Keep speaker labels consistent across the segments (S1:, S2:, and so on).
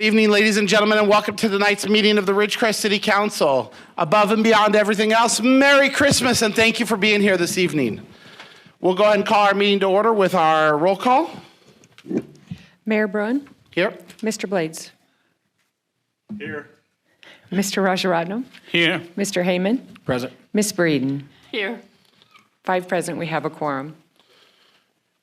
S1: Good evening, ladies and gentlemen, and welcome to tonight's meeting of the Ridgecrest City Council. Above and beyond everything else, Merry Christmas, and thank you for being here this evening. We'll go ahead and call our meeting to order with our roll call.
S2: Mayor Bruin.
S1: Here.
S2: Mr. Blades.
S3: Here.
S2: Mr. Rajaratnam.
S3: Here.
S2: Mr. Heyman.
S3: Present.
S2: Ms. Breeden.
S4: Here.
S2: 5 present, we have a quorum.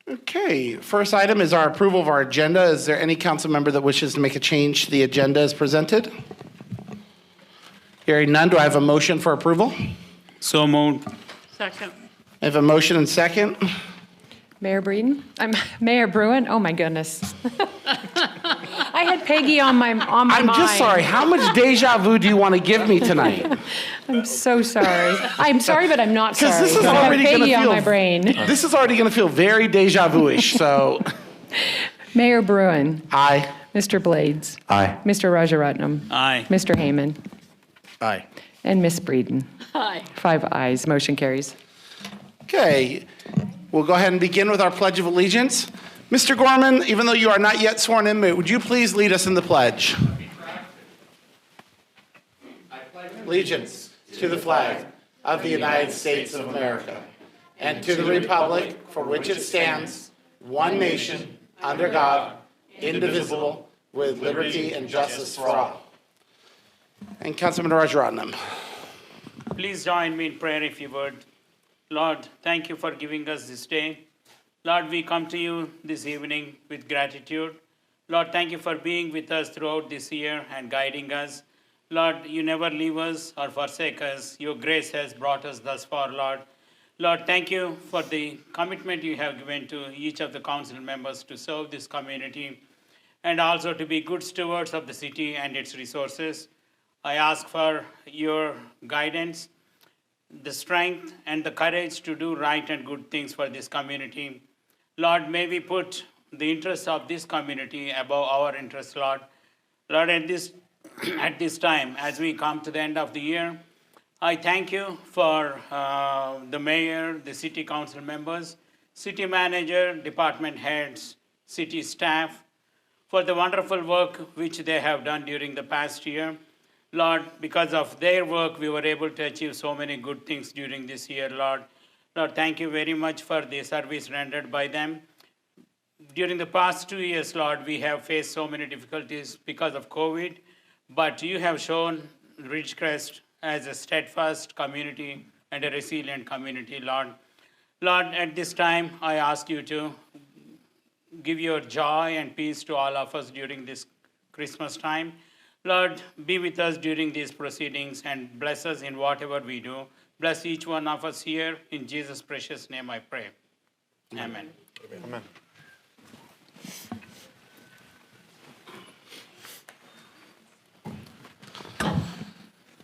S1: Okay, first item is our approval of our agenda. Is there any council member that wishes to make a change to the agenda as presented? Hearing none, do I have a motion for approval?
S3: So moved.
S4: Second.
S1: I have a motion and second.
S2: Mayor Breeden. Mayor Bruin. Oh my goodness. I had Peggy on my mind.
S1: I'm just sorry. How much deja vu do you want to give me tonight?
S2: I'm so sorry. I'm sorry, but I'm not sorry.
S1: Because this is
S2: I have
S1: already going to
S2: Peggy on
S1: feel
S2: my brain.
S1: This is already going to feel very deja vu-ish. So,
S2: Mayor Bruin.
S1: aye.
S2: Mr. Blades.
S1: Aye.
S2: Mr. Rajaratnam.
S3: Aye.
S2: Mr. Heyman.
S1: Aye.
S2: And Ms. Breeden.
S4: Aye.
S2: 5 ayes. Motion carries.
S1: Okay, we'll go ahead and begin with our Pledge of Allegiance. Mr. Gorman, even though you are not yet sworn in, would you please lead us in the pledge? I pledge allegiance to the flag of the United States of America and to the republic for which it stands, one nation, under God, indivisible, with liberty and justice for all. And Councilman Rajaratnam.
S3: Please join me in prayer if you would. Lord, thank you for giving us this day. Lord, we come to you this evening with gratitude. Lord, thank you for being with us throughout this year and guiding us. Lord, you never leave us or forsake us. Your grace has brought us thus far, Lord. Lord, thank you for the commitment you have given to each of the council members to serve this community and also to be good stewards of the city and its resources. I ask for your guidance, the strength and the courage to do right and good things for this community. Lord, may we put the interests of this community above our interests, Lord. Lord, at this time, as we come to the end of the year, I thank you for the mayor, the city council members, city manager, department heads, city staff, for the wonderful work which they have done during the past year. Lord, because of their work, we were able to achieve so many good things during this year, Lord. Lord, thank you very much for the service rendered by them. During the past 2 years, Lord, we have faced so many difficulties because of COVID, but you have shown Ridgecrest as a steadfast community and a resilient community, Lord. Lord, at this time, I ask you to give your joy and peace to all of us during this Christmas time. Lord, be with us during these proceedings and bless us in whatever we do. Bless each one of us here. In Jesus' precious name I pray. Amen.
S1: Amen.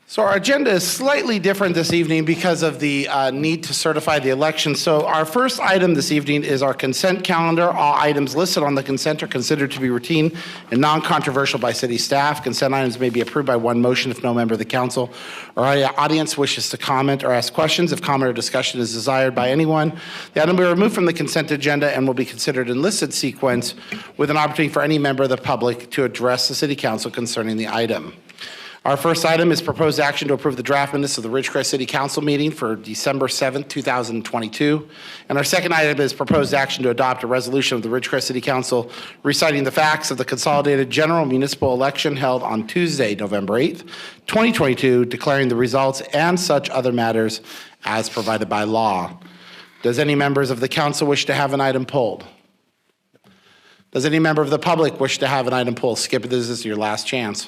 S1: So our agenda is slightly different this evening because of the need to certify the election. So our first item this evening is our consent calendar. All items listed on the consent are considered to be routine and non-controversial by city staff. Consent items may be approved by one motion if no member of the council or audience wishes to comment or ask questions. If comment or discussion is desired by anyone, the item will be removed from the consent agenda and will be considered in listed sequence with an opportunity for any member of the public to address the city council concerning the item. Our first item is proposed action to approve the draft minutes of the Ridgecrest City Council meeting for December 7th, 2022. And our second item is proposed action to adopt a resolution of the Ridgecrest City Council reciting the facts of the consolidated general municipal election held on Tuesday, November 8th, 2022, declaring the results and such other matters as provided by law. Does any members of the council wish to have an item pulled? Does any member of the public wish to have an item pulled? Skip, this is your last chance.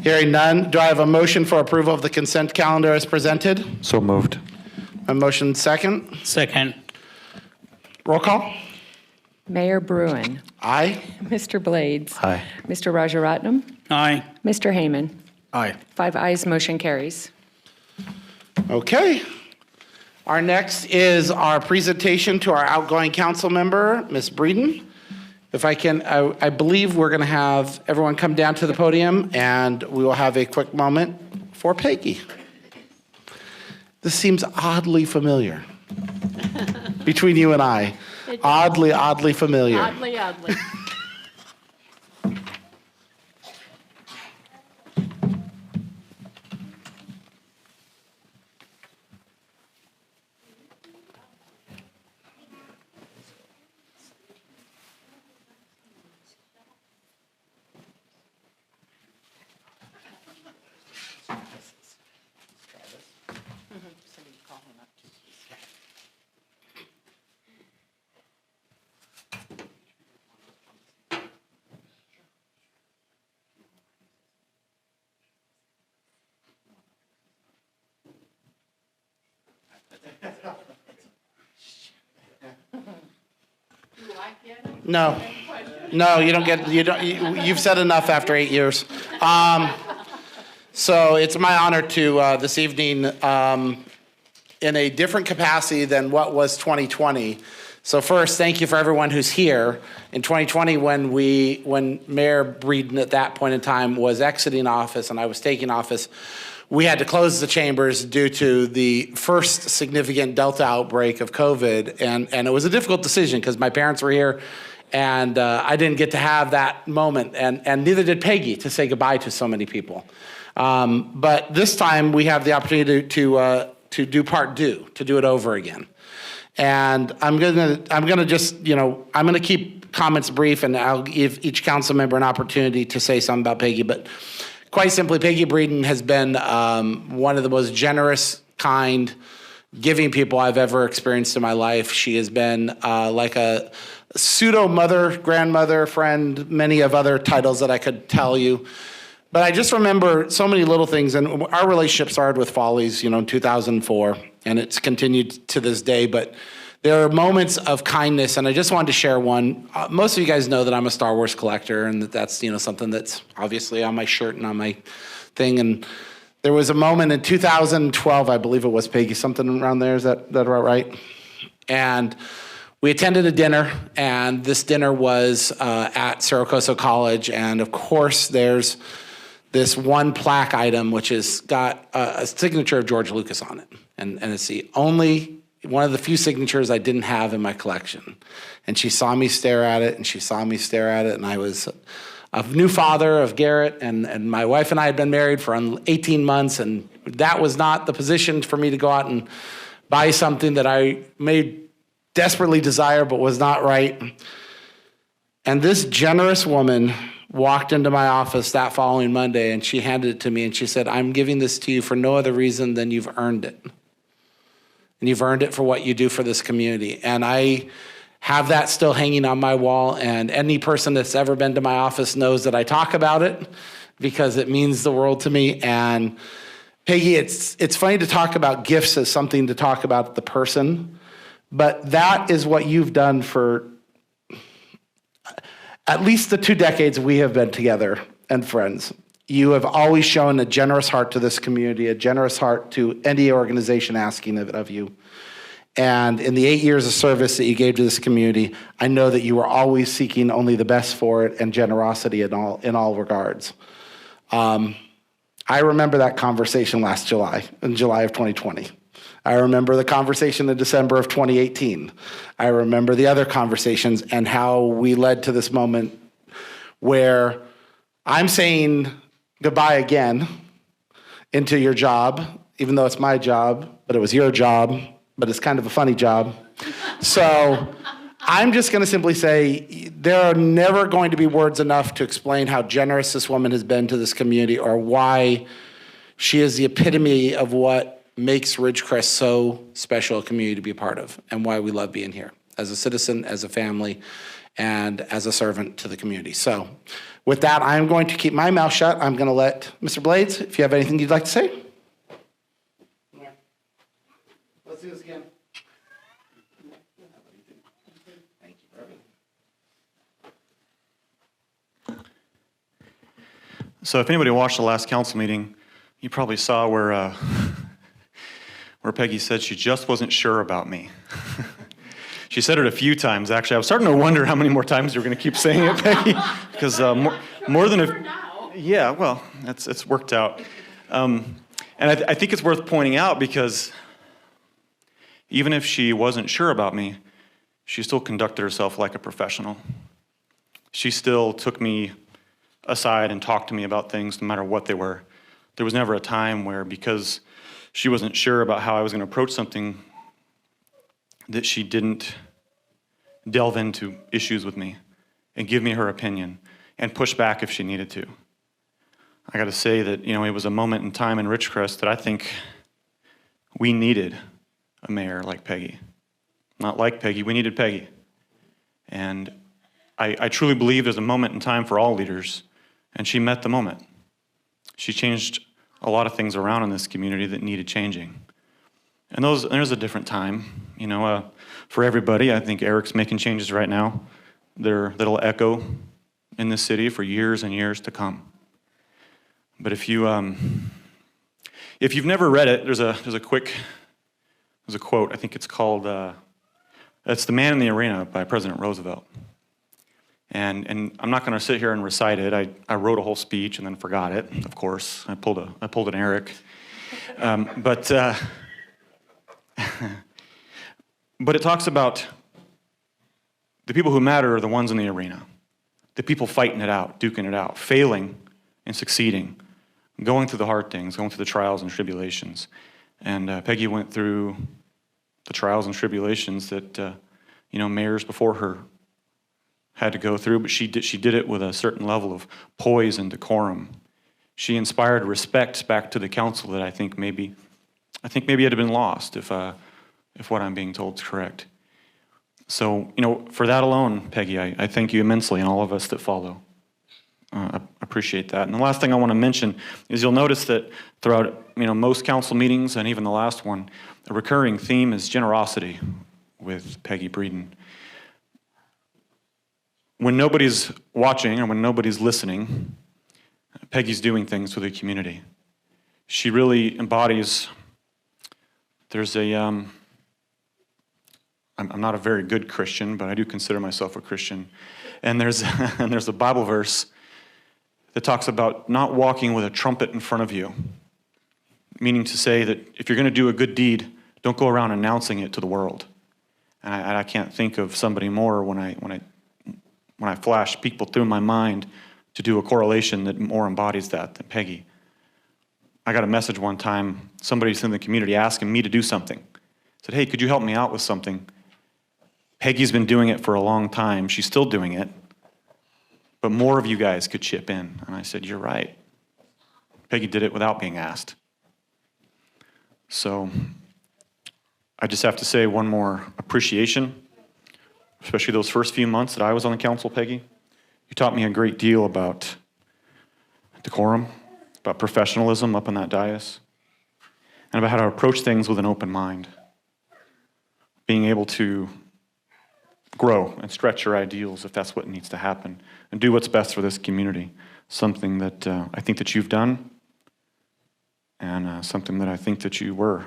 S1: Hearing none, do I have a motion for approval of the consent calendar as presented?
S5: So moved.
S1: A motion second.
S3: Second.
S1: Roll call.
S2: Mayor Bruin.
S1: Aye.
S2: Mr. Blades.
S5: Aye.
S2: Mr. Rajaratnam.
S3: Aye.
S2: Mr. Heyman.
S1: Aye.
S2: 5 ayes. Motion carries.
S1: Okay. Our next is our presentation to our outgoing council member, Ms. Breeden. If I can, I believe we're going to have everyone come down to the podium and we will have a quick moment for Peggy. This seems oddly familiar between you and I. Oddly, oddly familiar.
S4: Oddly, oddly.
S1: No, no, you don't get, you've said enough after 8 years. So it's my honor to, this evening, in a different capacity than what was 2020. So first, thank you for everyone who's here. In 2020, when Mayor Breeden at that point in time was exiting office and I was taking office, we had to close the chambers due to the first significant Delta outbreak of COVID. And it was a difficult decision because my parents were here and I didn't get to have that moment, and neither did Peggy, to say goodbye to so many people. But this time we have the opportunity to do part two, to do it over again. And I'm gonna just, I'm gonna keep comments brief, and I'll give each council member an opportunity to say something about Peggy. But quite simply, Peggy Breeden has been one of the most generous, kind, giving people I've ever experienced in my life. She has been like a pseudo mother, grandmother, friend, many of other titles that I could tell you. But I just remember so many little things, and our relationship started with Follies, in 2004, and it's continued to this day. But there are moments of kindness, and I just wanted to share one. Most of you guys know that I'm a Star Wars collector, and that's something that's obviously on my shirt and on my thing. And there was a moment in 2012, I believe it was, Peggy, something around there. Is that right? And we attended a dinner, and this dinner was at Cerro Coso College, and of course there's this one plaque item which has got a signature of George Lucas on it. And it's the only one of the few signatures I didn't have in my collection. And she saw me stare at it, and she saw me stare at it, and I was a new father of Garrett, and my wife and I had been married for 18 months, and that was not the position for me to go out and buy something that I may desperately desire but was not right. And this generous woman walked into my office that following Monday, and she handed it to me, and she said, "I'm giving this to you for no other reason than you've earned it. And you've earned it for what you do for this community." And I have that still hanging on my wall, and any person that's ever been to my office knows that I talk about it because it means the world to me. And Peggy, it's funny to talk about gifts as something to talk about the person, but that is what you've done for at least the 2 decades we have been together and friends. You have always shown a generous heart to this community, a generous heart to any organization asking it of you. And in the 8 years of service that you gave to this community, I know that you were always seeking only the best for it and generosity in all regards. I remember that conversation last July, in July of 2020. I remember the conversation in December of 2018. I remember the other conversations and how we led to this moment where I'm saying goodbye again into your job, even though it's my job, but it was your job, but it's kind of a funny job. So I'm just gonna simply say, there are never going to be words enough to explain how generous this woman has been to this community, or why she is the epitome of what makes Ridgecrest so special a community to be a part of, and why we love being here as a citizen, as a family, and as a servant to the community. So with that, I'm going to keep my mouth shut. I'm gonna let Mr. Blades, if you have anything you'd like to say. Let's do this again.
S5: So if anybody watched the last council meeting, you probably saw where Peggy said she just wasn't sure about me. She said it a few times, actually. I was starting to wonder how many more times you were going to keep saying it, Peggy, because more than a... Yeah, well, it's worked out. And I think it's worth pointing out, because even if she wasn't sure about me, she still conducted herself like a professional. She still took me aside and talked to me about things no matter what they were. There was never a time where, because she wasn't sure about how I was going to approach something, that she didn't delve into issues with me and give me her opinion and push back if she needed to. I got to say that, it was a moment in time in Ridgecrest that I think we needed a mayor like Peggy. Not like Peggy, we needed Peggy. And I truly believe there's a moment in time for all leaders, and she met the moment. She changed a lot of things around in this community that needed changing. And there's a different time, for everybody. I think Eric's making changes right now. That'll echo in this city for years and years to come. But if you've never read it, there's a quote. I think it's called it's "The Man in the Arena" by President Roosevelt. And I'm not going to sit here and recite it. I wrote a whole speech and then forgot it. Of course, I pulled an Eric. But it talks about the people who matter are the ones in the arena, the people fighting it out, duking it out, failing and succeeding, going through the hard things, going through the trials and tribulations. And Peggy went through the trials and tribulations that mayors before her had to go through, but she did it with a certain level of poise and decorum. She inspired respect back to the council that I think maybe had been lost if what I'm being told is correct. So, for that alone, Peggy, I thank you immensely, and all of us that follow. I appreciate that. And the last thing I want to mention is you'll notice that throughout most council meetings and even the last one, a recurring theme is generosity with Peggy Breeden. When nobody's watching or when nobody's listening, Peggy's doing things for the community. She really embodies, I'm not a very good Christian, but I do consider myself a Christian. And there's a Bible verse that talks about not walking with a trumpet in front of you, meaning to say that if you're going to do a good deed, don't go around announcing it to the world. And I can't think of somebody more when I flash people through my mind to do a correlation that more embodies that than Peggy. I got a message one time, somebody's in the community asking me to do something. Said, "Hey, could you help me out with something?" Peggy's been doing it for a long time. She's still doing it. But more of you guys could chip in. And I said, "You're right." Peggy did it without being asked. So I just have to say one more appreciation, especially those first few months that I was on the council, Peggy. You taught me a great deal about decorum, about professionalism up on that dais, and about how to approach things with an open mind. Being able to grow and stretch your ideals if that's what needs to happen, and do what's best for this community. Something that I think that you've done, and something that I think that you were.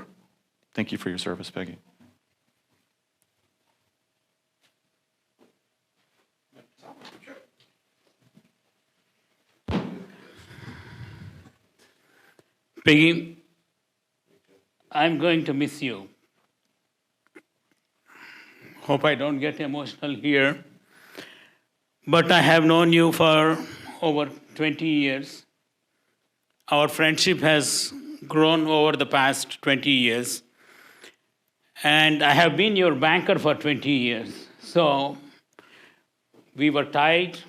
S5: Thank you for your service, Peggy.
S3: Peggy, I'm going to miss you. Hope I don't get emotional here. But I have known you for over 20 years. Our friendship has grown over the past 20 years. And I have been your banker for 20 years. So we were tied,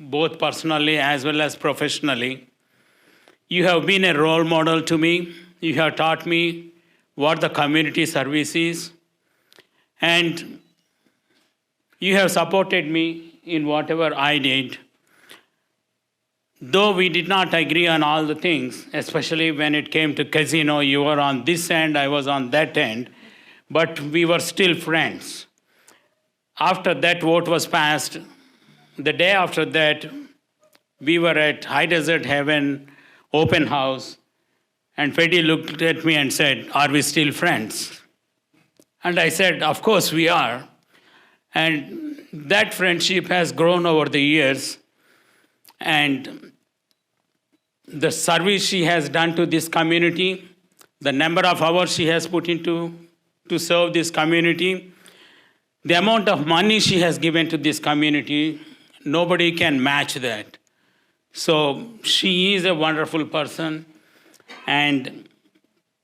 S3: both personally as well as professionally. You have been a role model to me. You have taught me what the community service is. And you have supported me in whatever I did. Though we did not agree on all the things, especially when it came to casino, you were on this end, I was on that end, but we were still friends. After that vote was passed, the day after that, we were at High Desert Heaven open house, and Peggy looked at me and said, "Are we still friends?" And I said, "Of course we are." And that friendship has grown over the years. And the service she has done to this community, the number of hours she has put into to serve this community, The amount of money she has given to this community, nobody can match that. So she is a wonderful person. And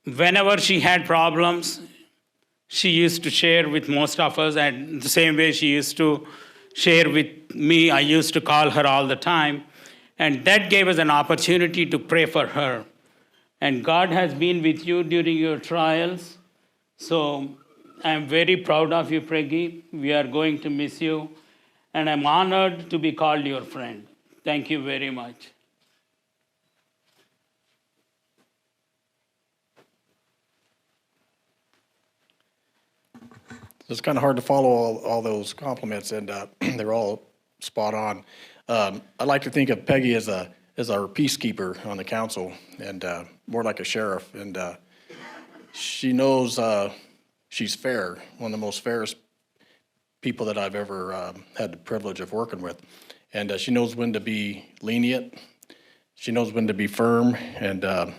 S3: whenever she had problems, she used to share with most of us, and the same way she used to share with me. I used to call her all the time, and that gave us an opportunity to pray for her. And God has been with you during your trials, so I'm very proud of you, Peggy. We are going to miss you, and I'm honored to be called your friend. Thank you very much.
S4: It's kind of hard to follow all those compliments, and they're all spot on. I like to think of Peggy as our peacekeeper on the council, and more like a sheriff. And she knows she's fair, one of the most fairest people that I've ever had the privilege of working with. And she knows when to be lenient. She knows when to be firm, and but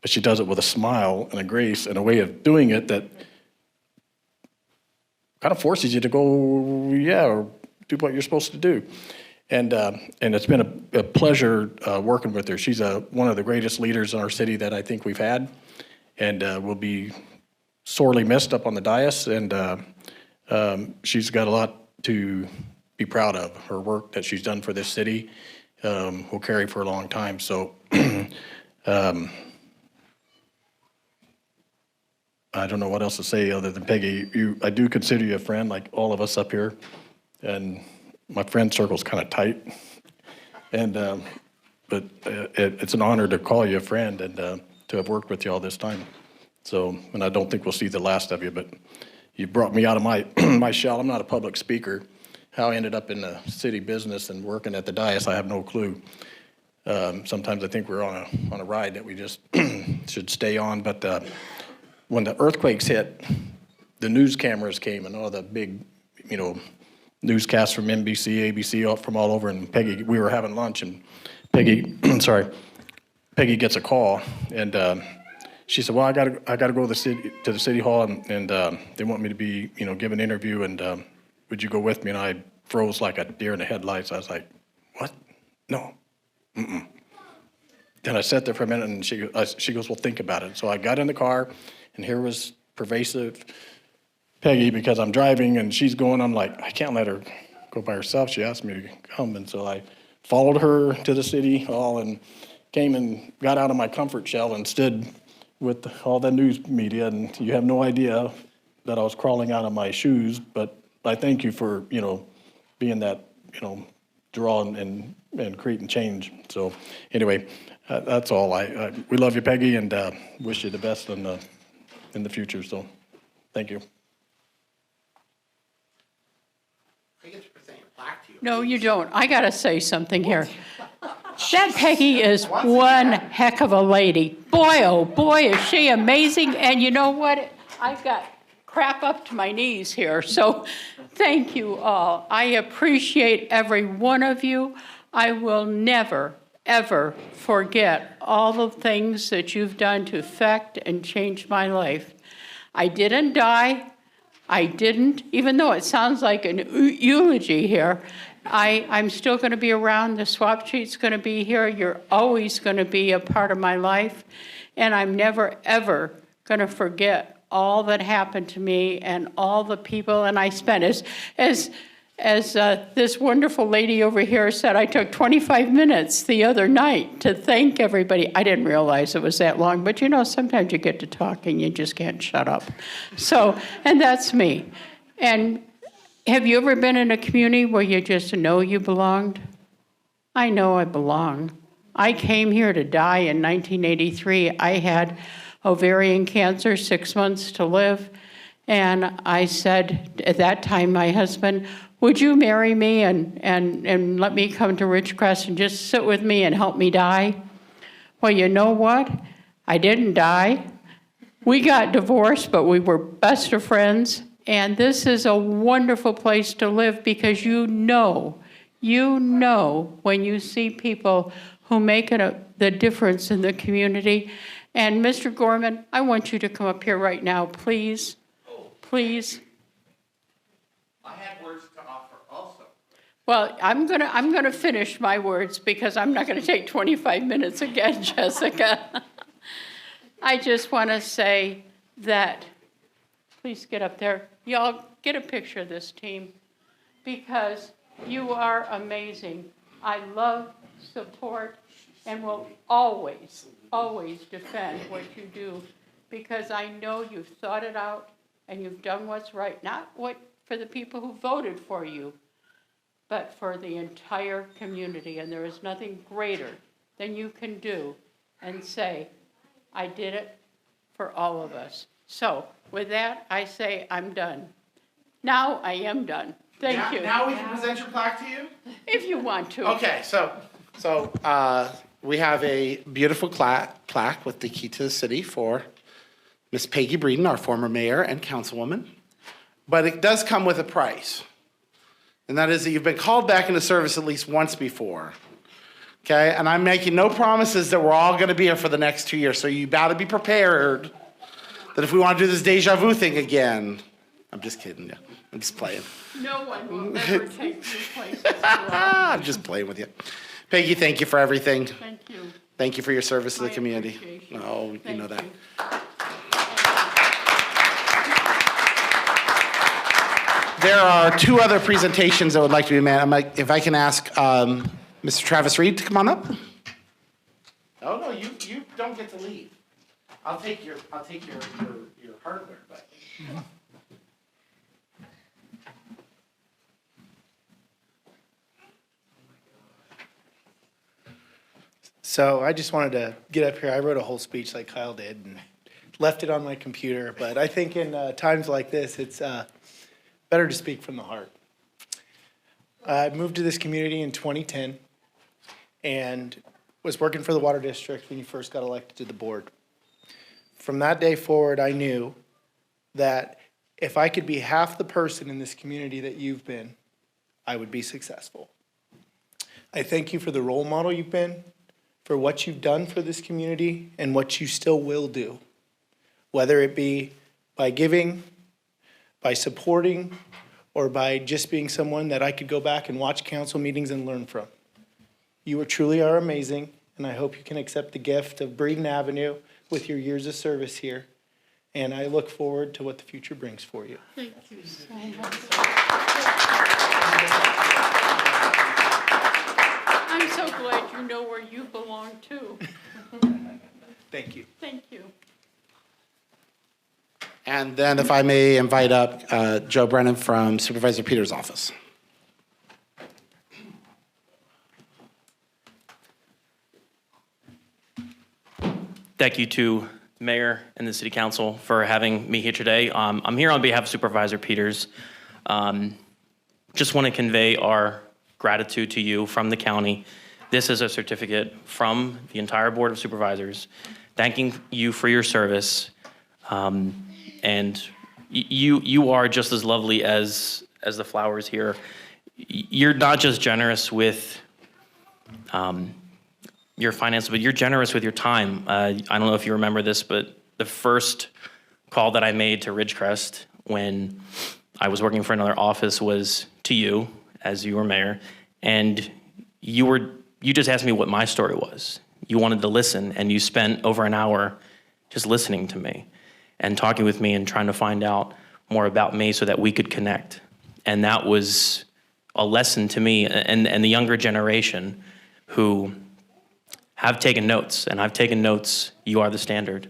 S4: she does it with a smile and a grace and a way of doing it that kind of forces you to go, yeah, or do what you're supposed to do. And it's been a pleasure working with her. She's one of the greatest leaders in our city that I think we've had, and will be sorely missed up on the dais. And she's got a lot to be proud of. Her work that she's done for this city will carry for a long time. So I don't know what else to say other than Peggy, I do consider you a friend, like all of us up here, and my friend circle's kind of tight. And but it's an honor to call you a friend and to have worked with you all this time. So, and I don't think we'll see the last of you, but you brought me out of my my shell. I'm not a public speaker. How I ended up in the city business and working at the dais, I have no clue. Sometimes I think we're on a ride that we just should stay on, but when the earthquakes hit, the news cameras came and all the big, newscasts from NBC, ABC, from all over. And Peggy, we were having lunch, and Peggy, Peggy gets a call, and she said, "Well, I gotta go to the city hall, and they want me to be, give an interview, and would you go with me?" And I froze like a deer in the headlights. I was like, "What? No." Then I sat there for a minute, and she goes, "Well, think about it." So I got in the car. And here was pervasive Peggy, because I'm driving and she's going, I'm like, I can't let her go by herself. She asked me to come. And so I followed her to the city hall and came and got out of my comfort shell and stood with all the news media. And you have no idea that I was crawling out of my shoes. But I thank you for, being that, draw and creating change. So anyway, that's all. We love you, Peggy, and wish you the best in the future. So thank you.
S1: I get to present it back to you.
S6: No, you don't. I got to say something here. That Peggy is one heck of a lady. Boy, oh boy, is she amazing. And you know what? I've got crap up to my knees here. So thank you all. I appreciate every one of you. I will never, ever forget all the things that you've done to affect and change my life. I didn't die. I didn't, even though it sounds like an eulogy here, I'm still going to be around. The swap sheet's going to be here. You're always going to be a part of my life. And I'm never, ever going to forget all that happened to me and all the people. And I spent, as this wonderful lady over here said, I took 25 minutes the other night to thank everybody. I didn't realize it was that long, but sometimes you get to talking, you just can't shut up. So, and that's me. And have you ever been in a community where you just know you belonged? I know I belong. I came here to die in 1983. I had ovarian cancer, 6 months to live. And I said, at that time, my husband, would you marry me and let me come to Ridgecrest and just sit with me and help me die? Well, you know what? I didn't die. We got divorced, but we were best of friends. And this is a wonderful place to live because you know when you see people who make the difference in the community. And Mr. Gorman, I want you to come up here right now, please. Please.
S1: I had words to offer also.
S6: Well, I'm gonna finish my words because I'm not gonna take 25 minutes again, Jessica. I just want to say that, please get up there. Y'all get a picture of this team because you are amazing. I love, support, and will always, always defend what you do because I know you've thought it out and you've done what's right, not what for the people who voted for you, but for the entire community. And there is nothing greater than you can do and say, I did it for all of us. So with that, I say I'm done. Now I am done. Thank you.
S1: Now we can present your plaque to you?
S6: If you want to.
S1: Okay, so we have a beautiful plaque with the key to the city for Miss Peggy Breeden, our former mayor and councilwoman. But it does come with a price. And that is that you've been called back into service at least once before. Okay, and I'm making no promises that we're all going to be here for the next 2 years. So you better be prepared that if we want to do this deja vu thing again, I'm just kidding you. I'm just playing.
S6: No one will ever take your places.
S1: I'm just playing with you. Peggy, thank you for everything.
S6: Thank you.
S1: Thank you for your service to the
S6: My
S1: community.
S6: appreciation.
S1: Oh, you
S6: Thank
S1: know that.
S6: you.
S1: There are two other presentations that would like to be made. If I can ask Mr. Travis Reed to come on up. Oh, no, you don't get to leave. I'll take your hardware, but.
S7: So I just wanted to get up here. I wrote a whole speech like Kyle did and left it on my computer. But I think in times like this, it's better to speak from the heart. I moved to this community in 2010 and was working for the Water District when you first got elected to the board. From that day forward, I knew that if I could be half the person in this community that you've been, I would be successful. I thank you for the role model you've been, for what you've done for this community and what you still will do, whether it be by giving, by supporting, or by just being someone that I could go back and watch council meetings and learn from. You truly are amazing, and I hope you can accept the gift of Breeden Avenue with your years of service here. And I look forward to what the future brings for you.
S6: Thank you so much. I'm so glad you know where you belong too.
S7: Thank you.
S6: Thank you.
S1: And then if I may invite up Joe Brennan from Supervisor Peters' office.
S8: Thank you to Mayor and the City Council for having me here today. I'm here on behalf of Supervisor Peters. Just want to convey our gratitude to you from the county. This is a certificate from the entire Board of Supervisors, thanking you for your service. And you are just as lovely as the flowers here. You're not just generous with your finances, but you're generous with your time. I don't know if you remember this, but the first call that I made to Ridgecrest when I was working for another office was to you, as you were mayor, and you just asked me what my story was. You wanted to listen, and you spent over an hour just listening to me and talking with me and trying to find out more about me so that we could connect. And that was a lesson to me and the younger generation who have taken notes, and I've taken notes. You are the standard.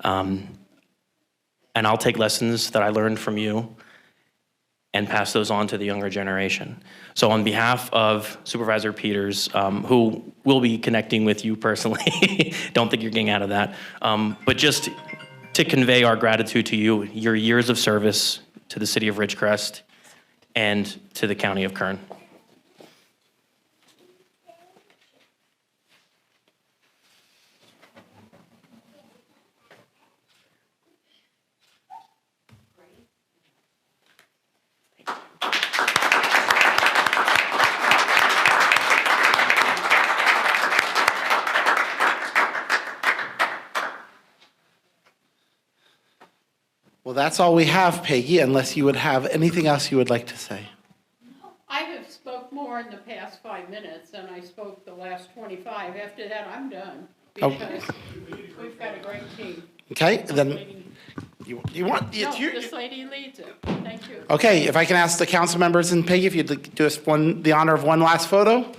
S8: And I'll take lessons that I learned from you and pass those on to the younger generation. So on behalf of Supervisor Peters, who will be connecting with you personally, don't think you're getting out of that, but just to convey our gratitude to you, your years of service to the city of Ridgecrest and to the county of Kern.
S1: Well, Well, that's all we have, Peggy, unless you would have anything else you would like to say.
S6: I have spoke more in the past 5 minutes than I spoke the last 25. After that, I'm done,
S1: Oh.
S6: because we've got a great team.
S1: Okay, then
S6: Lady-
S1: you want,
S6: No,
S1: it's your,
S6: this lady leads it. Thank you.
S1: okay, if I can ask the council members and Peggy, if you'd like to do us the honor of one last photo?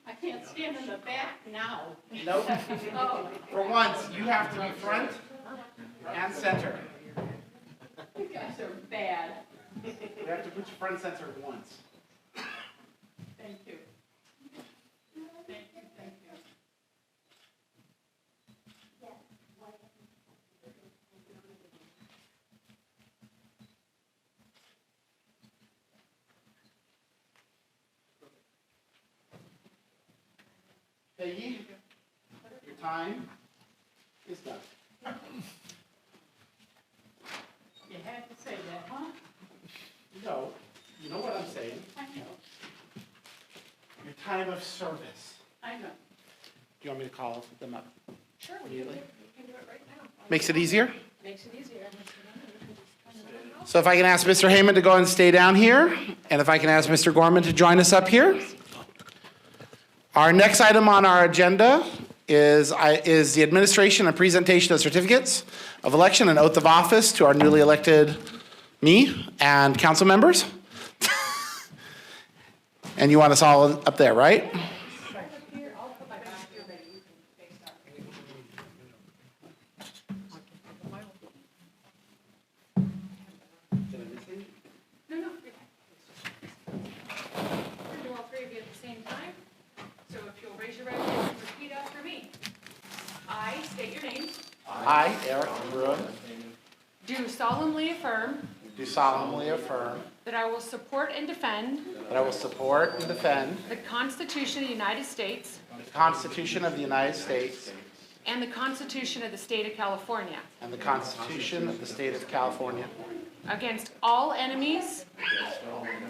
S6: I can't stand in the back now.
S1: Nope.
S6: Oh,
S1: For once, you have to be front and center.
S6: you guys are bad.
S1: You have to put your front center at once.
S6: Thank you. Thank you, thank you.
S1: Peggy, your time is done.
S6: You had to say that, huh?
S1: No, you know what I'm saying.
S6: I know,
S1: Your time of service.
S6: I know.
S1: Do you want me to call them up?
S2: Sure,
S1: Immediately?
S2: we can do it right now.
S1: Makes it easier?
S2: Makes it easier.
S1: So if I can ask Mr. Heyman to go and stay down here, and if I can ask Mr. Gorman to join us up here. Our next item on our agenda is the administration and presentation of certificates of election and oath of office to our newly elected me and council members. And you want us all up there, right?
S2: No, no. We're gonna do all three of you at the same time. So if you'll raise your right hand and repeat after me. I state your name.
S1: I, Eric Bruin,
S2: Do solemnly affirm
S1: do solemnly affirm
S2: that I will support and defend
S1: that I will support and defend
S2: the Constitution of the United States
S1: the Constitution of the United States
S2: and the Constitution of the State of California
S1: and the Constitution of the State of California
S2: against all enemies,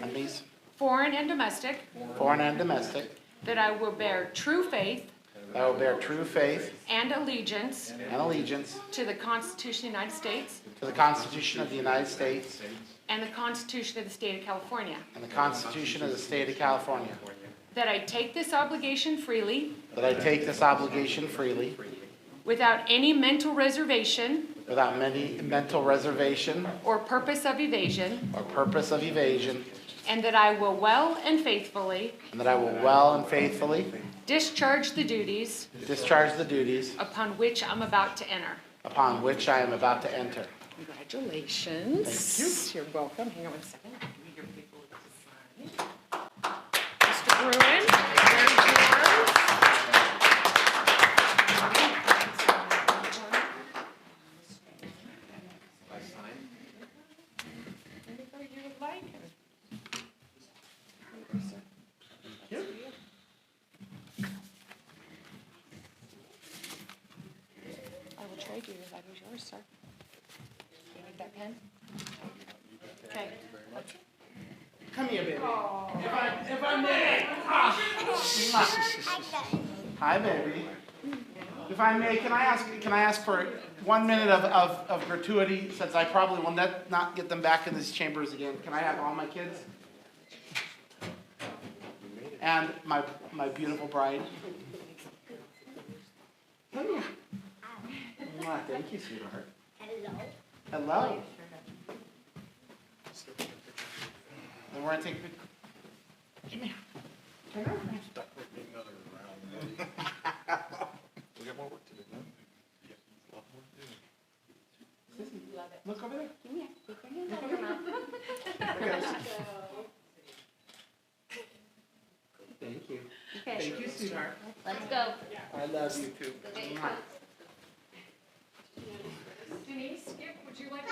S1: enemies,
S2: foreign and domestic,
S1: foreign and domestic,
S2: that I will bear true faith
S1: that I will bear true faith
S2: and allegiance
S1: and allegiance
S2: to the Constitution of the United States
S1: to the Constitution of the United States
S2: and the Constitution of the State of California,
S1: and the Constitution of the State of California,
S2: that I take this obligation freely
S1: that I take this obligation freely
S2: without any mental reservation
S1: without any mental reservation
S2: or purpose of evasion,
S1: or purpose of evasion,
S2: and that I will well and faithfully
S1: and that I will well and faithfully
S2: discharge the duties
S1: discharge the duties
S2: upon which I'm about to enter.
S1: upon which I am about to enter.
S2: Congratulations.
S1: Thank
S2: You're welcome. Hang on one second. I'll give you your paperwork to sign. Mr. Bruin, there's yours. Anybody you would like? I will trade you. That is yours, sir. You need that pen? Okay.
S1: Come here, baby. If I may. Ah. Hi, baby. If I may, can I ask for 1 minute of gratuity, since I probably will not get them back in these chambers again. Can I have all my kids? And my beautiful bride. Come here. Mwah, thank you, sweetheart. Hello. And we're gonna take a picture. Come here. Come here. Look over there. Look over there. Thank you. Thank you, sweetheart.
S9: Let's go.
S1: I love you too. Mwah.
S2: Denise, Skip, would you like a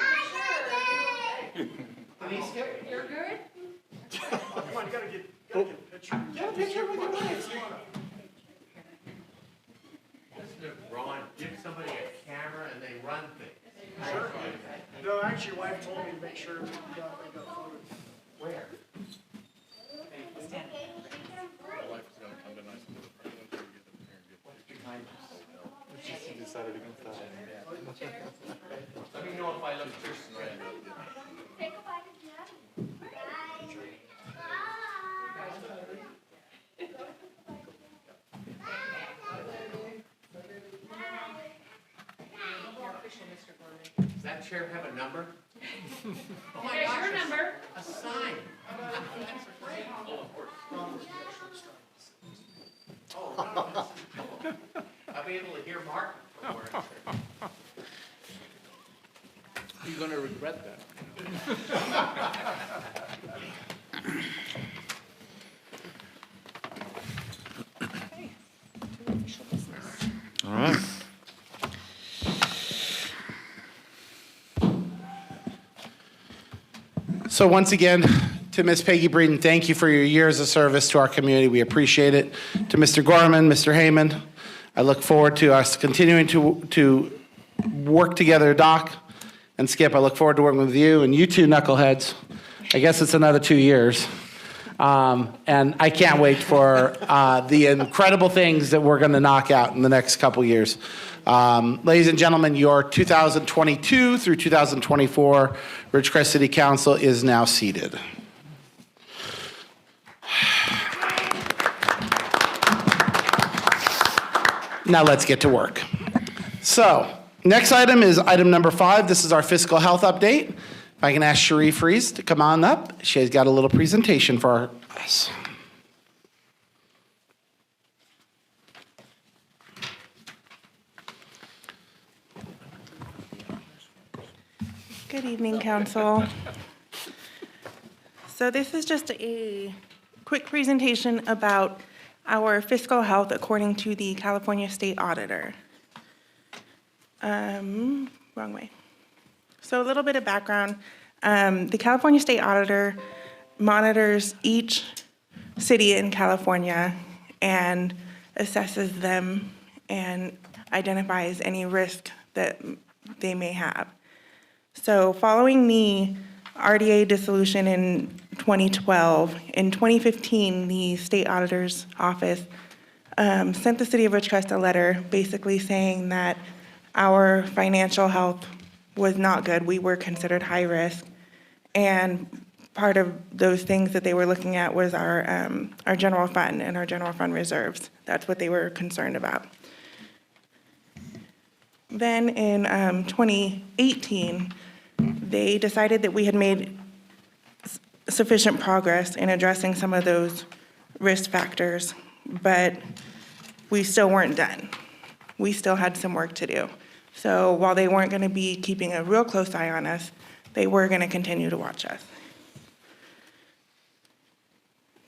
S2: picture?
S1: Denise, Skip?
S2: You're good?
S10: Come on, you gotta get a picture.
S1: Get a picture with your wife.
S11: Ron, give somebody a camera and they run things.
S10: No, actually, your wife told me to make sure we got photos.
S1: Where?
S4: My wife is gonna come to nice.
S5: decided against that.
S11: Let me know if I look too straight. Does that chair have a number? Oh my
S2: There's
S11: gosh,
S2: your number.
S11: a sign. Oh, I'll be able to hear Mark from where I'm sitting.
S10: You're gonna regret that.
S5: All right.
S1: So once again, to Ms. Peggy Breeden, thank you for your years of service to our community. We appreciate it. To Mr. Gorman, Mr. Heyman, I look forward to us continuing to work together. Doc and Skip, I look forward to working with you and you two knuckleheads. I guess it's another 2 years. And I can't wait for the incredible things that we're going to knock out in the next couple years. Ladies and gentlemen, your 2022 through 2024 Ridgecrest City Council is now seated. Now let's get to work. So, next item is item number 5. This is our fiscal health update. If I can ask Cherie Fries to come on up. She's got a little presentation for us.
S9: Good evening, Council. So this is just a quick presentation about our fiscal health according to the California State Auditor. Wrong way. So a little bit of background. The California State Auditor monitors each city in California and assesses them and identifies any risk that they may have. So following the RDA dissolution in 2012, in 2015, the State Auditor's Office sent the City of Ridgecrest a letter basically saying that our financial health was not good. We were considered high risk. And part of those things that they were looking at was our general fund and our general fund reserves. That's what they were concerned about. Then in 2018, they decided that we had made sufficient progress in addressing some of those risk factors, but we still weren't done. We still had some work to do. So while they weren't going to be keeping a real close eye on us, they were going to continue to watch us.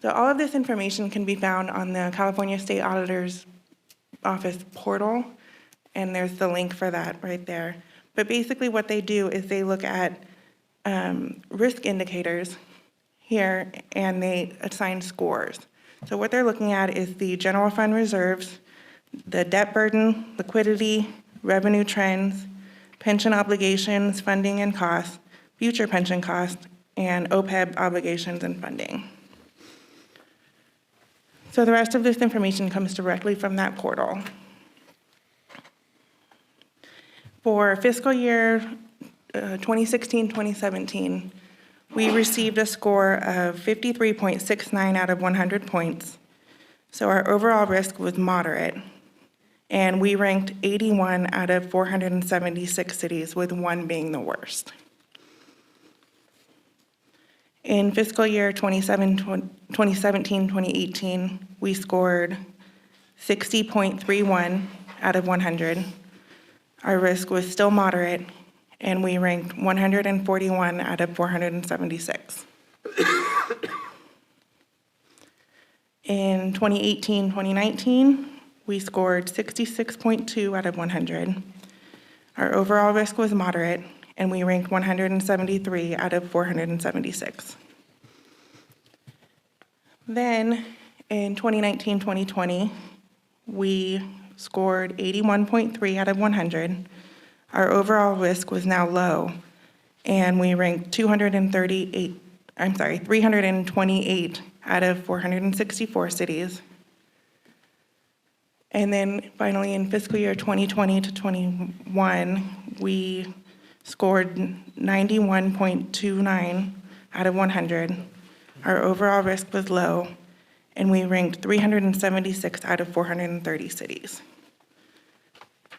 S9: So all of this information can be found on the California State Auditor's Office portal, and there's the link for that right there. But basically what they do is they look at risk indicators here, and they assign scores. So what they're looking at is the general fund reserves, the debt burden, liquidity, revenue trends, pension obligations, funding and costs, future pension costs, and OPEB obligations and funding. So the rest of this information comes directly from that portal. For fiscal year 2016-2017, we received a score of 53.69 out of 100 points. So our overall risk was moderate, and we ranked 81 out of 476 cities, with 1 being the worst. In fiscal year 2017-2018, we scored 60.31 out of 100. Our risk was still moderate, and we ranked 141 out of 476. In 2018-2019, we scored 66.2 out of 100. Our overall risk was moderate, and we ranked 173 out of 476. Then, in 2019-2020, we scored 81.3 out of 100. Our overall risk was now low, and we ranked 328 out of 464 cities. And then finally, in fiscal year 2020 to 21, we scored 91.29 out of 100. Our overall risk was low, and we ranked 376 out of 430 cities.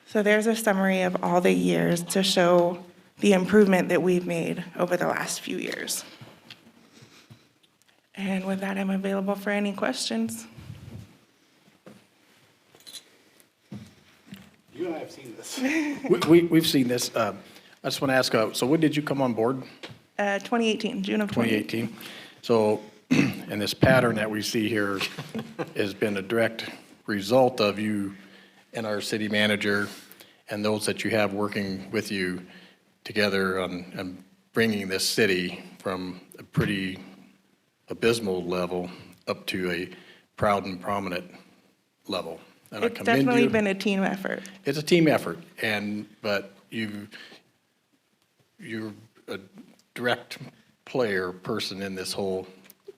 S9: So there's a summary of all the years to show the improvement that we've made over the last few years. And with that, I'm available for any questions.
S7: You and I have seen this.
S4: We've seen this. I just want to ask, so when did you come on board?
S9: 2018, June of 2018.
S4: 2018. So, and this pattern that we see here has been a direct result of you and our city manager and those that you have working with you together on bringing this city from a pretty abysmal level up to a proud and prominent level. And I
S9: It's
S4: commend
S9: definitely
S4: you.
S9: been a team effort.
S4: It's a team effort, but you're a direct person in this whole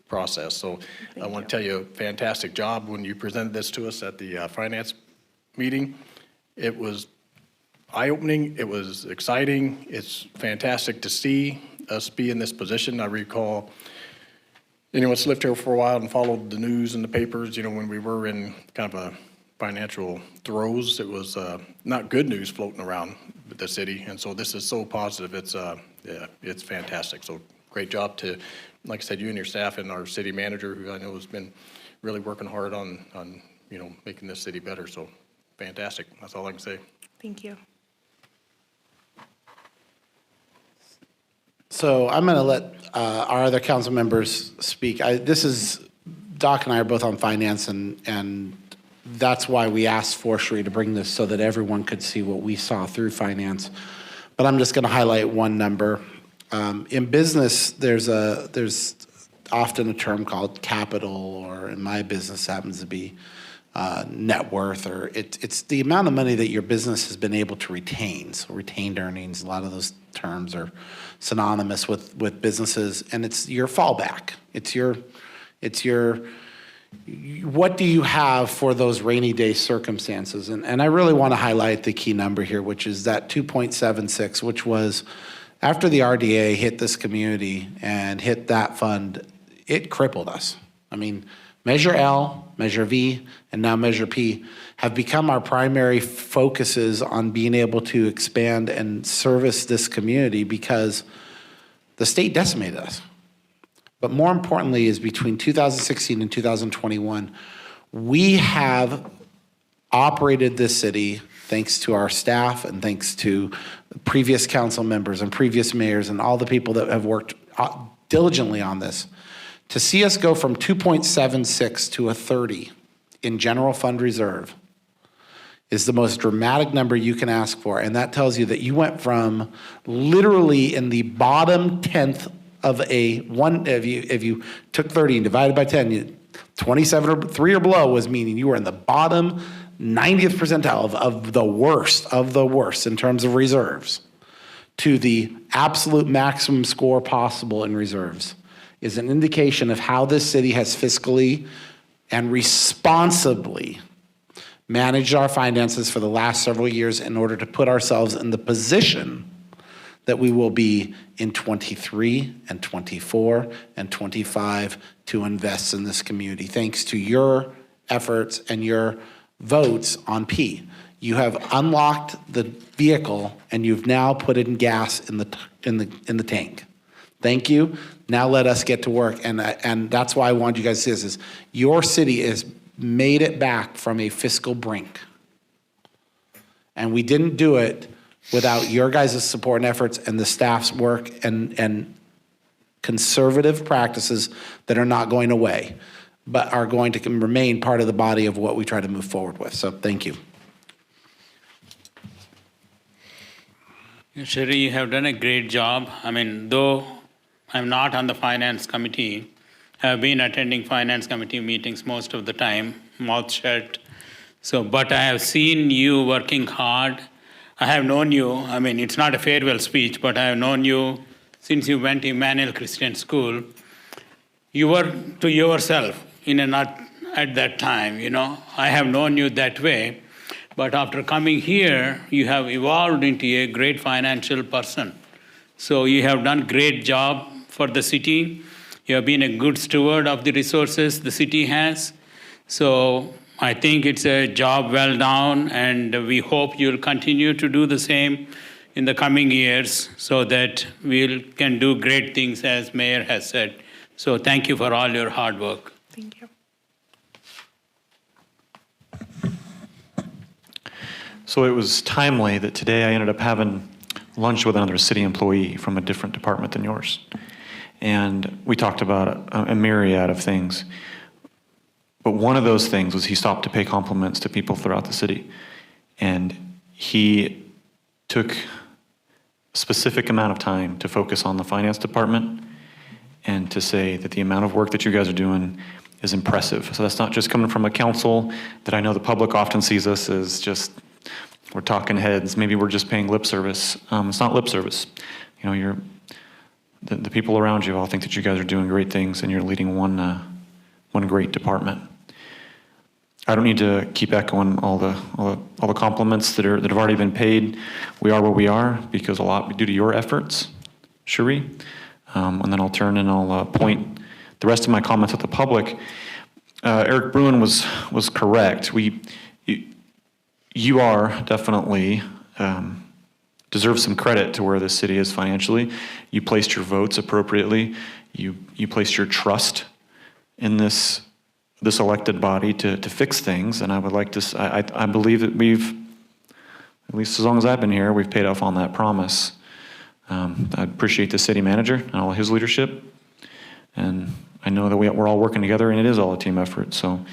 S4: process. So I want to tell you, a fantastic job when you presented this to us at the finance meeting. It was eye-opening, it was exciting, it's fantastic to see us be in this position. I recall anyone that's lived here for a while and followed the news and the papers, when we were in kind of a financial throes, it was not good news floating around the city, and so this is so positive. It's fantastic. So great job to, like I said, you and your staff and our city manager, who I know has been really working hard on making this city better. So fantastic. That's all I can say.
S9: Thank you.
S1: So I'm going to let our other council members speak. Doc and I are both on finance, and that's why we asked Forestry to bring this so that everyone could see what we saw through finance. But I'm just going to highlight one number. In business, there's often a term called capital, or in my business happens to be net worth, or it's the amount of money that your business has been able to retain. So retained earnings, a lot of those terms are synonymous with businesses, and it's your fallback. It's your what do you have for those rainy day circumstances? And I really want to highlight the key number here, which is that 2.76, which was after the RDA hit this community and hit that fund, it crippled us. I mean, Measure L, Measure V, and now Measure P have become our primary focuses on being able to expand and service this community because the state decimated us. But more importantly is between 2016 and 2021, we have operated this city, thanks to our staff and thanks to previous council members and previous mayors and all the people that have worked diligently on this, to see us go from 2.76 to a 30 in general fund reserve is the most dramatic number you can ask for. And that tells you that you went from literally in the bottom 10th of if you took 30 and divided by 10, 27 or 3 or below was meaning you were in the bottom 90th percentile of the worst in terms of reserves, to the absolute maximum score possible in reserves is an indication of how this city has fiscally and responsibly managed our finances for the last several years in order to put ourselves in the position that we will be in 23 and 24 and 25 to invest in this community, thanks to your efforts and your votes on P. You have unlocked the vehicle and you've now put in gas in the tank. Thank you. Now let us get to work. And that's why I wanted you guys to see this, is your city has made it back from a fiscal brink. And we didn't do it without your guys' support and efforts and the staff's work and conservative practices that are not going away, but are going to remain part of the body of what we try to move forward with. So thank you.
S3: Sherry, you have done a great job. I mean, though I'm not on the finance committee, I've been attending finance committee meetings most of the time, mouth shut. But I have seen you working hard. I have known you, I mean, it's not a farewell speech, but I have known you since you went to Emmanuel Christian School. You were to yourself, at that time, you know. I have known you that way. But after coming here, you have evolved into a great financial person. So you have done great job for the city. You have been a good steward of the resources the city has. So I think it's a job well done, and we hope you'll continue to do the same in the coming years so that we can do great things, as Mayor has said. So thank you for all your hard work.
S9: Thank you.
S5: So it was timely that today I ended up having lunch with another city employee from a different department than yours. And we talked about a myriad of things. But one of those things was he stopped to pay compliments to people throughout the city. And he took a specific amount of time to focus on the finance department and to say that the amount of work that you guys are doing is impressive. So that's not just coming from a council that I know the public often sees us as just, we're talking heads, maybe we're just paying lip service. It's not lip service. You know, the people around you all think that you guys are doing great things and you're leading one great department. I don't need to keep echoing all the compliments that have already been paid. We are where we are because a lot due to your efforts, Cherie. And then I'll turn and I'll point the rest of my comments at the public. Eric Bruin was correct. You are definitely deserve some credit to where the city is financially. You placed your votes appropriately. You placed your trust in this elected body to fix things, and I would like to. I believe that we've, at least as long as I've been here, we've paid off on that promise. I appreciate the city manager and all his leadership, and I know that we're all working together, and it is all a team effort. So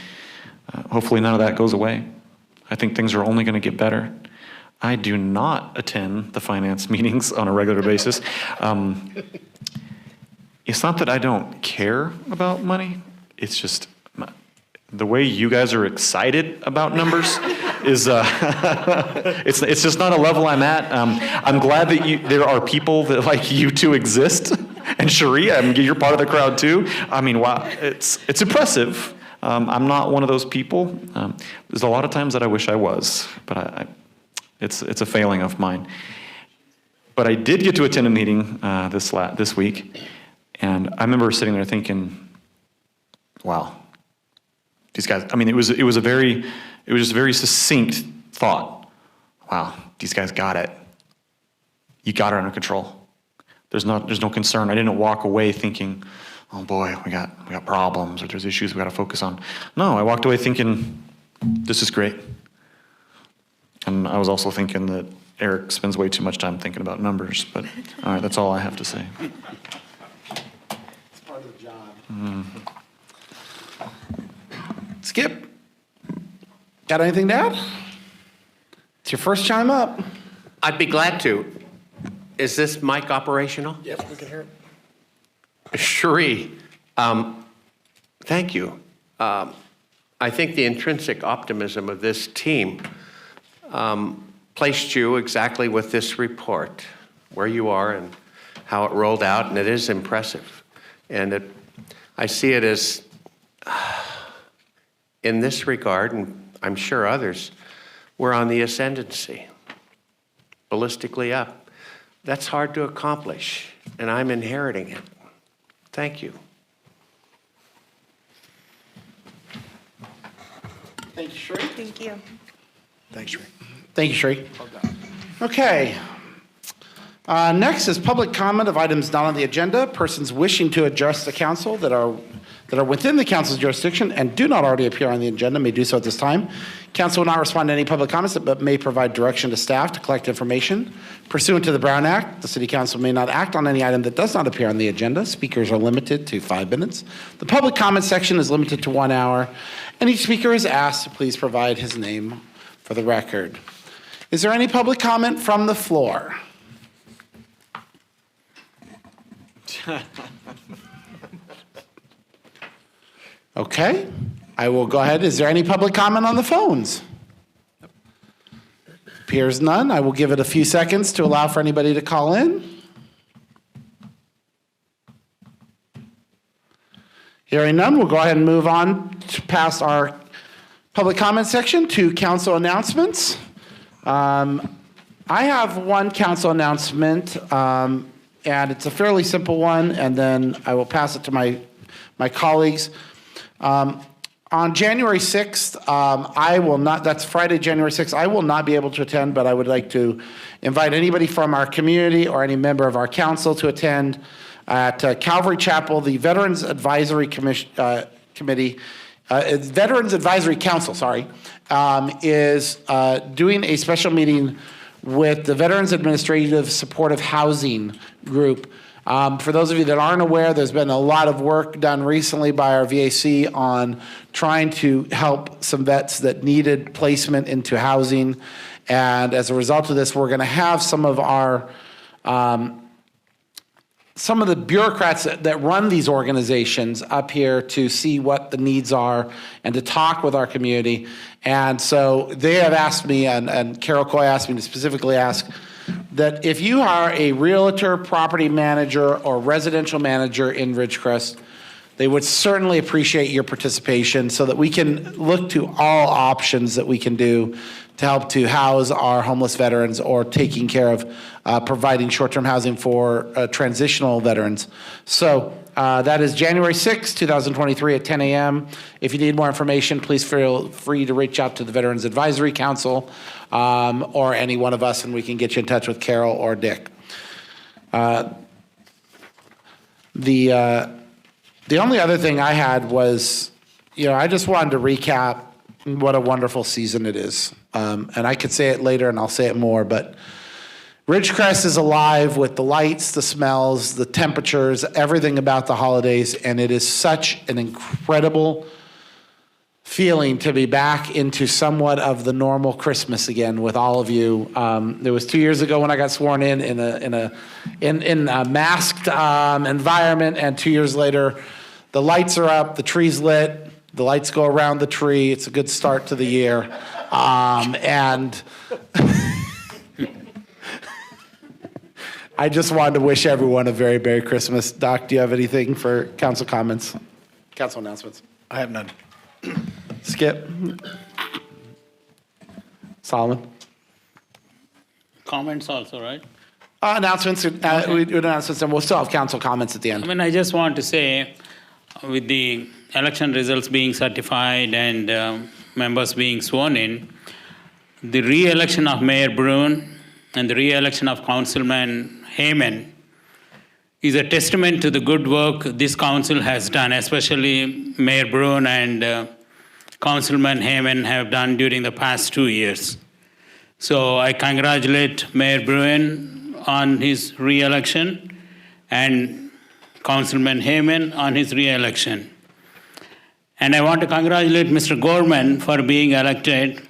S5: hopefully none of that goes away. I think things are only going to get better. I do not attend the finance meetings on a regular basis. It's not that I don't care about money. It's just the way you guys are excited about numbers is it's just not a level I'm at. I'm glad that there are people that like you two exist. And Cherie, you're part of the crowd too. I mean, wow, it's impressive. I'm not one of those people. There's a lot of times that I wish I was, but it's a failing of mine. But I did get to attend a meeting this week, and I remember sitting there thinking, wow, these guys. I mean, it was just a very succinct thought. Wow, these guys got it. You got it under control. There's no concern. I didn't walk away thinking, oh boy, we got problems, or there's issues we got to focus on. No, I walked away thinking, this is great. And I was also thinking that Eric spends way too much time thinking about numbers, but all right, that's all I have to say.
S1: It's part of the job. Skip, got anything to add? It's your first chime up.
S11: I'd be glad to. Is this mic operational?
S7: Yep, we can hear it.
S11: Cherie, thank you. I think the intrinsic optimism of this team placed you exactly with this report, where you are and how it rolled out, and it is impressive. And I see it as, in this regard, and I'm sure others, we're on the ascendancy, ballistically up. That's hard to accomplish, and I'm inheriting it. Thank you.
S1: Thank you, Cherie.
S9: Thank you.
S7: Thanks, Sheree.
S1: Thank you, Cherie. Okay. Next is public comment of items not on the agenda. Persons wishing to address the council that are within the council's jurisdiction and do not already appear on the agenda may do so at this time. Council will not respond to any public comments, but may provide direction to staff to collect information. Pursuant to the Brown Act, the City Council may not act on any item that does not appear on the agenda. Speakers are limited to 5 minutes. The public comment section is limited to 1 hour, and each speaker is asked to please provide his name for the record. Is there any public comment from the floor? Okay, I will go ahead. Is there any public comment on the phones? Appears none. I will give it a few seconds to allow for anybody to call in. Hearing none, we'll go ahead and move on to past our public comment section to council announcements. I have one council announcement, and it's a fairly simple one, and then I will pass it to my colleagues. On January 6th, I will not, that's Friday, January 6th, I will not be able to attend, but I would like to invite anybody from our community or any member of our council to attend at Calvary Chapel. The Veterans Advisory Committee, Veterans Advisory Council, is doing a special meeting with the Veterans Administrative Supportive Housing Group. For those of you that aren't aware, there's been a lot of work done recently by our VAC on trying to help some vets that needed placement into housing. And as a result of this, we're going to have some of our some of the bureaucrats that run these organizations up here to see what the needs are and to talk with our community. And so they have asked me, and Carol Coy asked me to specifically ask, that if you are a realtor, property manager, or residential manager in Ridgecrest, they would certainly appreciate your participation so that we can look to all options that we can do to help to house our homeless veterans or taking care of providing short-term housing for transitional veterans. So that is January 6, 2023 at 10 a.m. If you need more information, please feel free to reach out to the Veterans Advisory Council or any one of us, and we can get you in touch with Carol or Dick. The only other thing I had was, I just wanted to recap what a wonderful season it is. And I could say it later and I'll say it more, but Ridgecrest is alive with the lights, the smells, the temperatures, everything about the holidays, and it is such an incredible feeling to be back into somewhat of the normal Christmas again with all of you. It was 2 years ago when I got sworn in a masked environment, and 2 years later, the lights are up, the tree's lit, the lights go around the tree. It's a good start to the year, and I just wanted to wish everyone a very Merry Christmas. Doc, do you have anything for council comments, council announcements?
S7: I have none.
S1: Skip? Solomon?
S3: Comments also, right?
S1: Announcements, we do announcements, and we'll still have council comments at the end.
S3: I just want to say, with the election results being certified and members being sworn in, the re-election of Mayor Brune and the re-election of Councilman Heyman is a testament to the good work this council has done, especially Mayor Brune and Councilman Heyman have done during the past 2 years. So I congratulate Mayor Brune on his re-election and Councilman Heyman on his re-election. And I want to congratulate Mr. Gorman for being elected.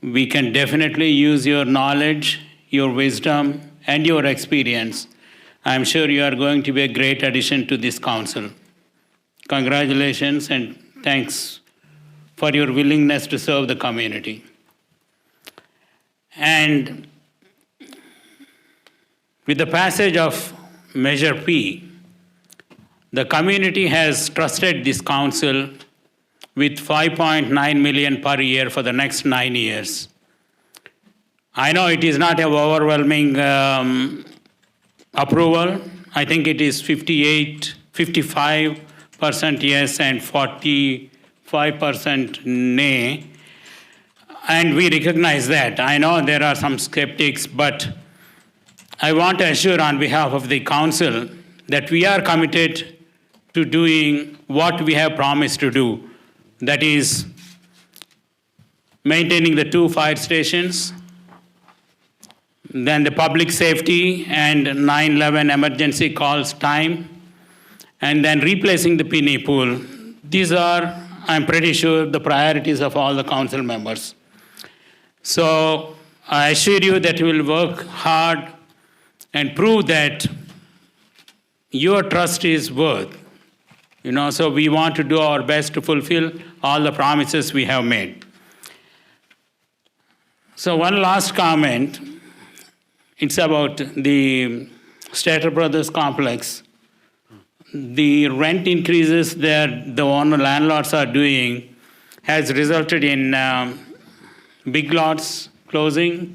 S3: We can definitely use your knowledge, your wisdom, and your experience. I'm sure you are going to be a great addition to this council. Congratulations and thanks for your willingness to serve the community. And with the passage of Measure P, the community has trusted this council with $5.9 million per year for the next 9 years. I know it is not an overwhelming approval. I think it is 55% yes and 45% nay. And we recognize that. I know there are some skeptics, but I want to assure on behalf of the council that we are committed to doing what we have promised to do. That is maintaining the 2 fire stations, then the public safety and 911 emergency calls time, and then replacing the Penny Pool. These are, I'm pretty sure, the priorities of all the council members. So I assure you that we will work hard and prove that your trust is worth. So we want to do our best to fulfill all the promises we have made. So one last comment. It's about the Stater Brothers complex. the rent increases that the owner landlords are doing has resulted in big lots closing.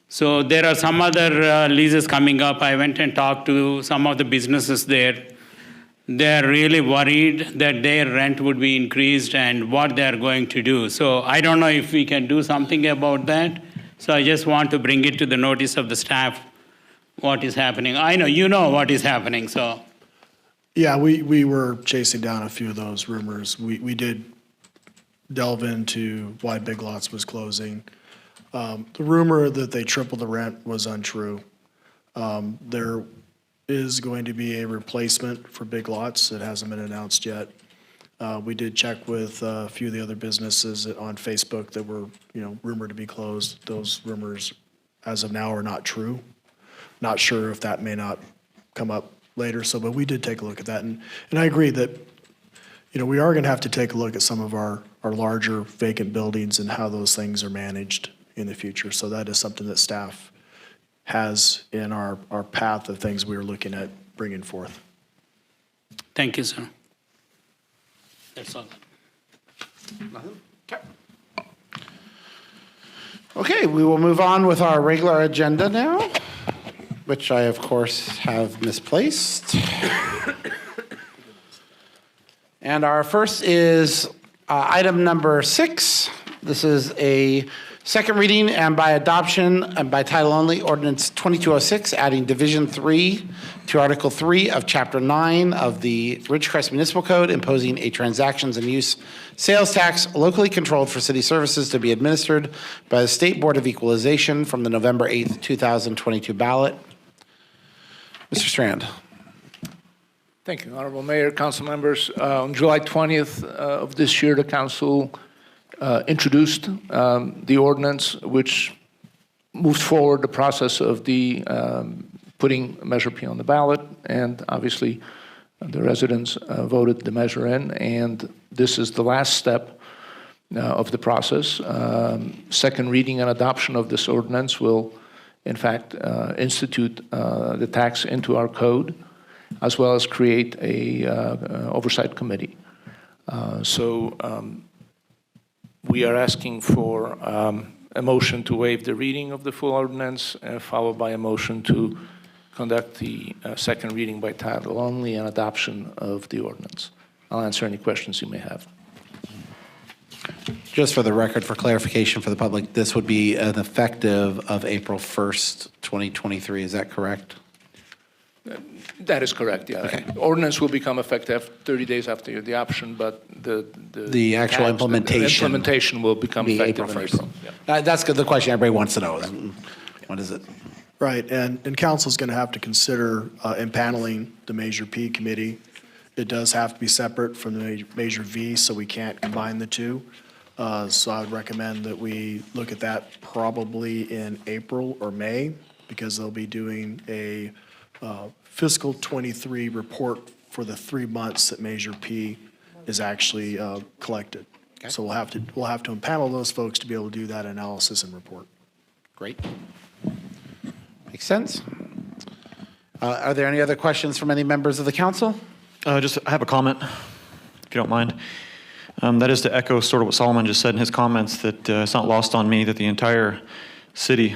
S3: So there are some other leases coming up. I went and talked to some of the businesses there. They're really worried that their rent would be increased and what they're going to do. So I don't know if we can do something about that. So I just want to bring it to the notice of the staff, what is happening. I know you know what is happening, so.
S10: Yeah, we were chasing down a few of those rumors. We did delve into why Big Lots was closing. The rumor that they tripled the rent was untrue. There is going to be a replacement for Big Lots. It hasn't been announced yet. We did check with a few of the other businesses on Facebook that were, rumored to be closed. Those rumors, as of now, are not true. Not sure if that may not come up later. So, but we did take a look at that, and I agree that, we are going to have to take a look at some of our larger vacant buildings and how those things are managed in the future. So that is something that staff has in our path of things we are looking at bringing forth.
S3: Thank you, sir. That's all.
S1: Okay, we will move on with our regular agenda now, which I, of course, have misplaced. And our first is item number 6. This is a second reading and by adoption and by title only, ordinance 2206, adding Division 3 to Article 3 of Chapter 9 of the Ridgecrest Municipal Code, imposing a transactions and use sales tax locally controlled for city services to be administered by the State Board of Equalization from the November 8th, 2022 ballot. Mr. Strand.
S12: Thank you, Honorable Mayor, council members. On July 20th of this year, the council introduced the ordinance which moved forward the process of the putting Measure P on the ballot, and obviously the residents voted the measure in, and this is the last step of the process. Second reading and adoption of this ordinance will, in fact, institute the tax into our code, as well as create a oversight committee. We are asking for a motion to waive the reading of the full ordinance, followed by a motion to conduct the second reading by title only and adoption of the ordinance. I'll answer any questions you may have.
S1: Just for the record, for clarification for the public, this would be an effective of April 1st, 2023. Is that correct?
S12: That is correct, yeah.
S1: Okay.
S12: Ordinance will become effective 30 days after the adoption, but
S1: The actual implementation.
S12: The implementation will become
S1: Be
S12: effective
S1: April
S12: in
S1: 1st.
S12: April. Yeah.
S1: That's good. The question everybody wants to know is, what is it?
S10: Right, and council's going to have to consider impaneling the Measure P committee. It does have to be separate from the Measure V, so we can't combine the two. So I would recommend that we look at that probably in April or May, because they'll be doing a fiscal 23 report for the 3 months that Measure P is actually collected.
S1: Okay.
S10: So we'll have to impanel those folks to be able to do that analysis and report.
S1: Great. Makes sense. Are there any other questions from any members of the council?
S5: I have a comment, if you don't mind. That is to echo sort of what Solomon just said in his comments, that it's not lost on me that the entire city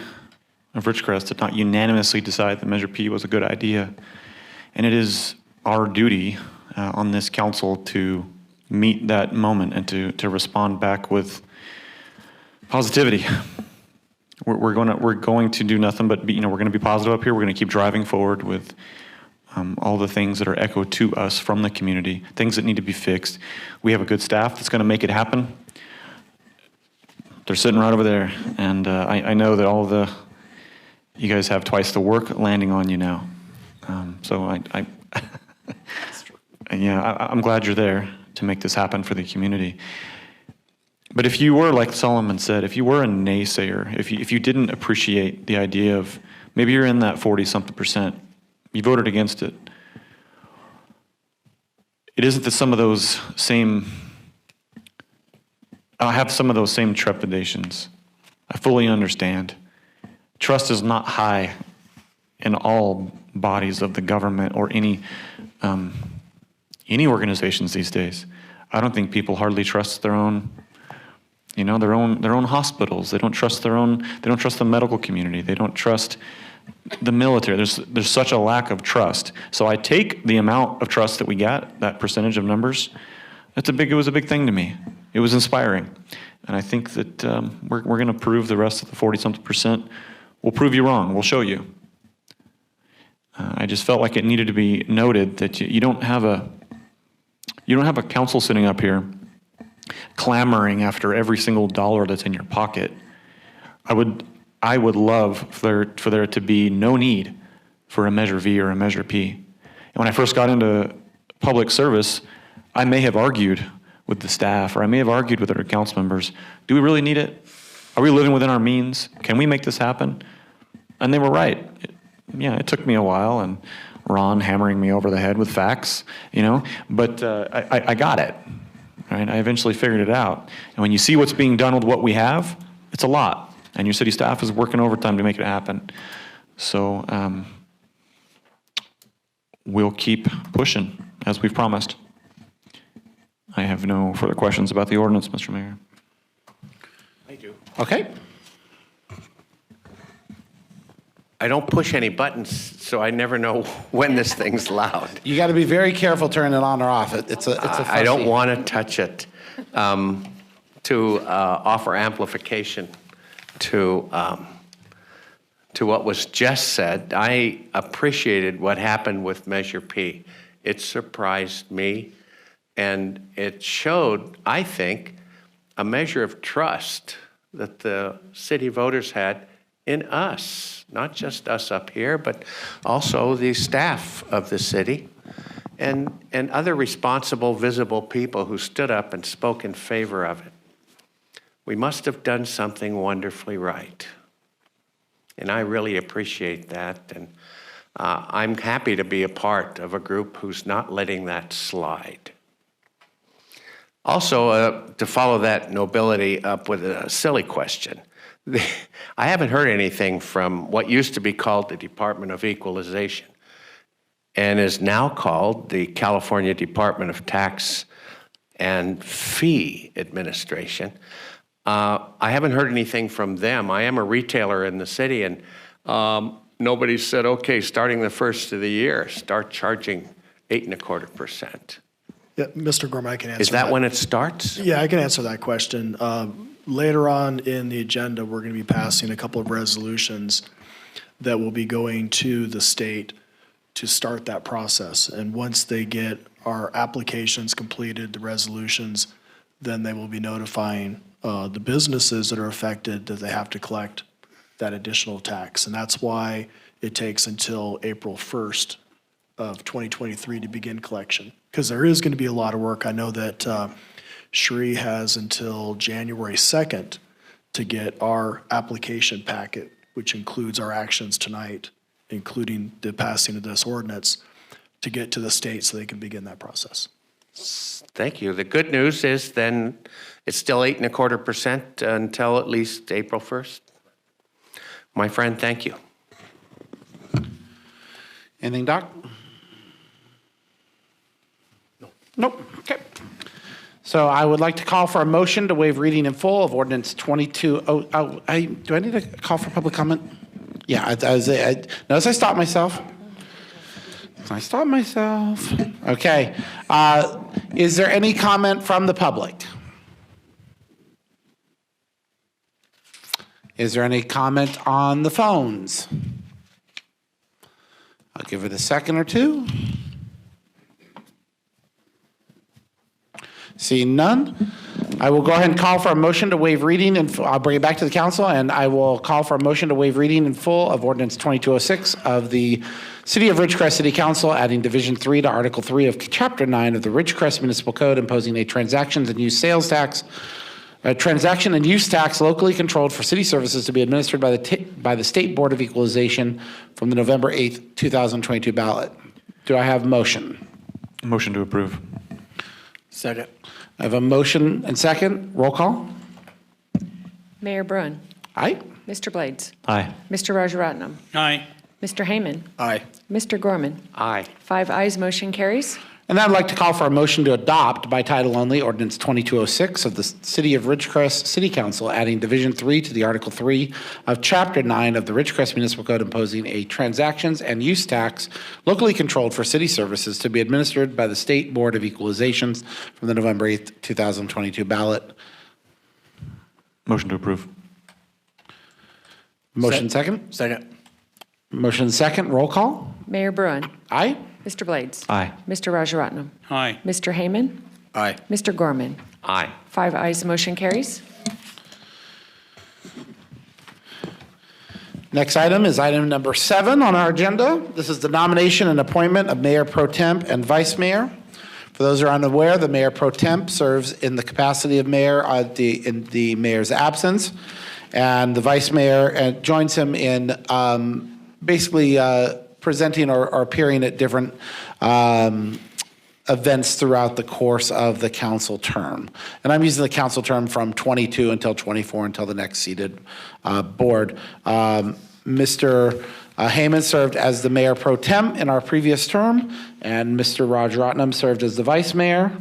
S5: of Ridgecrest did not unanimously decide that Measure P was a good idea. And it is our duty on this council to meet that moment and to respond back with positivity. We're going to do nothing but be, we're going to be positive up here. We're going to keep driving forward with all the things that are echoed to us from the community, things that need to be fixed. We have a good staff that's going to make it happen. They're sitting right over there, and I know that you guys have twice the work landing on you now. I'm glad you're there to make this happen for the community. But if you were, like Solomon said, if you were a naysayer, if you didn't appreciate the idea of, maybe you're in that 40-something%, you voted against it. It isn't that some of those same, I have some of those same trepidations. I fully understand. Trust is not high in all bodies of the government or any any organizations these days. I don't think people hardly trust their own, their own hospitals. They don't trust the medical community. They don't trust the military. There's such a lack of trust. So I take the amount of trust that we got, that percentage of numbers. It was a big thing to me. It was inspiring. And I think that we're going to prove the rest of the 40-something%. We'll prove you wrong. We'll show you. I just felt like it needed to be noted that you don't have a council sitting up here clamoring after every single dollar that's in your pocket. I would love for there to be no need for a Measure V or a Measure P. And when I first got into public service, I may have argued with the staff, or I may have argued with other council members. Do we really need it? Are we living within our means? Can we make this happen? And they were right. It took me a while, and Ron hammering me over the head with facts, but I got it. Right? I eventually figured it out. And when you see what's being done with what we have, it's a lot. And your city staff is working overtime to make it happen. So we'll keep pushing, as we've promised. I have no further questions about the ordinance, Mr. Mayor.
S11: I do.
S1: Okay.
S11: I don't push any buttons, so I never know when this thing's loud.
S1: You got to be very careful turning it on or off. It's a
S11: I don't
S1: fussy-
S11: want to touch it. To offer amplification to what was just said, I appreciated what happened with Measure P. It surprised me, and it showed, I think, a measure of trust that the city voters had in us, not just us up here, but also the staff of the city and other responsible, visible people who stood up and spoke in favor of it. We must have done something wonderfully right. And I really appreciate that. And I'm happy to be a part of a group who's not letting that slide. Also, to follow that nobility up with a silly question, I haven't heard anything from what used to be called the Department of Equalization and is now called the California Department of Tax and Fee Administration. I haven't heard anything from them. I am a retailer in the city, and nobody said, okay, starting the first of the year, start charging 8.25%.
S10: Yeah, Mr. Gorman, I can answer
S11: Is that when it starts?
S10: Yeah, I can answer that question. Later on in the agenda, we're going to be passing a couple of resolutions that will be going to the state to start that process. And once they get our applications completed, the resolutions, then they will be notifying the businesses that are affected that they have to collect that additional tax. And that's why it takes until April 1st of 2023 to begin collection, because there is going to be a lot of work. I know that Cherie has until January 2nd to get our application packet, which includes our actions tonight, including the passing of this ordinance, to get to the state so they can begin that process.
S11: Thank you. The good news is then it's still 8.25% until at least April 1st. My friend, thank you.
S1: Anything, Doc? No. Nope. Okay. So I would like to call for a motion to waive reading in full of ordinance 22. Do I need to call for public comment? Yeah, notice I stopped myself. Okay. Is there any comment from the public? Is there any comment on the phones? I'll give it a second or two. Seeing none, I will go ahead and call for a motion to waive reading, and I'll bring it back to the council, and I will call for a motion to waive reading in full of ordinance 2206 of the City of Ridgecrest City Council, adding Division 3 to Article 3 of Chapter 9 of the Ridgecrest Municipal Code, imposing a transaction and use tax locally controlled for city services to be administered by the State Board of Equalization from the November 8th, 2022 ballot. Do I have a motion?
S5: Motion to approve.
S7: Second.
S1: I have a motion and second. Roll call.
S13: Mayor Brun,
S1: Aye.
S13: Mr. Blades,
S5: Aye.
S13: Mr. Rajaratnam,
S3: Aye.
S13: Mr. Heyman?
S4: Aye.
S13: Mr. Gorman?
S11: Aye.
S13: 5 ayes, motion carries.
S1: And I'd like to call for a motion to adopt by title only ordinance 2206 of the City of Ridgecrest City Council adding Division 3 to the Article 3 of Chapter 9 of the Ridgecrest Municipal Code imposing a transactions and use tax locally controlled for city services to be administered by the State Board of Equalizations from the November 8th, 2022 ballot.
S5: Motion to approve.
S1: Motion second?
S4: Second.
S1: Motion second, roll call?
S13: Mayor Bruin?
S1: Aye?
S13: Mr. Blades?
S5: Aye.
S13: Mr. Rajaratnam?
S3: Aye.
S13: Mr. Heyman?
S4: Aye.
S13: Mr. Gorman?
S11: Aye.
S13: 5 ayes, motion carries.
S1: Next item is item number 7 on our agenda. This is the nomination and appointment of Mayor Pro Temp and Vice Mayor. For those who are unaware, the Mayor Pro Temp serves in the capacity of mayor in the mayor's absence, and the Vice Mayor joins him in basically presenting or appearing at different events throughout the course of the council term. And I'm using the council term from 22 until 24 until the next seated board. Mr. Heyman served as the Mayor Pro Tem in our previous term, and Mr. Rajaratnam served as the Vice Mayor.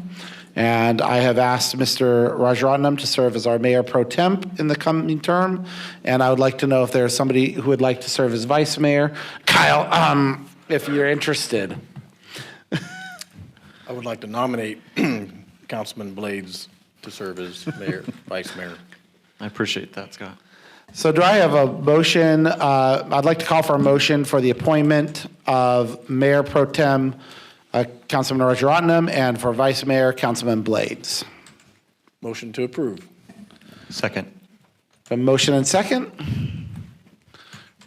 S1: And I have asked Mr. Rajaratnam to serve as our Mayor Pro Temp in the coming term. And I would like to know if there's somebody who would like to serve as Vice Mayor. Kyle, if you're interested.
S4: I would like to nominate Councilman Blades to serve as mayor, vice mayor.
S5: I appreciate that, Scott.
S1: So do I have a motion? I'd like to call for a motion for the appointment of Mayor Pro Tem Councilman Rajaratnam and for Vice Mayor Councilman Blades.
S4: Motion to approve.
S5: Second.
S1: A motion and second.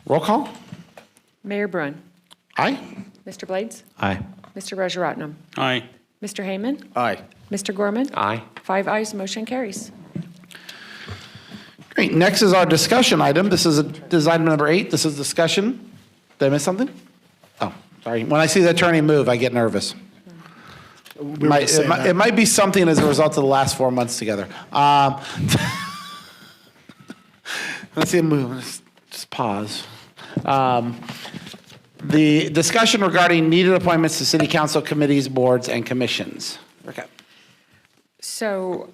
S1: Roll call.
S13: Mayor Bruin?
S1: Aye.
S13: Mr. Blades?
S5: Aye.
S13: Mr. Rajaratnam?
S3: Aye.
S13: Mr. Heyman?
S4: Aye.
S13: Mr. Gorman?
S11: Aye.
S13: 5 ayes, motion carries.
S1: Great. Next is our discussion item. This is item number 8. This is discussion. Did I miss something? Oh, sorry. When I see the attorney move, I get nervous. It might be something as a result of the last 4 months together. Let's see him move. Just pause. The discussion regarding needed appointments to city council committees, boards, and commissions. Okay.
S13: So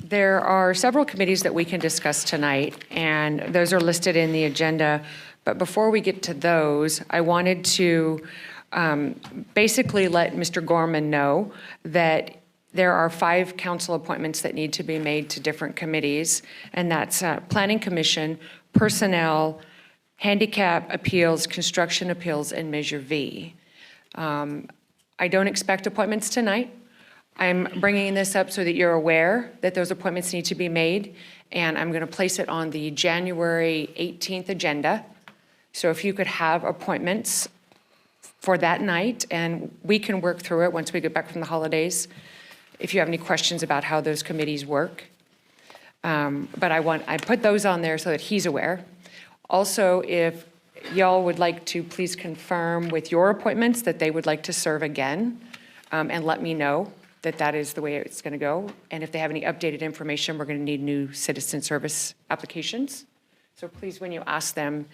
S13: there are several committees that we can discuss tonight, and those are listed in the agenda. But before we get to those, I wanted to basically let Mr. Gorman know that there are 5 council appointments that need to be made to different committees, and that's Planning Commission, Personnel, Handicap Appeals, Construction Appeals, and Measure V. I don't expect appointments tonight. I'm bringing this up so that you're aware that those appointments need to be made, and I'm going to place it on the January 18th agenda. So if you could have appointments for that night, and we can work through it once we get back from the holidays, if you have any questions about how those committees work. But I put those on there so that he's aware. Also, if y'all would like to please confirm with your appointments that they would like to serve again, and let me know that that is the way it's going to go. And if they have any updated information, we're going to need new citizen service applications. So please, when you ask them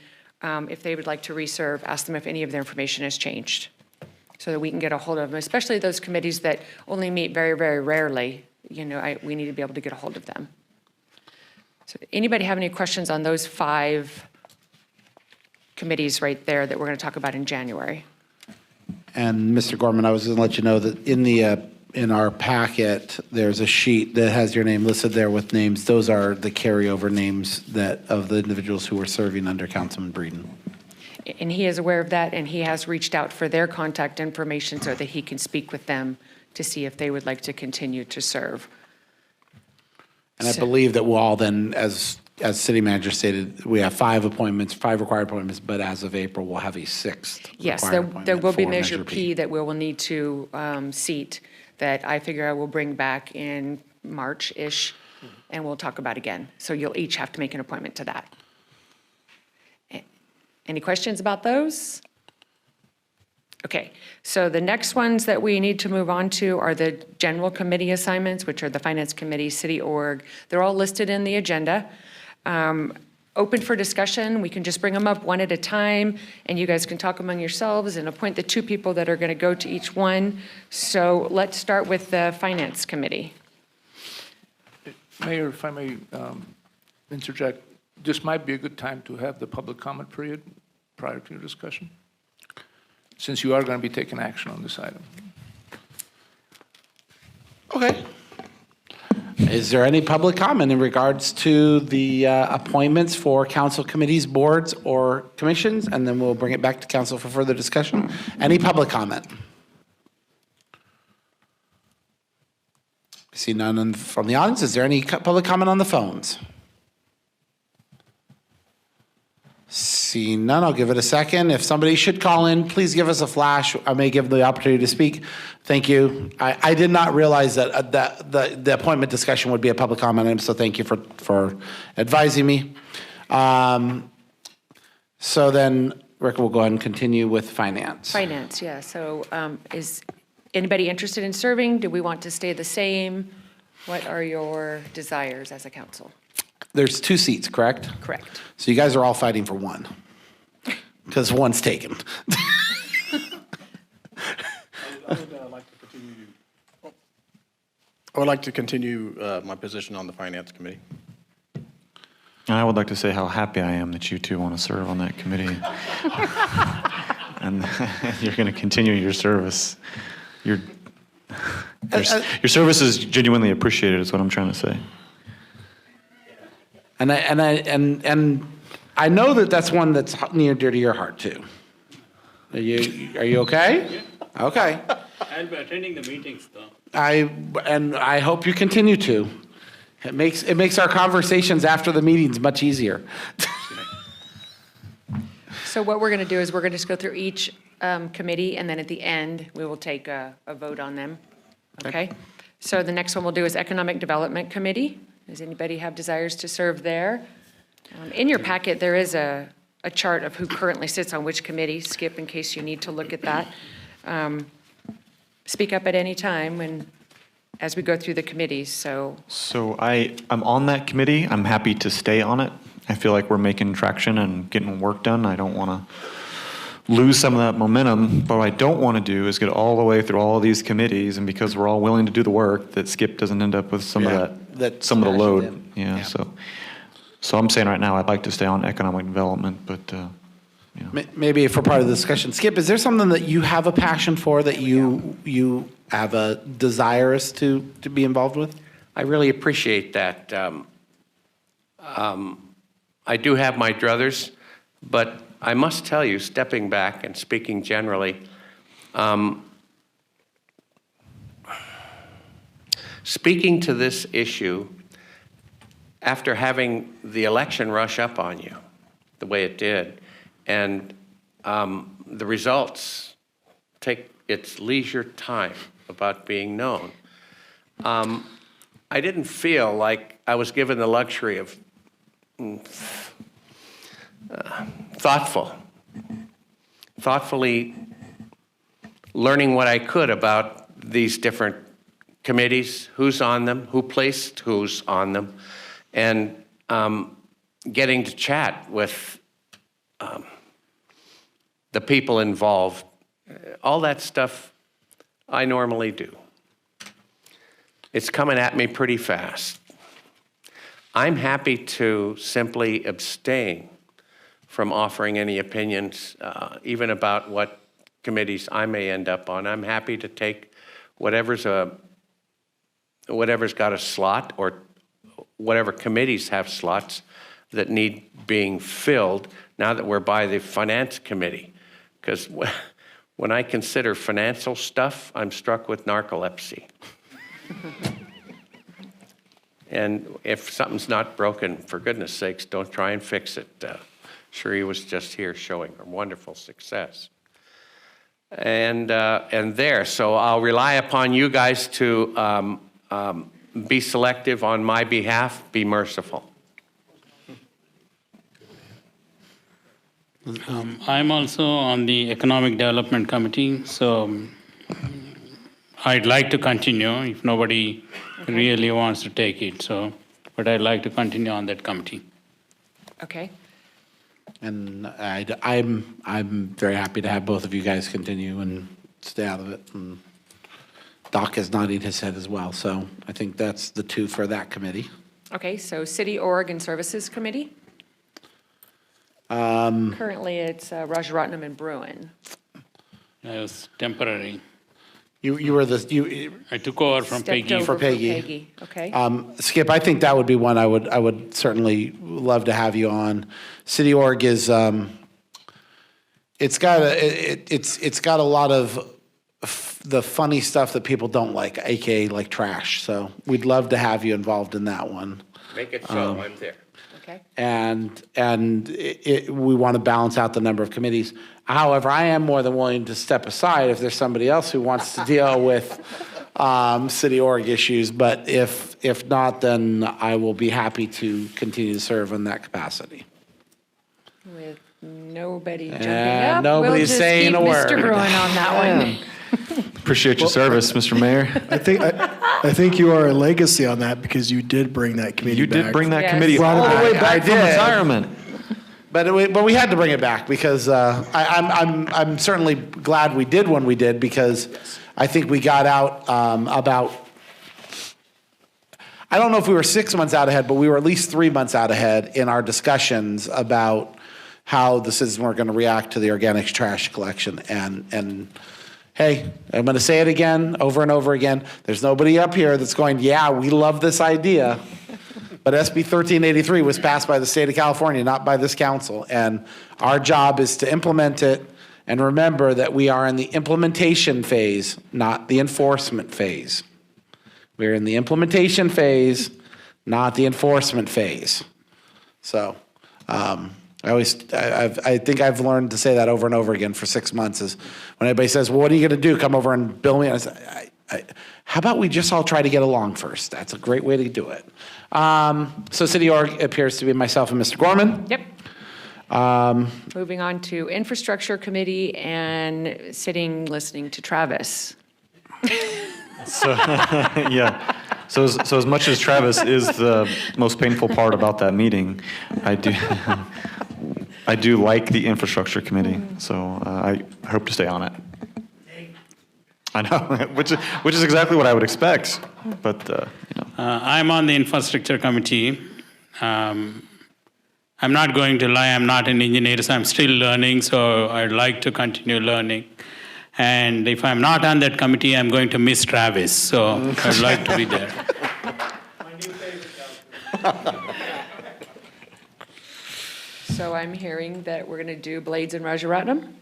S13: if they would like to reserve, ask them if any of their information has changed so that we can get a hold of them, especially those committees that only meet very, very rarely. You know, we need to be able to get a hold of them. So anybody have any questions on those 5 committees right there that we're going to talk about in January?
S1: And Mr. Gorman, I was going to let you know that in our packet, there's a sheet that has your name listed there with names. Those are the carryover names of the individuals who were serving under Councilman Breeden.
S13: And he is aware of that, and he has reached out for their contact information so that he can speak with them to see if they would like to continue to serve.
S1: And I believe that we'll all then, as city manager stated, we have 5 appointments, 5 required appointments, but as of April, we'll have a 6th.
S13: Yes,
S1: required
S13: there
S1: appointment
S13: will be
S1: for
S13: Measure P that we will need to seat that I figure I will bring back in March-ish, and we'll talk about again. So you'll each have to make an appointment to that. Any questions about those? Okay, so the next ones that we need to move on to are the general committee assignments, which are the Finance Committee, City Org. They're all listed in the agenda. open for discussion. We can just bring them up one at a time, and you guys can talk among yourselves and appoint the 2 people that are going to go to each one. So let's start with the Finance Committee.
S12: Mayor, if I may interject, this might be a good time to have the public comment period prior to your discussion, since you are going to be taking action on this item.
S1: Okay. Is there any public comment in regards to the appointments for council committees, boards, or commissions? And then we'll bring it back to council for further discussion. Any public comment? See none from the audience. Is there any public comment on the phones? See none, I'll give it a second. If somebody should call in, please give us a flash. I may give the opportunity to speak. Thank you. I did not realize that the appointment discussion would be a public comment item, so thank you for advising me. So then, Rick, we'll go ahead and continue with finance.
S13: Finance, yeah. So is anybody interested in serving? Do we want to stay the same? What are your desires as a council?
S1: There's 2 seats, correct?
S13: Correct.
S1: So you guys are all fighting for one, because one's taken.
S4: I would like to continue my position on the Finance Committee.
S5: And I would like to say how happy I am that you 2 want to serve on that committee. And you're going to continue your service. Your service is genuinely appreciated, is what I'm trying to say.
S1: And I know that that's one that's near dear to your heart too. Are you okay? Yeah. Okay.
S3: I'll be attending the meetings though.
S1: I hope you continue to. It makes our conversations after the meetings much easier.
S13: So what we're going to do is we're going to just go through each committee, and then at the end, we will take a vote on them. Okay? So the next one we'll do is Economic Development Committee. Does anybody have desires to serve there? In your packet, there is a chart of who currently sits on which committee. Skip, in case you need to look at that. Speak up at any time as we go through the committees. So
S5: I'm on that committee. I'm happy to stay on it. I feel like we're making traction and getting work done. I don't want to lose some of that momentum. But what I don't want to do is get all the way through all of these committees, and because we're all willing to do the work, that Skip doesn't end up with some of some of the load. Yeah. So I'm saying right now I'd like to stay on economic development, but
S1: Maybe for part of the discussion, Skip, is there something that you have a passion for that you have a desirous to be involved with?
S11: I really appreciate that. I do have my druthers, but I must tell you, stepping back and speaking generally, speaking to this issue after having the election rush up on you the way it did, and the results take its leisure time about being known, I didn't feel like I was given the luxury of thoughtfully learning what I could about these different committees, who's on them, who placed who's on them, and getting to chat with the people involved. All that stuff I normally do. It's coming at me pretty fast. I'm happy to simply abstain from offering any opinions, even about what committees I may end up on. I'm happy to take whatever's got a slot, or whatever committees have slots that need being filled now that we're by the Finance Committee. Because when I consider financial stuff, I'm struck with narcolepsy. And if something's not broken, for goodness sakes, don't try and fix it. Sheree was just here showing her wonderful success. And there, so I'll rely upon you guys to be selective on my behalf, be merciful.
S3: I'm also on the Economic Development Committee, so I'd like to continue if nobody really wants to take it. But I'd like to continue on that committee.
S13: Okay.
S1: And I'm very happy to have both of you guys continue and stay out of it. And Doc is nodding his head as well. So I think that's the two for that committee.
S13: Okay, so City Org and Services Committee? Currently, it's Rajaratnam and Bruin.
S3: It was temporary.
S1: You were the,
S3: I took over from
S13: Stepped
S3: Peggy.
S13: over
S1: For Peggy.
S13: Okay.
S1: Skip, I think that would be one I would certainly love to have you on. City Org is, it's got a lot of the funny stuff that people don't like, AKA like trash. So we'd love to have you involved in that one.
S11: Make it so, I'm there.
S13: Okay.
S1: And we want to balance out the number of committees. However, I am more than willing to step aside if there's somebody else who wants to deal with city org issues. But if not, then I will be happy to continue to serve in that capacity.
S13: With nobody jumping
S1: And
S13: up,
S1: nobody's
S13: we'll just
S1: saying
S13: keep
S1: a word.
S13: Mr. Bruin on that one.
S5: Appreciate your service, Mr. Mayor.
S10: I think you are a legacy on that because you did bring that committee
S5: You
S10: back.
S5: did bring that
S13: Yes.
S5: committee all the way
S1: I
S5: back from
S1: did.
S5: retirement.
S1: But we had to bring it back because I'm certainly glad we did when we did, because I think we got out about, I don't know if we were 6 months out ahead, but we were at least 3 months out ahead in our discussions about how the citizens were going to react to the organics trash collection. And hey, I'm going to say it again, over and over again. There's nobody up here that's going, yeah, we love this idea. But SB 1383 was passed by the state of California, not by this council. And our job is to implement it. And remember that we are in the implementation phase, not the enforcement phase. We're in the implementation phase, not the enforcement phase. So I think I've learned to say that over and over again for 6 months, is when anybody says, well, what are you going to do? Come over and bill me? And I say, how about we just all try to get along first? That's a great way to do it. So City Org appears to be myself and Mr. Gorman.
S13: Yep. Moving on to Infrastructure Committee and sitting, listening to Travis.
S5: Yeah. So as much as Travis is the most painful part about that meeting, I do like the infrastructure committee. So I hope to stay on it. I know, which is exactly what I would expect. But you know.
S3: I'm on the infrastructure committee. I'm not going to lie, I'm not an engineer, so I'm still learning, so I'd like to continue learning. And if I'm not on that committee, I'm going to miss Travis, so I'd like to be there.
S13: So I'm hearing that we're going to do Blades and Rajaratnam.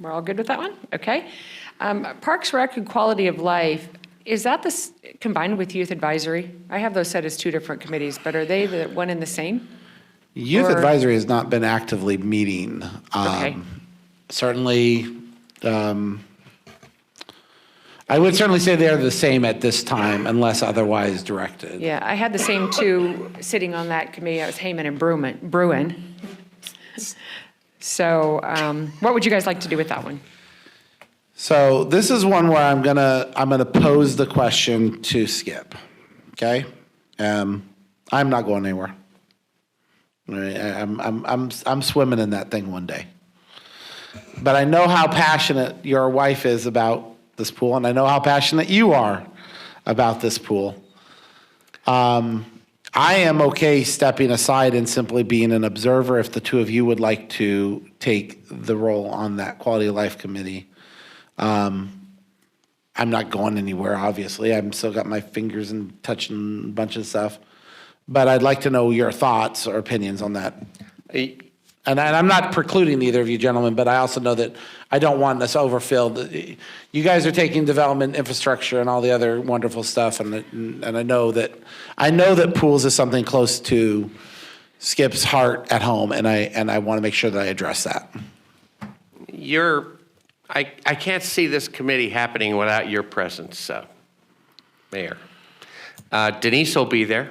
S13: We're all good with that one? Okay. Parks, Rec, and Quality of Life, is that this combined with Youth Advisory? I have those set as two different committees, but are they the one and the same?
S1: Youth
S13: Or-
S1: Advisory has not been actively meeting.
S13: Okay.
S1: Certainly, I would certainly say they're the same at this time unless otherwise directed.
S13: Yeah, I had the same two sitting on that committee. I was Heyman and Bruin. So what would you guys like to do with that one?
S1: So this is one where I'm gonna pose the question to Skip. Okay, I'm not going anywhere. I'm swimming in that thing one day. But I know how passionate your wife is about this pool, and I know how passionate you are about this pool. I am okay stepping aside and simply being an observer if the two of you would like to take the role on that Quality of Life Committee. I'm not going anywhere, obviously. I've still got my fingers and touching a bunch of stuff. But I'd like to know your thoughts or opinions on that. And I'm not precluding either of you gentlemen, but I also know that I don't want us overfilled. You guys are taking development, infrastructure, and all the other wonderful stuff, and I know that pools is something close to Skip's heart at home, and I want to make sure that I address that.
S11: I can't see this committee happening without your presence, Mayor. Denise will be there.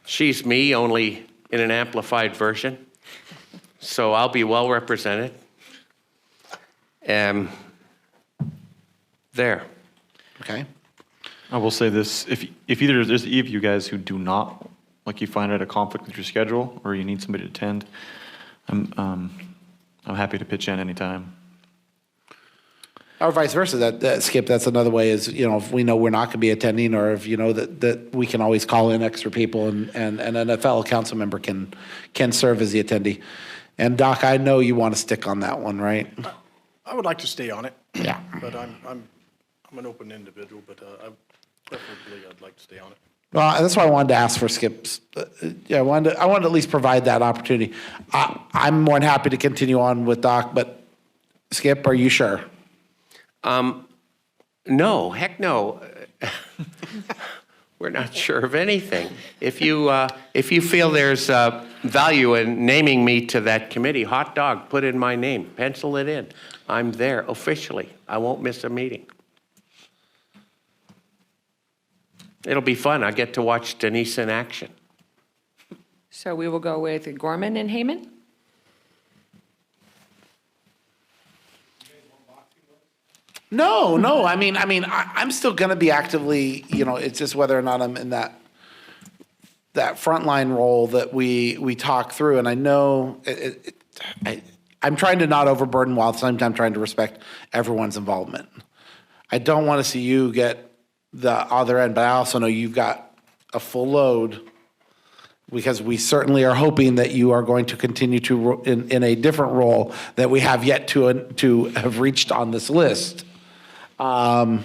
S11: She's me, only in an amplified version. So I'll be well represented. There.
S1: Okay.
S5: I will say this: if either there's any of you guys who do not like you find it a conflict with your schedule or you need somebody to attend, I'm happy to pitch in anytime.
S1: Or vice versa, that Skip, that's another way is, if we know we're not going to be attending, or if you know that we can always call in extra people and a fellow council member can serve as the attendee. And Doc, I know you want to stick on that one, right?
S4: I would like to stay on it.
S1: Yeah.
S4: But I'm an open individual, but preferably I'd like to stay on it.
S1: Well, that's why I wanted to ask for Skip's. I wanted to at least provide that opportunity. I'm more than happy to continue on with Doc, but Skip, are you sure?
S11: No, heck no. We're not sure of anything. If you feel there's value in naming me to that committee, hot dog, put in my name, pencil it in. I'm there officially. I won't miss a meeting. It'll be fun. I get to watch Denise in action.
S13: So we will go with Gorman and Heyman?
S1: No. I mean, I'm still going to be actively. It's just whether or not I'm in that frontline role that we talk through. And I know I'm trying to not overburden while at the same time trying to respect everyone's involvement. I don't want to see you get the other end, but I also know you've got a full load, because we certainly are hoping that you are going to continue to in a different role that we have yet to have reached on this list. You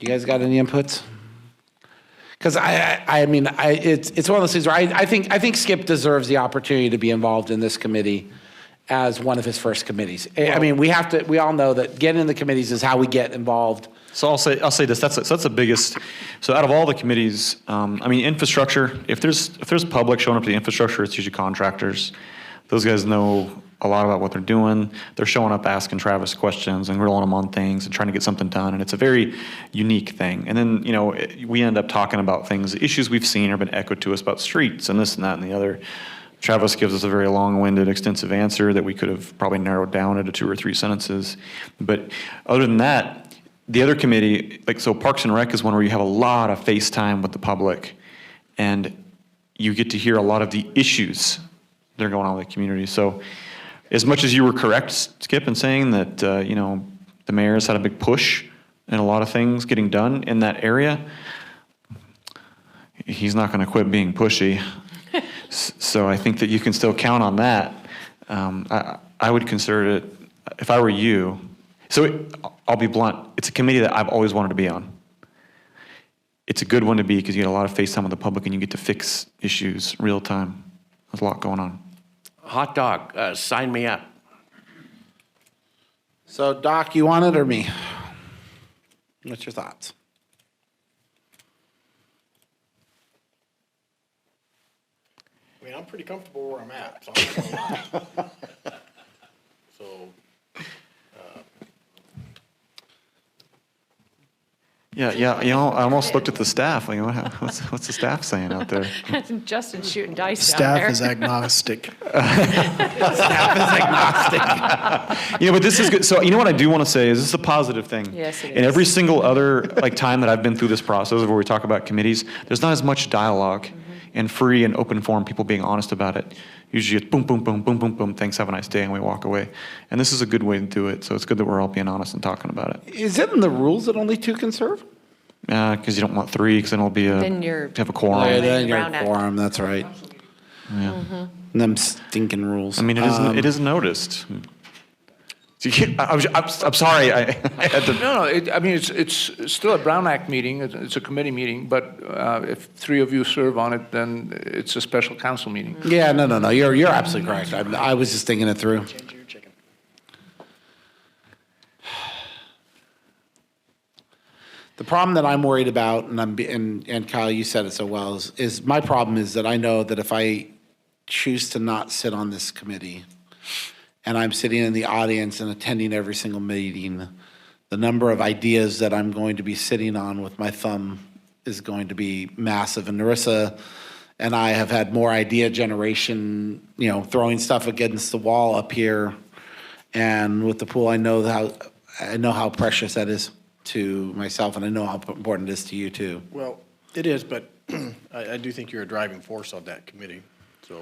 S1: guys got any inputs? Because it's one of those things where I think Skip deserves the opportunity to be involved in this committee as one of his first committees. We all know that getting in the committees is how we get involved.
S5: So I'll say this. That's the biggest. So out of all the committees, infrastructure. If there's public showing up to the infrastructure, it's usually contractors. Those guys know a lot about what they're doing. They're showing up asking Travis questions and grilling him on things and trying to get something done. And it's a very unique thing. And then we end up talking about things, issues we've seen or been echoed to us about streets and this and that and the other. Travis gives us a very long-winded, extensive answer that we could have probably narrowed down into 2 or 3 sentences. But other than that, the other committee, so Parks and Rec is one where you have a lot of face time with the public, and you get to hear a lot of the issues that are going on with the community. So as much as you were correct, Skip, in saying that, the mayor's had a big push and a lot of things getting done in that area, he's not going to quit being pushy. So I think that you can still count on that. I would consider it, if I were you. So I'll be blunt. It's a committee that I've always wanted to be on. It's a good one to be because you get a lot of face time with the public and you get to fix issues real time. There's a lot going on.
S11: Hot dog, sign me up.
S1: So Doc, you want it or me? What's your thoughts?
S4: I'm pretty comfortable where I'm at, so I'm not gonna lie. So,
S5: Yeah. I almost looked at the staff. What's the staff saying out there?
S13: Justin's shooting dice down there.
S10: Staff is agnostic.
S5: But this is good. So what I do want to say is this is a positive thing.
S13: Yes, it
S5: And
S13: is.
S5: every single other time that I've been through this process where we talk about committees, there's not as much dialogue and free and open forum, people being honest about it. Usually it's boom, boom, boom, boom, boom, boom, thanks, have a nice day, and we walk away. And this is a good way to do it, so it's good that we're all being honest and talking about it.
S1: Is it in the rules that only 2 can serve?
S5: Because you don't want 3, because then it'll be
S13: Then you're-
S5: have a quorum.
S1: Yeah, then you're
S13: Brown
S1: a
S13: Act.
S1: quorum, that's right.
S5: Yeah.
S1: Them stinking rules.
S5: It is noticed. I'm sorry, I had to.
S12: No, it's still a Brown Act meeting, it's a committee meeting, but if 3 of you serve on it, then it's a special council meeting.
S1: Yeah, no, you're absolutely correct. I was just thinking it through. The problem that I'm worried about, and Kyle, you said it so well, is my problem is that I know that if I choose to not sit on this committee, and I'm sitting in the audience and attending every single meeting, the number of ideas that I'm going to be sitting on with my thumb is going to be massive. And Narissa and I have had more idea generation, throwing stuff against the wall up here. And with the pool, I know I know how precious that is to myself, and I know how important it is to you, too.
S4: Well, it is, but I do think you're a driving force on that committee, so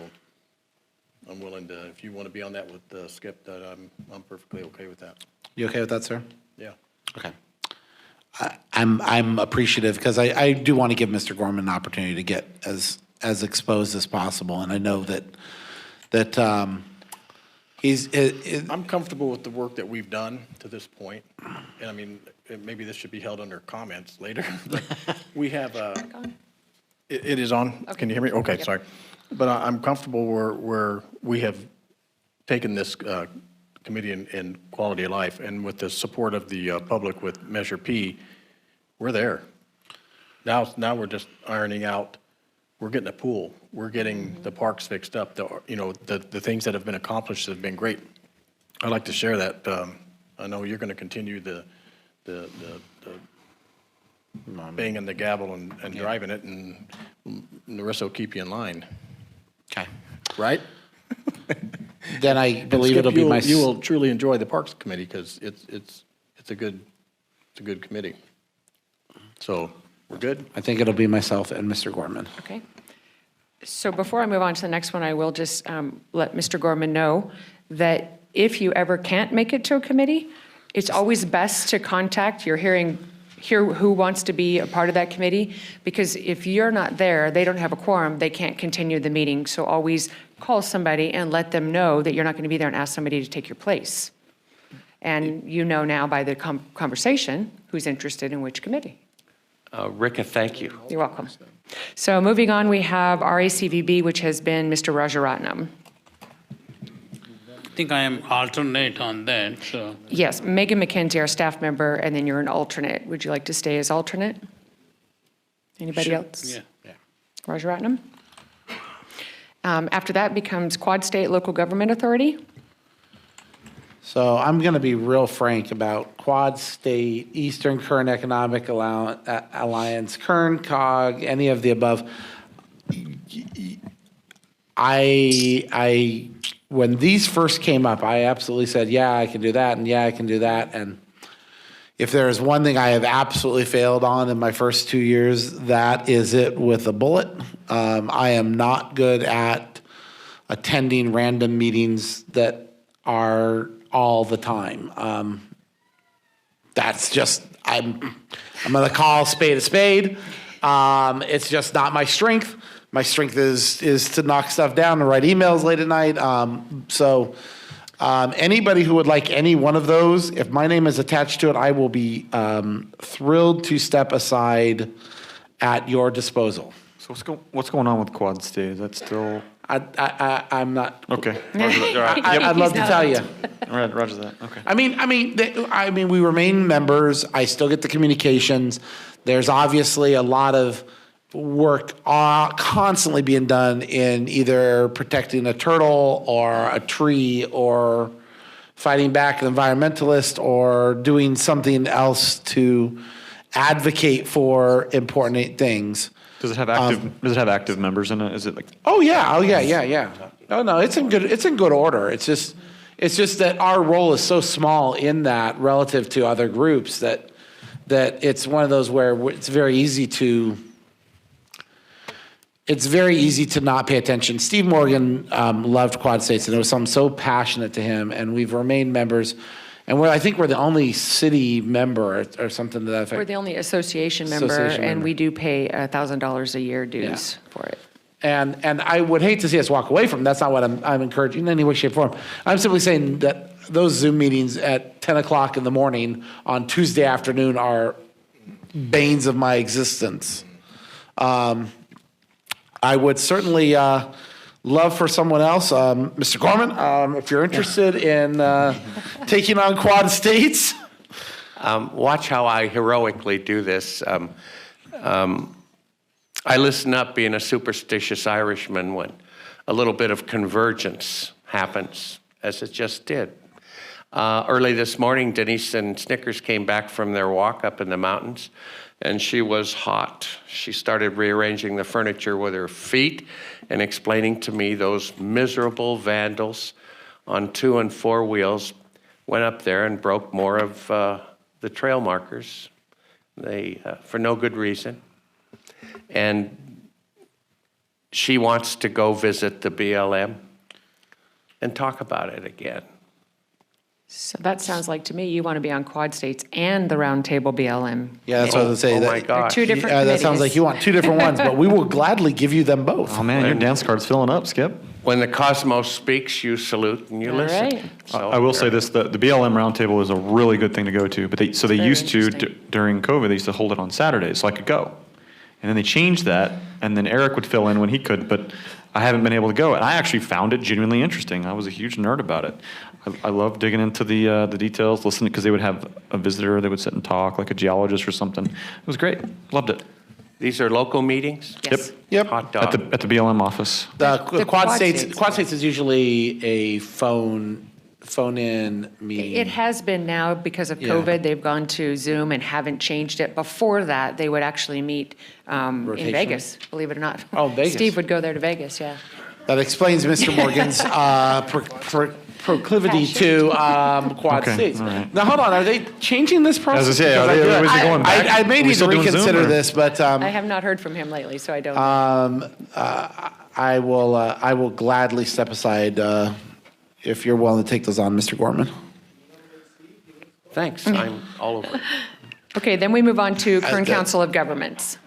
S4: I'm willing to, if you want to be on that with Skip, that I'm perfectly okay with that.
S1: You okay with that, sir?
S4: Yeah.
S1: Okay. I'm appreciative, because I do want to give Mr. Gorman an opportunity to get as exposed as possible, and I know that
S4: I'm comfortable with the work that we've done to this point, and I mean, maybe this should be held under comments later. We have, it is on? Can you hear me? Okay, sorry. But I'm comfortable where we have taken this committee in quality of life, and with the support of the public with Measure P, we're there. Now we're just ironing out, we're getting a pool, we're getting the parks fixed up, the things that have been accomplished have been great. I'd like to share that. I know you're going to continue the banging the gavel and driving it, and Narissa will keep you in line.
S1: Okay.
S4: Right?
S1: Then I believe
S4: Skip,
S1: it'll be my...
S4: You will truly enjoy the Parks Committee, because it's a good committee. So, we're good?
S1: I think it'll be myself and Mr. Gorman.
S13: Okay. So before I move on to the next one, I will just let Mr. Gorman know that if you ever can't make it to a committee, it's always best to contact, hear who wants to be a part of that committee, because if you're not there, they don't have a quorum, they can't continue the meeting. So always call somebody and let them know that you're not going to be there, and ask somebody to take your place. And you know now by the conversation who's interested in which committee.
S11: Rika, thank you.
S13: You're welcome. So moving on, we have RACVB, which has been Mr. Rajaratnam.
S3: I think I am alternate on that, so.
S13: Yes, Megan McKenzie, our staff member, and then you're an alternate. Would you like to stay as alternate? Anybody else?
S3: Yeah.
S13: Rajaratnam? After that becomes Quad State Local Government Authority.
S1: So I'm going to be real frank about Quad State, Eastern Current Economic Alliance, Kern, COG, any of the above. When these first came up, I absolutely said, yeah, I can do that, and yeah, I can do that. And if there is one thing I have absolutely failed on in my first 2 years, that is it with a bullet. I am not good at attending random meetings that are all the time. That's just, I'm going to call a spade a spade. It's just not my strength. My strength is to knock stuff down and write emails late at night. Anybody who would like any one of those, if my name is attached to it, I will be thrilled to step aside at your disposal.
S5: So what's going on with Quad State? Is that still?
S1: I'm not.
S5: Okay.
S1: I'd love to tell you.
S5: Roger that. Okay.
S1: I mean, we remain members. I still get the communications. There's obviously a lot of work constantly being done in either protecting a turtle or a tree or fighting back an environmentalist or doing something else to advocate for important things.
S5: Does it have active members in it? Is it like?
S1: Oh yeah. No, it's in good order. It's just that our role is so small in that relative to other groups that it's one of those where it's very easy to not pay attention. Steve Morgan loved Quad States, and it was something so passionate to him, and we've remained members. And I think we're the only city member or something to that effect.
S13: We're the only association member, and we do pay $1,000 a year dues for it.
S1: And I would hate to see us walk away from. That's not what I'm encouraging in any way, shape, or form. I'm simply saying that those Zoom meetings at 10 o'clock in the morning on Tuesday afternoon are banes of my existence. I would certainly love for someone else, Mr. Gorman, if you're interested in taking on Quad States.
S11: Watch how I heroically do this. I listen up being a superstitious Irishman when a little bit of convergence happens, as it just did. Early this morning, Denise and Snickers came back from their walk up in the mountains, and she was hot. She started rearranging the furniture with her feet and explaining to me those miserable vandals on 2 and 4 wheels went up there and broke more of the trail markers. They, for no good reason. And she wants to go visit the BLM and talk about it again.
S13: So that sounds like to me, you want to be on Quad States and the Roundtable BLM.
S1: Yeah, that's what I was going to say.
S11: Oh, my gosh.
S13: Two different
S1: That sounds like
S13: committees.
S1: you want two different ones, but we will gladly give you them both.
S5: Oh, man, your dance card's filling up, Skip.
S11: When the cosmos speaks, you salute and you
S13: All
S11: listen.
S13: right.
S11: So,
S5: I will say this, the BLM Roundtable is a really good thing to go to, but they
S13: Very
S5: used to,
S13: interesting.
S5: during COVID, they used to hold it on Saturdays, so I could go. And then they changed that, and then Eric would fill in when he could, but I haven't been able to go. And I actually found it genuinely interesting. I was a huge nerd about it. I love digging into the details, listening, because they would have a visitor, they would sit and talk, like a geologist or something. It was great, loved it.
S11: These are local meetings?
S13: Yes.
S1: Yep.
S11: Hot
S5: At
S11: dog.
S5: the BLM office.
S1: The
S13: The
S1: Quad States,
S13: Quad States.
S1: is usually a phone-in meeting.
S13: It has been now because of
S1: Yeah.
S13: COVID. They've gone to Zoom and haven't changed it. Before that, they would actually meet in
S1: Rotationally?
S13: Vegas, believe it or not.
S1: Oh, Vegas.
S13: Steve would go there to Vegas, yeah.
S1: That explains Mr. Morgan's proclivity to Quad
S5: Okay,
S1: States.
S5: all right.
S1: Now, hold on, are they changing this process?
S5: As I say,
S1: Because
S5: are they- is it
S1: I-
S5: going back?
S1: I may
S5: Are we
S1: need to
S5: still doing Zoom,
S1: reconsider
S5: or-
S1: this, but
S13: I have not heard from him lately, so I don't know.
S1: I will gladly step aside if you're willing to take those on, Mr. Gorman.
S11: Thanks, I'm all over it.
S13: Okay, then we move on to Kern
S1: the-
S13: Council of Governments.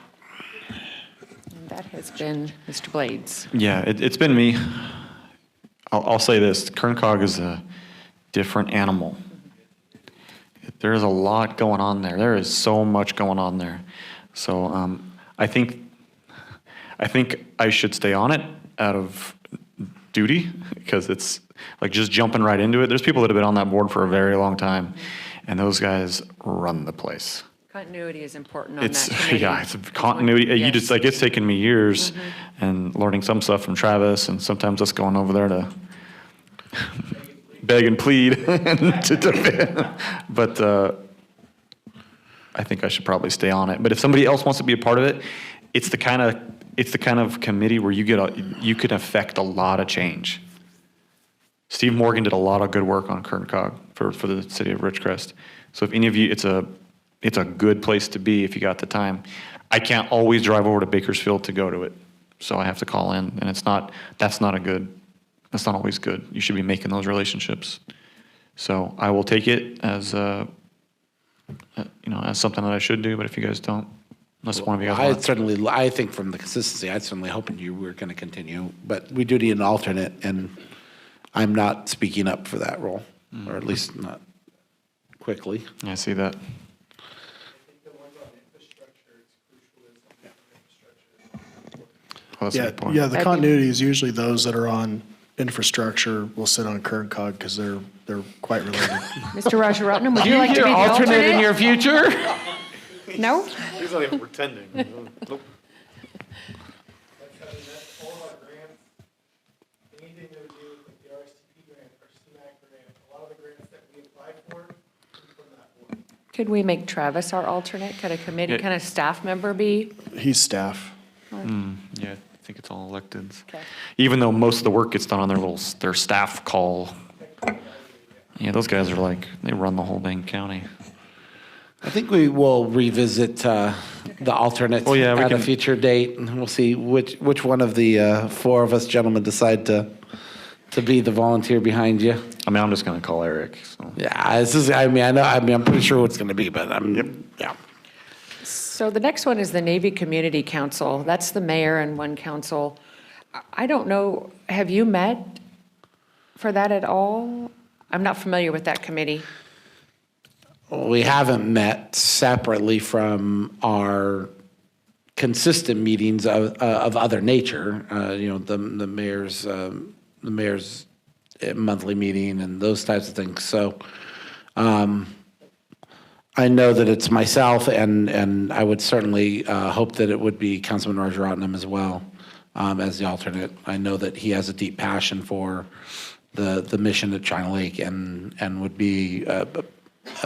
S13: And that has been Mr. Blades.
S5: Yeah, it's been me. I'll say this, KernCog is a different animal. There's a lot going on there. There is so much going on there. So I think I should stay on it out of duty, because it's like just jumping right into it. There's people that have been on that board for a very long time, and those guys run the place.
S13: Continuity is important on
S5: It's
S13: that committee.
S5: yeah, it's a continuity. You
S13: Yes.
S5: just like it's taken me years, and learning some stuff from Travis, and sometimes us going over there to beg and plead to defend. But I think I should probably stay on it. But if somebody else wants to be a part of it, it's the kind of committee where you can affect a lot of change. Steve Morgan did a lot of good work on KernCog for the city of Ridgecrest. So if any of you, it's a good place to be if you got the time. I can't always drive over to Bakersfield to go to it, so I have to call in, and that's not always good. You should be making those relationships. So I will take it as as something that I should do. But if you guys don't, unless one of you guys want.
S1: I think from the consistency, I certainly hoping you were going to continue, but we do need an alternate, and I'm not speaking up for that role, or at least not quickly.
S5: I see that. Oh, that's a
S10: Yeah,
S5: good point.
S10: yeah, the continuity is usually those that are on infrastructure will sit on KernCog because they're quite related.
S13: Mr. Rajaratnam, would you like to be the alternate?
S1: in your future?
S13: No?
S5: He's not even pretending.
S7: All of our grants, anything that we do with the RSTP grant or CMAQ grant, a lot of the grants that we apply for come from that board.
S13: Could we make Travis our alternate? Could a committee,
S5: Yeah.
S13: kind of staff member be?
S10: He's staff.
S5: Yeah, I think it's all electeds.
S13: Okay.
S5: Even though most of the work gets done on their staff call. Yeah, those guys are like, they run the whole dang county.
S1: I think we will revisit the alternate
S5: Well, yeah, we
S1: at a
S5: can-
S1: future date, and we'll see which one of the four of us gentlemen decide to be the volunteer behind you.
S5: I mean, I'm just gonna call Eric, so.
S1: Yeah, this is. I'm pretty sure what it's going to be, but yeah.
S13: So the next one is the Navy Community Council. That's the mayor and one council. I don't know, have you met for that at all? I'm not familiar with that committee.
S1: We haven't met separately from our consistent meetings of other nature. The mayor's monthly meeting and those types of things. So I know that it's myself, and I would certainly hope that it would be Councilman Rajaratnam as well as the alternate. I know that he has a deep passion for the mission at China Lake and would be a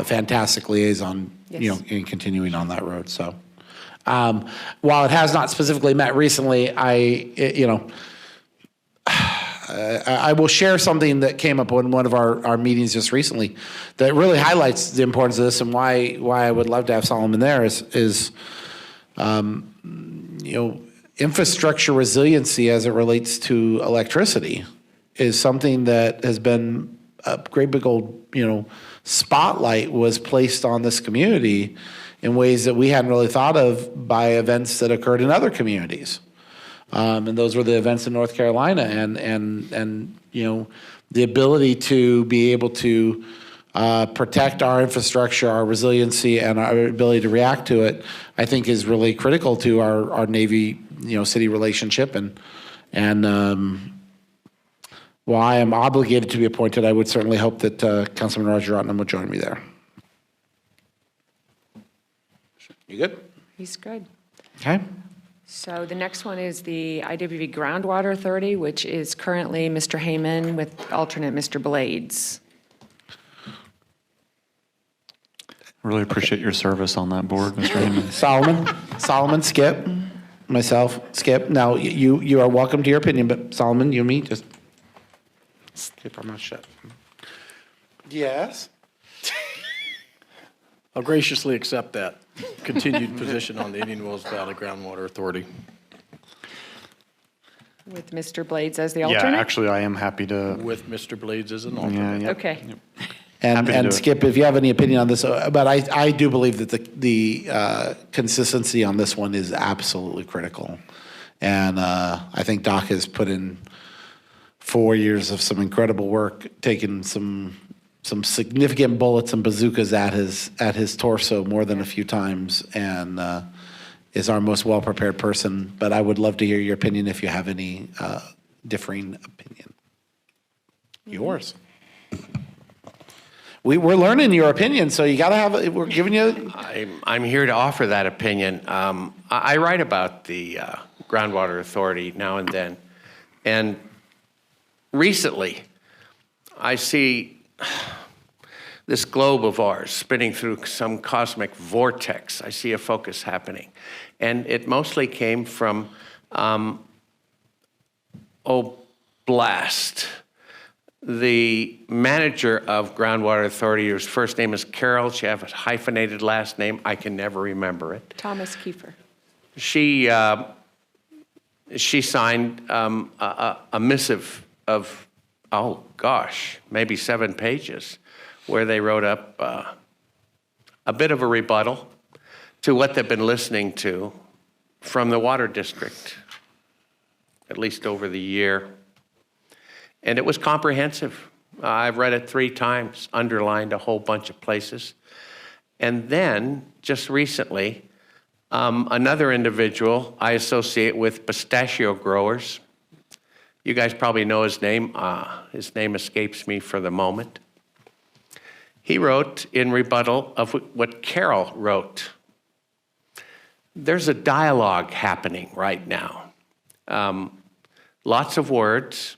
S1: fantastic liaison,
S13: Yes.
S1: in continuing on that road. So while it has not specifically met recently, I will share something that came up in one of our meetings just recently that really highlights the importance of this and why I would love to have Solomon there is infrastructure resiliency as it relates to electricity is something that has been a great big old, spotlight was placed on this community in ways that we hadn't really thought of by events that occurred in other communities. And those were the events in North Carolina and the ability to be able to protect our infrastructure, our resiliency, and our ability to react to it, I think is really critical to our Navy, city relationship. And while I am obligated to be appointed, I would certainly hope that Councilman Roger Rottenham would join me there. You good?
S13: He's good.
S1: Okay.
S13: So the next one is the IWV Groundwater Authority, which is currently Mr. Heyman with alternate Mr. Blades.
S5: Really appreciate your service on that board, Mr. Heyman.
S1: Solomon, Skip, myself, Skip. Now, you are welcome to your opinion, but Solomon, you and me, just keep our mouth shut. Yes?
S4: I'll graciously accept that continued position on the Indian Wells Valley Groundwater Authority.
S13: With Mr. Blades as the
S5: Yeah,
S13: alternate?
S5: actually, I am happy to.
S4: With Mr. Blades as an
S5: Yeah,
S4: alternate.
S5: yeah.
S13: Okay.
S1: And,
S5: Happy to do it.
S1: Skip, if you have any opinion on this, but I do believe that the consistency on this one is absolutely critical. And I think Doc has put in 4 years of some incredible work, taking some significant bullets and bazookas at his torso more than a few times, and is our most well-prepared person. But I would love to hear your opinion if you have any differing opinion. Yours. We're learning your opinion, so you got to have. We're giving you.
S11: I'm here to offer that opinion. I write about the Groundwater Authority now and then, and recently I see this globe of ours spinning through some cosmic vortex. I see a focus happening, and it mostly came from Blast, the manager of Groundwater Authority, whose first name is Carol. She has a hyphenated last name. I can never remember it.
S13: Thomas Kiefer.
S11: She signed a missive of, oh gosh, maybe 7 pages, where they wrote up a bit of a rebuttal to what they've been listening to from the Water District, at least over the year. And it was comprehensive. I've read it 3 times, underlined a whole bunch of places. And then, just recently, another individual I associate with pistachio growers. You guys probably know his name. His name escapes me for the moment. He wrote in rebuttal of what Carol wrote. There's a dialogue happening right now. Lots of words.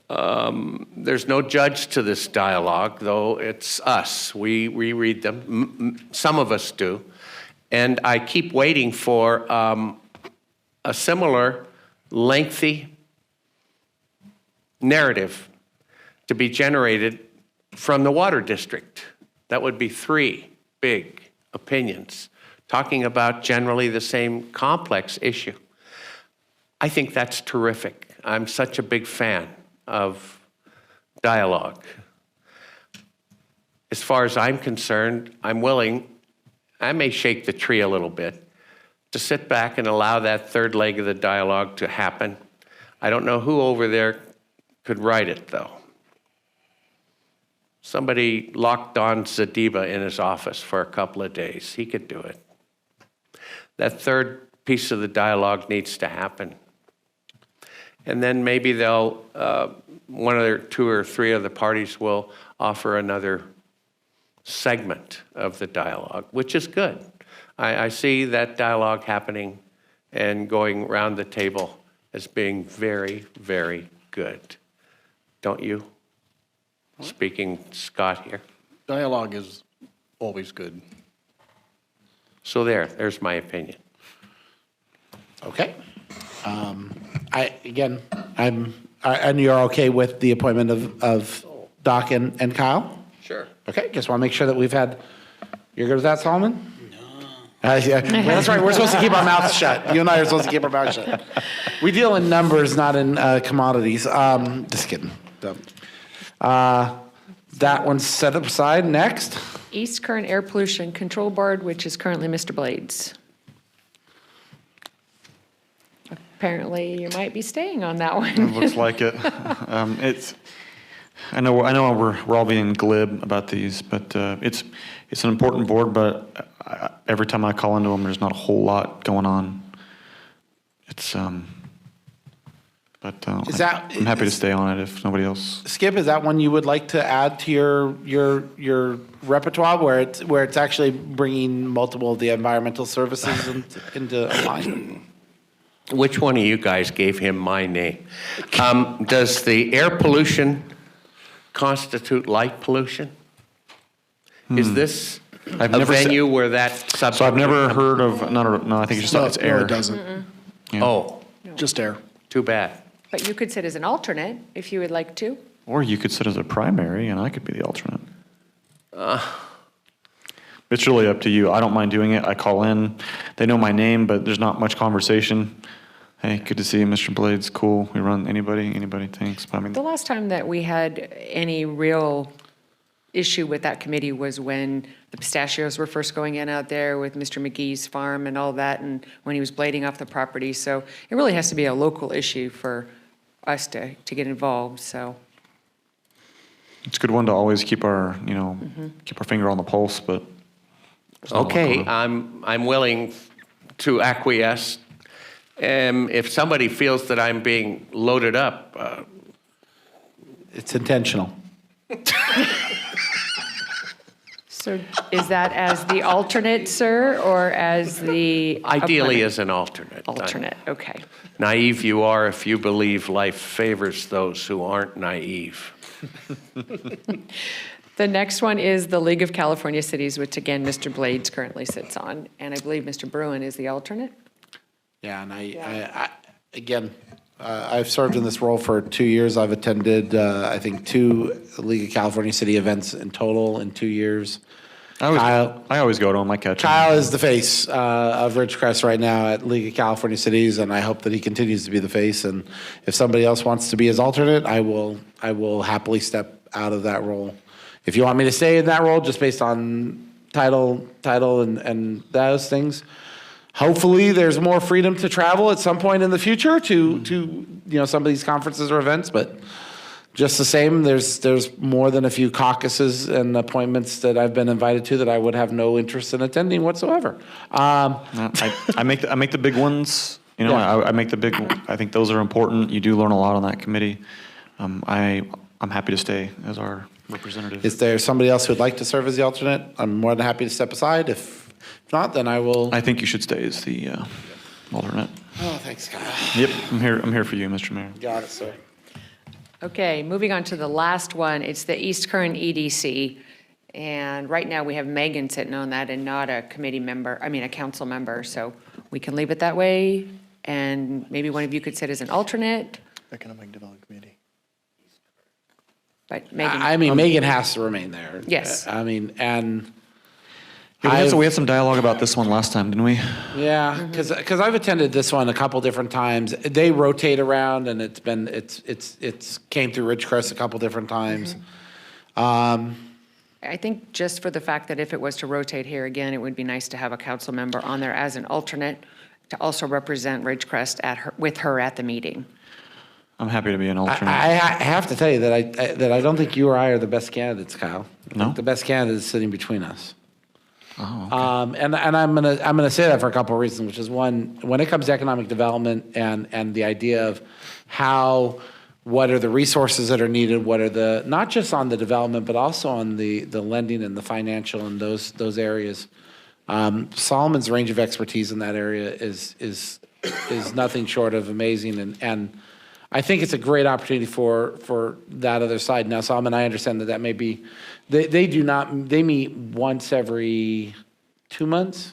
S11: There's no judge to this dialogue, though it's us. We read them. Some of us do. And I keep waiting for a similar lengthy narrative to be generated from the Water District. That would be 3 big opinions talking about generally the same complex issue. I think that's terrific. I'm such a big fan of dialogue. As far as I'm concerned, I'm willing, I may shake the tree a little bit, to sit back and allow that third leg of the dialogue to happen. I don't know who over there could write it, though. Somebody locked Don Zadiba in his office for a couple of days. He could do it. That third piece of the dialogue needs to happen. And then maybe they'll, one or 2 or 3 of the parties will offer another segment of the dialogue, which is good. I see that dialogue happening and going around the table as being very, very good. Don't you? Speaking Scott here.
S4: Dialogue is always good.
S11: So there's my opinion.
S1: Okay. I'm and you're okay with the appointment of Doc and Kyle?
S11: Sure.
S1: Okay, just want to make sure that we've had, you're good with that, Solomon? No. Yeah, well, that's right, we're supposed to keep our mouths shut. You and I are supposed to keep our mouths shut. We deal in numbers, not in commodities. Just kidding. That one's set aside. Next.
S13: East Current Air Pollution Control Board, which is currently Mr. Blades. Apparently, you might be staying on that one.
S5: It looks like it. I know we're all being glib about these, but it's an important board. But every time I call into them, there's not a whole lot going on. I'm happy to stay on it if nobody else.
S1: Skip, is that one you would like to add to your repertoire where it's actually bringing multiple of the environmental services into line?
S11: Which one of you guys gave him my name? Does the air pollution constitute light pollution? Is this a venue where that subject?
S5: So I've never heard of, no, I think it's just, it's air.
S10: No, it doesn't.
S5: Yeah.
S11: Oh,
S10: Just air.
S11: too bad.
S13: But you could sit as an alternate if you would like to.
S5: Or you could sit as a primary and I could be the alternate. It's really up to you. I don't mind doing it. I call in. They know my name, but there's not much conversation. Hey, good to see you, Mr. Blades. Cool. We run anybody, thanks. But I mean,
S13: The last time that we had any real issue with that committee was when the pistachios were first going in out there with Mr. McGee's farm and all that, and when he was blading off the property. So it really has to be a local issue for us to get involved, so.
S5: it's a good one to always keep our, keep our finger on the pulse, but. there's not a lot
S11: Okay,
S5: going on.
S11: I'm willing to acquiesce. If somebody feels that I'm being loaded up,
S1: It's intentional.
S13: So is that as the alternate, sir, or as the?
S11: ideally
S13: appointed?
S11: as an alternate.
S13: Alternate, okay.
S11: Naive you are if you believe life favors those who aren't naive.
S13: The next one is the League of California Cities, which again, Mr. Blades currently sits on, and I believe Mr. Bruin is the alternate.
S1: Yeah, and I again, I've served in this role for 2 years. I've attended, I think, 2 League of California City events in total in 2 years.
S5: I always go to him. I catch him.
S1: Kyle is the face of Ridgecrest right now at League of California Cities, and I hope that he continues to be the face. And if somebody else wants to be his alternate, I will happily step out of that role. If you want me to stay in that role, just based on title and those things, hopefully there's more freedom to travel at some point in the future to some of these conferences or events. But just the same, there's more than a few caucuses and appointments that I've been invited to that I would have no interest in attending whatsoever.
S5: I make the big ones.
S1: Yeah.
S5: I make the big. I think those are important. You do learn a lot on that committee. I'm happy to stay as our representative.
S1: Is there somebody else who'd like to serve as the alternate? I'm more than happy to step aside. If not, then I will.
S5: I think you should stay as the alternate.
S1: Oh, thanks, Kyle.
S5: Yep, I'm here for you, Mr. Mayor.
S1: Got it, sir.
S13: Okay, moving on to the last one, it's the East Current EDC. And right now, we have Megan sitting on that and not a a council member. So we can leave it that way, and maybe one of you could sit as an alternate,
S10: Economic Development Committee.
S13: but Megan.
S1: I mean, Megan has to remain there.
S13: Yes.
S1: I mean, and.
S5: Yeah, we had some dialogue about this one last time, didn't we?
S1: Yeah, because I've attended this one a couple different times. They rotate around, and it's came through Ridgecrest a couple different times.
S13: I think just for the fact that if it was to rotate here again, it would be nice to have a council member on there as an alternate to also represent Ridgecrest with her at the meeting.
S5: I'm happy to be an alternate.
S1: I have to tell you that I don't think you or I are the best candidates, Kyle. I
S5: No?
S1: think the best candidate is sitting between us.
S5: Oh, okay.
S1: And I'm gonna say that for a couple of reasons, which is one, when it comes to economic development and the idea of what are the resources that are needed, what are the, not just on the development, but also on the lending and the financial and those areas. Solomon's range of expertise in that area is nothing short of amazing, and I think it's a great opportunity for that other side. Now, Solomon, I understand that may be, they meet once every 2 months?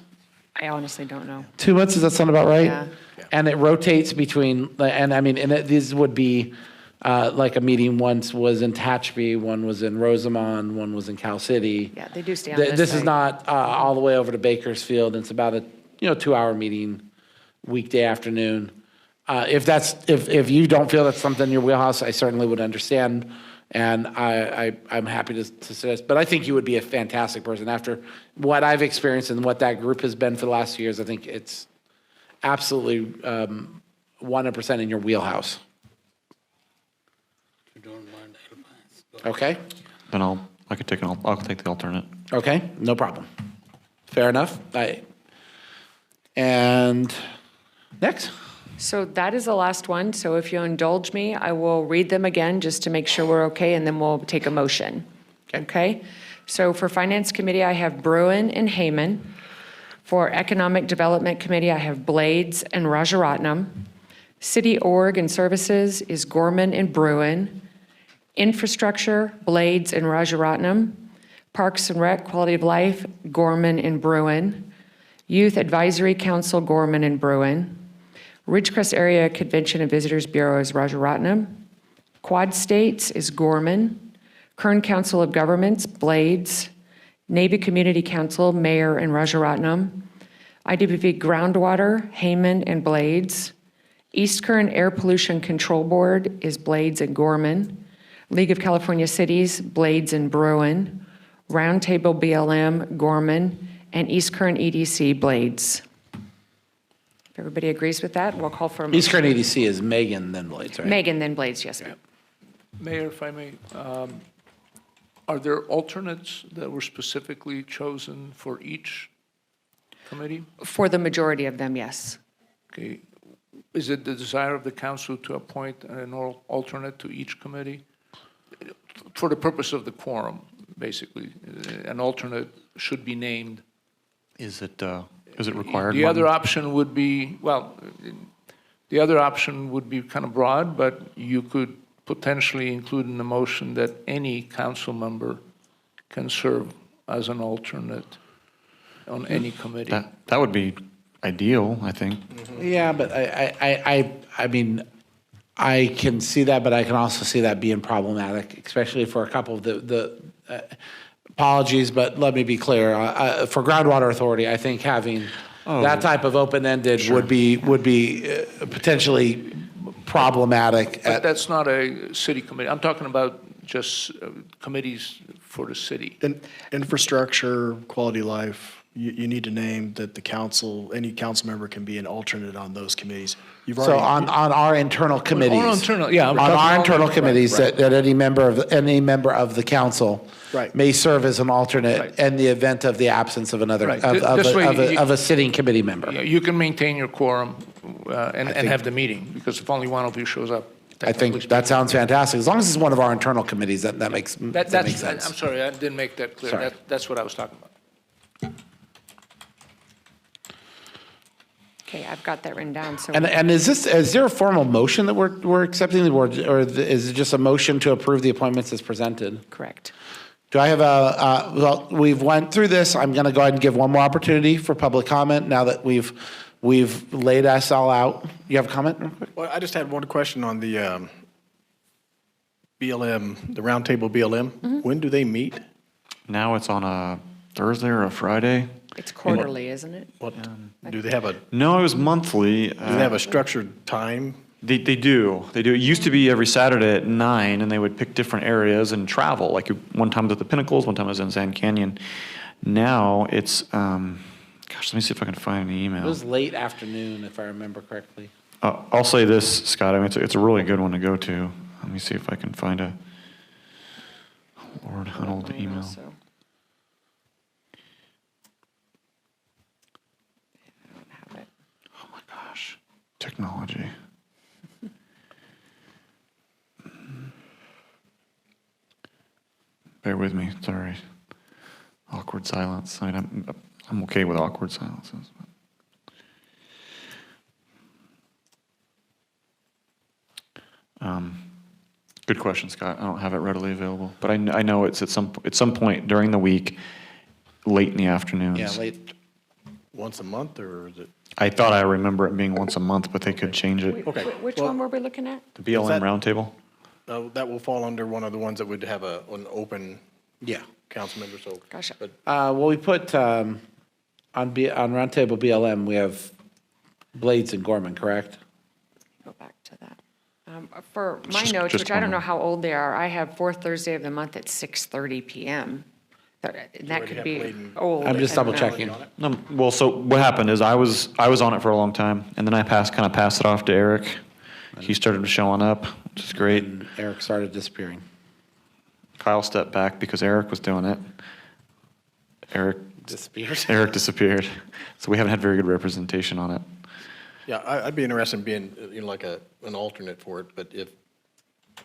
S13: I honestly don't know.
S1: 2 months, does that sound about right?
S13: Yeah.
S1: And it rotates between, these would be like a meeting once was in Tehachapi, one was in Rosamond, one was in Cal City.
S13: Yeah, they do stay on this
S1: This is
S13: site.
S1: not all the way over to Bakersfield. It's about a 2-hour meeting, weekday afternoon. If you don't feel that's something in your wheelhouse, I certainly would understand, and I'm happy to suggest. But I think you would be a fantastic person after what I've experienced and what that group has been for the last few years. I think it's absolutely 100% in your wheelhouse. Okay.
S5: Then I'll take the alternate.
S1: Okay, no problem. Fair enough. And next.
S13: So that is the last one. So if you'll indulge me, I will read them again just to make sure we're okay, and then we'll take a motion. Okay? So for Finance Committee, I have Bruin and Heyman. For Economic Development Committee, I have Blades and Rajaratnam. City Org and Services is Gorman and Bruin. Infrastructure, Blades and Rajaratnam. Parks and Rec, Quality of Life, Gorman and Bruin. Youth Advisory Council, Gorman and Bruin. Ridgecrest Area Convention and Visitors Bureau is Rajaratnam. Quad States is Gorman. Kern Council of Governments, Blades. Navy Community Council, Mayor and Rajaratnam. IWP Groundwater, Heyman and Blades. East Kern Air Pollution Control Board is Blades and Gorman. League of California Cities, Blades and Bruin. Roundtable BLM, Gorman. And East Kern EDC, Blades. If everybody agrees with that, we'll call for a motion.
S1: East Kern EDC is Megan, then Blades, right?
S13: Megan, then Blades, yes, ma'am.
S12: Mayor, if I may, are there alternates that were specifically chosen for each committee?
S13: For the majority of them, yes.
S12: Okay. Is it the desire of the council to appoint an alternate to each committee? For the purpose of the quorum, basically, an alternate should be named.
S5: Is it required?
S12: The other option would be, the other option would be kind of broad, but you could potentially include in the motion that any council member can serve as an alternate on any committee.
S5: That would be ideal, I think.
S1: Yeah, but I mean, I can see that, but I can also see that being problematic, especially for a couple of the apologies, but let me be clear. For Groundwater Authority, I think having that type of open-ended would be potentially problematic.
S12: But that's not a city committee. I'm talking about just committees for the city.
S10: Infrastructure, quality of life, you need to name that the council, any council member can be an alternate on those committees. You've
S1: So
S10: already.
S1: on our internal committees.
S12: On internal, yeah.
S1: On our internal committees, that any member of the council
S10: Right.
S1: may serve as an alternate
S12: Right.
S1: in the event of the absence of another,
S12: Right.
S1: of
S12: This way you-
S1: a sitting committee member.
S12: Yeah, you can maintain your quorum and have the meeting, because if only one of you shows up.
S1: I think that sounds fantastic. As long as it's one of our internal committees, that makes
S12: That's,
S1: sense.
S12: I'm sorry, I didn't make that clear.
S1: Sorry.
S12: That's what I was talking about.
S13: Okay, I've got that written down, so.
S1: And is there a formal motion that we're accepting, or is it just a motion to approve the appointments as presented?
S13: Correct.
S1: Do I have well, we've went through this. I'm going to go ahead and give one more opportunity for public comment now that we've laid us all out. You have a comment real quick?
S4: Well, I just had one question on the BLM, the roundtable BLM. When do they meet?
S5: Now it's on a Thursday or a Friday.
S13: It's quarterly, isn't it?
S4: What, do they have a, do
S5: No, it was monthly.
S4: they have a structured time?
S5: They do. They do. It used to be every Saturday at 9, and they would pick different areas and travel. Like one time it was at the Pinnacles, one time it was in Sand Canyon. Now it's, gosh, let me see if I can find an
S1: It
S5: email.
S1: was late afternoon, if I remember correctly.
S5: I'll say this, Scott. I mean, it's a really good one to go to. Let me see if I can find a. Lord, an old email.
S13: So. I don't have it.
S5: Oh my gosh, technology. Bear with me. Sorry. Awkward silence. I mean, I'm okay with awkward silences. Good question, Scott. I don't have it readily available, but I know it's at some point during the week, late in the afternoons.
S1: Yeah, late.
S10: Once a month, or is it?
S5: I thought I remember it being once a month, but they could change it.
S10: Okay.
S13: Which
S10: Well,
S13: one were we looking at?
S5: The BLM
S10: that-
S5: roundtable.
S4: That will fall under one of the ones that would have an open
S1: Yeah.
S4: council member, so.
S13: Gotcha.
S4: But
S1: Well, we put, on Roundtable BLM, we have Blades and Gorman, correct?
S13: Go back to that. For my
S5: Just-
S13: notes,
S5: just
S13: which I don't know
S5: one.
S13: how old they are, I have fourth Thursday of the month at 6:30 PM. That
S4: already
S13: could
S4: have
S13: be
S4: Bladen.
S13: old.
S1: I'm just
S13: I don't
S1: double
S13: know.
S1: checking.
S5: No, well, so what happened is I was on it for a long time, and then I kind of passed it off to Eric. He started showing up, which is great.
S1: And Eric started disappearing.
S5: Kyle stepped back because Eric was doing it. Eric disappeared. So we haven't had very good representation on it.
S4: Yeah, I'd be interested in being, like an alternate for it, but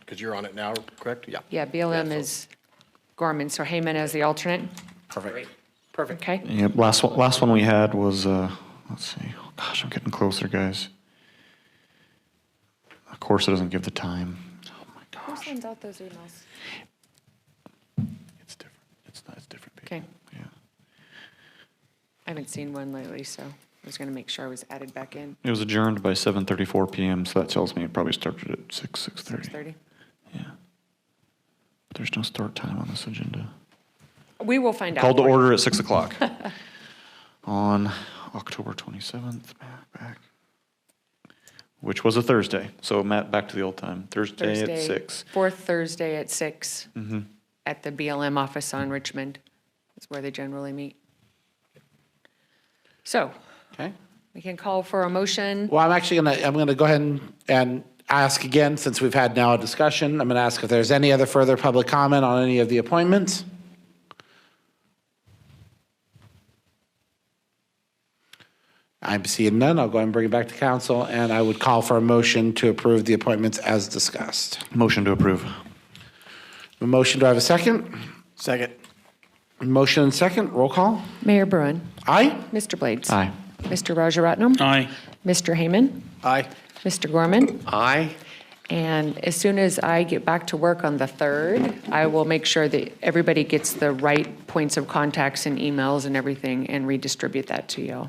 S4: because you're on it now, correct? Yeah.
S13: Yeah, BLM is Gorman, so Heyman as the alternate,
S1: Perfect.
S13: okay?
S5: Yeah, last one we had was, let's see, oh, gosh, I'm getting closer, guys. Of course, it doesn't give the time. Oh my
S13: Who
S5: gosh,
S13: sends out those emails?
S5: it's different. It's different people.
S13: Okay.
S5: Yeah.
S13: I haven't seen one lately, so I was going to make sure I was added back in.
S5: It was adjourned by 7:34 PM, so that tells me it probably started at 6:30.
S13: 6:30.
S5: Yeah. There's no start time on this agenda.
S13: We will find out.
S5: Called to
S13: for you.
S5: order at 6 o'clock on October 27th, back, which was a Thursday. So Matt, back to the old time, Thursday at 6.
S13: Fourth Thursday at 6
S5: Mm-hmm.
S13: at the BLM office on Richmond. That's where they generally meet. So
S1: Okay.
S13: we can call for a motion.
S1: Well, I'm gonna go ahead and ask again, since we've had now a discussion, I'm gonna ask if there's any other further public comment on any of the appointments. I'm seeing none. I'll go ahead and bring it back to council, and I would call for a motion to approve the appointments as discussed.
S5: Motion to approve.
S1: A motion, do I have a second?
S4: Second.
S1: Motion and second, roll call.
S13: Mayor Bruin,
S1: Aye?
S13: Mr. Blades.
S5: Aye.
S13: Mr. Rajaratnam.
S3: Aye.
S13: Mr. Heyman,
S4: Aye.
S13: Mr. Gorman.
S11: Aye.
S13: And as soon as I get back to work on the 3rd, I will make sure that everybody gets the right points of contacts and emails and everything and redistribute that to you.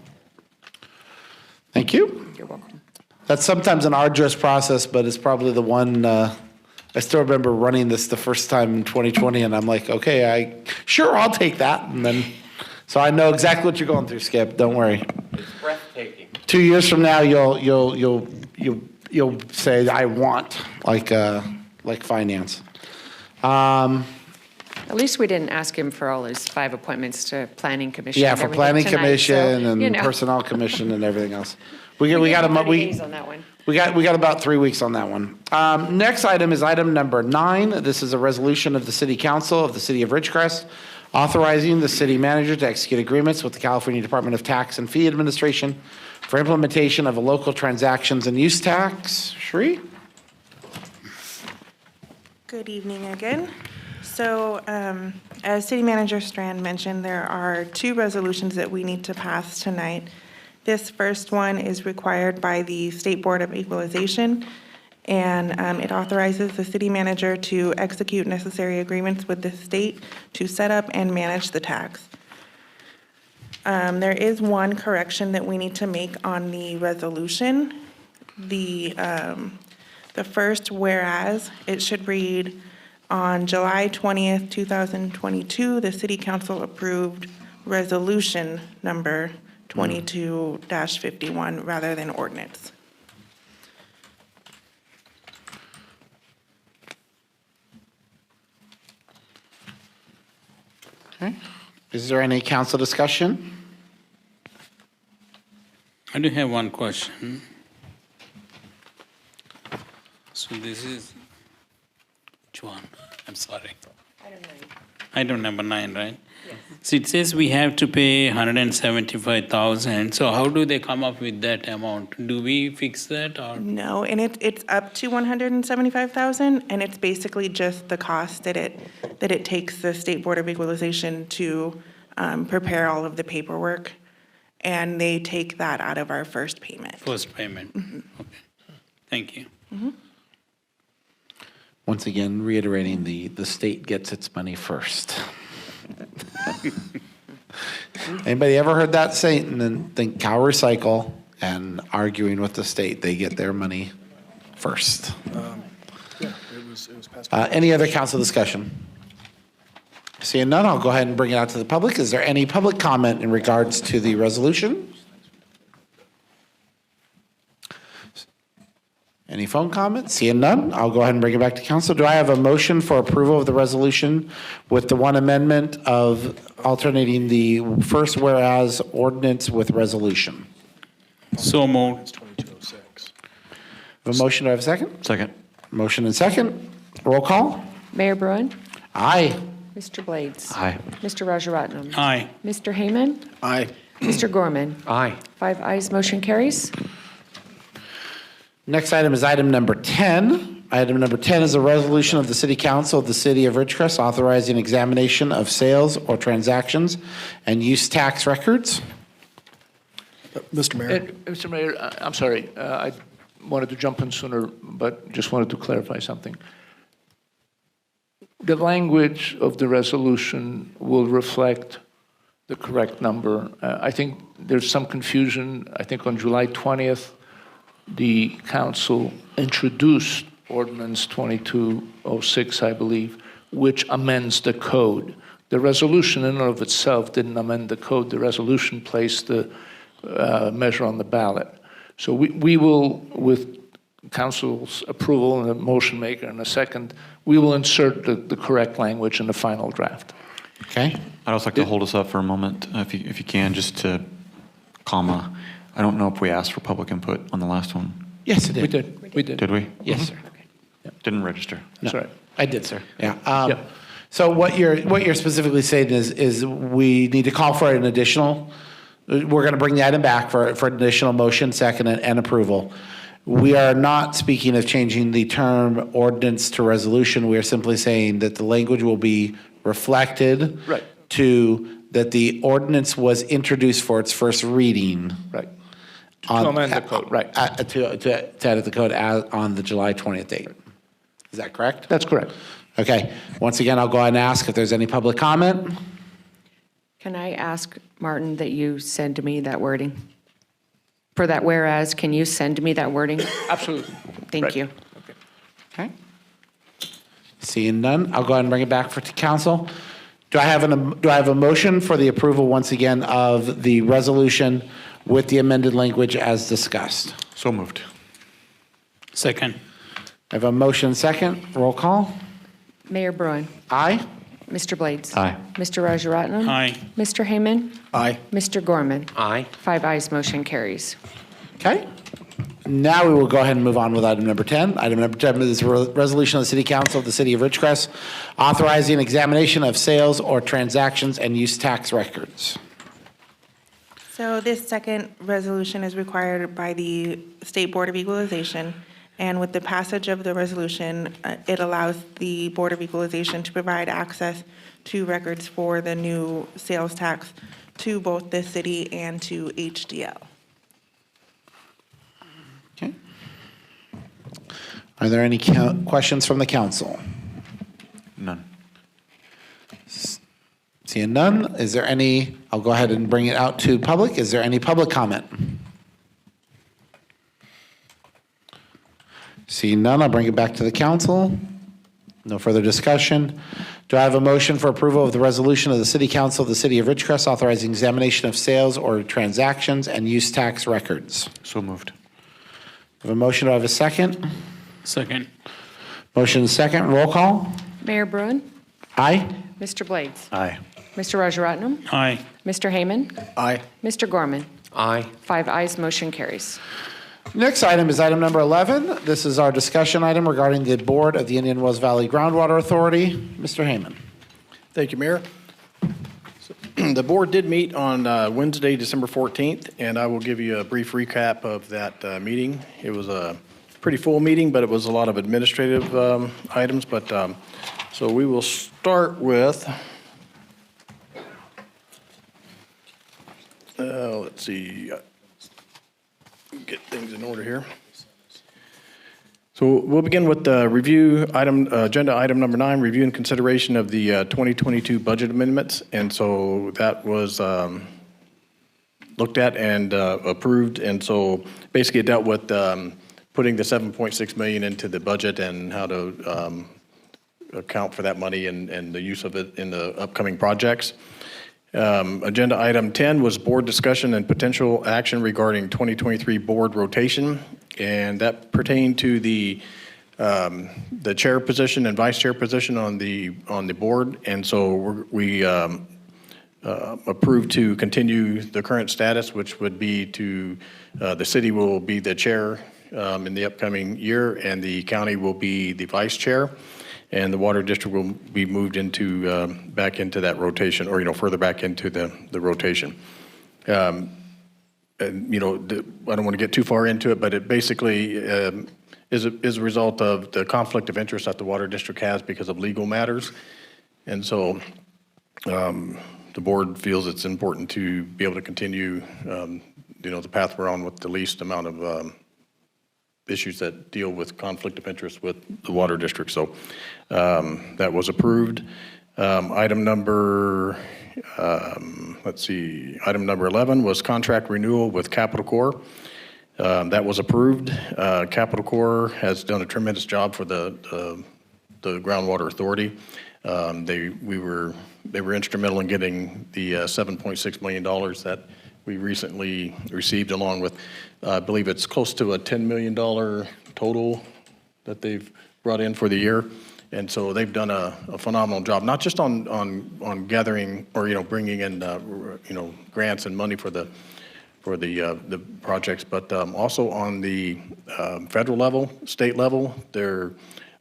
S1: Thank you.
S13: You're welcome.
S1: That's sometimes an arduous process, but it's probably the one, I still remember running this the first time in 2020, and I'm like, okay, sure, I'll take that. And then, so I know exactly what you're going through, Skip, don't worry.
S11: It's breathtaking.
S1: 2 years from now, you'll say, I want, like finance.
S13: At least we didn't ask him for all his 5 appointments to planning commission.
S1: Yeah,
S13: and
S1: for
S13: everything
S1: planning
S13: tonight, so,
S1: commission
S13: you
S1: and
S13: know.
S1: personnel commission and everything else.
S13: We
S1: We
S13: gave
S1: got
S13: him
S1: a,
S13: 30 days on that one.
S1: We got about 3 weeks on that one. Next item is item number 9. This is a resolution of the City Council of the City of Ridgecrest authorizing the city manager to execute agreements with the California Department of Tax and Fee Administration for implementation of a local transactions and use tax. Sri?
S9: Good evening again. So, as City Manager Strand mentioned, there are 2 resolutions that we need to pass tonight. This first one is required by the State Board of Equalization, and it authorizes the city manager to execute necessary agreements with the state to set up and manage the tax. There is one correction that we need to make on the resolution. The first whereas, it should read, on July 20th, 2022, the City Council approved resolution number 22-51 rather than ordinance.
S1: Okay. Is there any council discussion?
S3: I do have one question. So this is, which one? I'm sorry. Item number 9, right? Yes. So it says we have to pay 175,000. So how do they come up with that amount? Do we fix that or?
S9: No, and it's up to 175,000, and it's basically just the cost that it takes the State Board of Equalization to prepare all of the paperwork, and they take that out of our first payment.
S3: First payment? Okay. Thank you.
S1: Once again, reiterating the state gets its money first. Anybody ever heard that saying and then think Cal Recycle and arguing with the state, they get their money first.
S10: Yeah, it was passed.
S1: Any other council discussion? Seeing none, I'll go ahead and bring it out to the public. Is there any public comment in regards to the resolution? Any phone comments? Seeing none, I'll go ahead and bring it back to council. Do I have a motion for approval of the resolution with the one amendment of alternating the first whereas ordinance with resolution?
S3: So moved.
S10: It's 2206.
S1: Have a motion, do I have a second?
S5: Second.
S1: Motion and second. Roll call.
S13: Mayor Bruin,
S1: Aye.
S13: Mr. Blades,
S5: Aye.
S13: Mr. Rajaratnam,
S3: Aye.
S13: Mr. Heyman,
S10: Aye.
S13: Mr. Gorman.
S11: Aye.
S13: 5 ayes, motion carries.
S1: Next item is item number 10. Item number 10 is a resolution of the City Council of the City of Ridgecrest authorizing examination of sales or transactions and use tax records.
S10: Mr. Mayor,
S12: Mr. Mayor, I'm sorry, I wanted to jump in sooner, but just wanted to clarify something. The language of the resolution will reflect the correct number. I think there's some confusion. I think on July 20th, the council introduced ordinance 2206, I believe, which amends the code. The resolution in and of itself didn't amend the code. The resolution placed the measure on the ballot. So we will, with council's approval and a motion maker and a second, we will insert the correct language in the final draft.
S1: Okay?
S5: I'd also like to hold us up for a moment, if you can, just to comma. I don't know if we asked for public input on the last one.
S1: Yes, it
S12: We
S1: did.
S12: did, we did.
S5: Did we?
S1: Yes, sir.
S5: Didn't register.
S12: That's right.
S1: I did, sir. Yeah.
S12: Yeah.
S1: So what you're specifically saying is we need to call for an additional, we're going to bring the item back for an additional motion, second, and approval. We are not speaking of changing the term ordinance to resolution. We are simply saying that the language will be reflected
S12: Right.
S1: to that the ordinance was introduced for its first reading.
S12: Right.
S1: On-
S12: To amend the code, right.
S1: To edit the code on the July 20th date. Is that correct?
S12: That's correct.
S1: Okay. Once again, I'll go ahead and ask if there's any public comment.
S13: Can I ask, Martin, that you send me that wording? For that whereas, can you send me that wording?
S12: Absolutely.
S13: Thank
S12: Right.
S13: you.
S1: Okay. Seeing none, I'll go ahead and bring it back to council. Do I have a motion for the approval once again of the resolution with the amended language as discussed?
S5: So moved.
S3: Second.
S1: I have a motion second. Roll call.
S13: Mayor Bruin,
S1: Aye.
S13: Mr. Blades.
S5: Aye.
S13: Mr. Rajaratnam.
S3: Aye.
S13: Mr. Heyman,
S10: aye.
S13: Mr. Gorman.
S11: Aye.
S13: 5 ayes, motion carries.
S1: Okay. Now we will go ahead and move on with item number 10. Item number 10 is a resolution of the City Council of the City of Ridgecrest authorizing examination of sales or transactions and use tax records.
S9: So this second resolution is required by the State Board of Equalization, and with the passage of the resolution, it allows the Board of Equalization to provide access to records for the new sales tax to both the city and to HDL.
S1: Okay. Are there any questions from the council?
S5: None.
S1: Seeing none, is there any, I'll go ahead and bring it out to public. Is there any public comment? Seeing none, I'll bring it back to the council. No further discussion. Do I have a motion for approval of the resolution of the City Council of the City of Ridgecrest authorizing examination of sales or transactions and use tax records?
S5: So moved.
S1: I have a motion, do I have a second?
S3: Second.
S1: Motion second, roll call.
S13: Mayor Bruin,
S1: Aye?
S13: Mr. Blades,
S5: Aye.
S13: Mr. Rajaratnam,
S3: Aye.
S13: Mr. Heyman,
S10: Aye.
S13: Mr. Gorman.
S11: Aye.
S13: 5 ayes, motion carries.
S1: Next item is item number 11. This is our discussion item regarding the Board of the Indian Wells Valley Groundwater Authority. Mr. Heyman.
S4: Thank you, Mayor. The board did meet on Wednesday, December 14th, and I will give you a brief recap of that meeting. It was a pretty full meeting, but it was a lot of administrative items. But so we will start with, let's see, get things in order here. So we'll begin with the review item, agenda item number 9, review and consideration of the 2022 budget amendments. And so that was looked at and approved. And so basically it dealt with putting the 7.6 million into the budget and how to account for that money and the use of it in the upcoming projects. Agenda item 10 was board discussion and potential action regarding 2023 board rotation, and that pertained to the chair position and vice chair position on the board, and so we approved to continue the current status, which would be to the city will be the chair in the upcoming year, and the county will be the vice chair, and the water district will be moved into back into that rotation, or further back into the rotation. And I don't want to get too far into it, but it basically is a result of the conflict of interest that the water district has because of legal matters, and so the board feels it's important to be able to continue the path we're on with the least amount of issues that deal with conflict of interest with the water district. So that was approved. Item number 11 was contract renewal with Capital Corps. That was approved. Capital Corps has done a tremendous job for the Groundwater Authority. They were instrumental in getting the $7.6 million that we recently received, along with, I believe it's close to a $10 million total that they've brought in for the year. And so they've done a phenomenal job, not just on gathering or bringing in grants and money for the projects, but also on the federal level, state level, their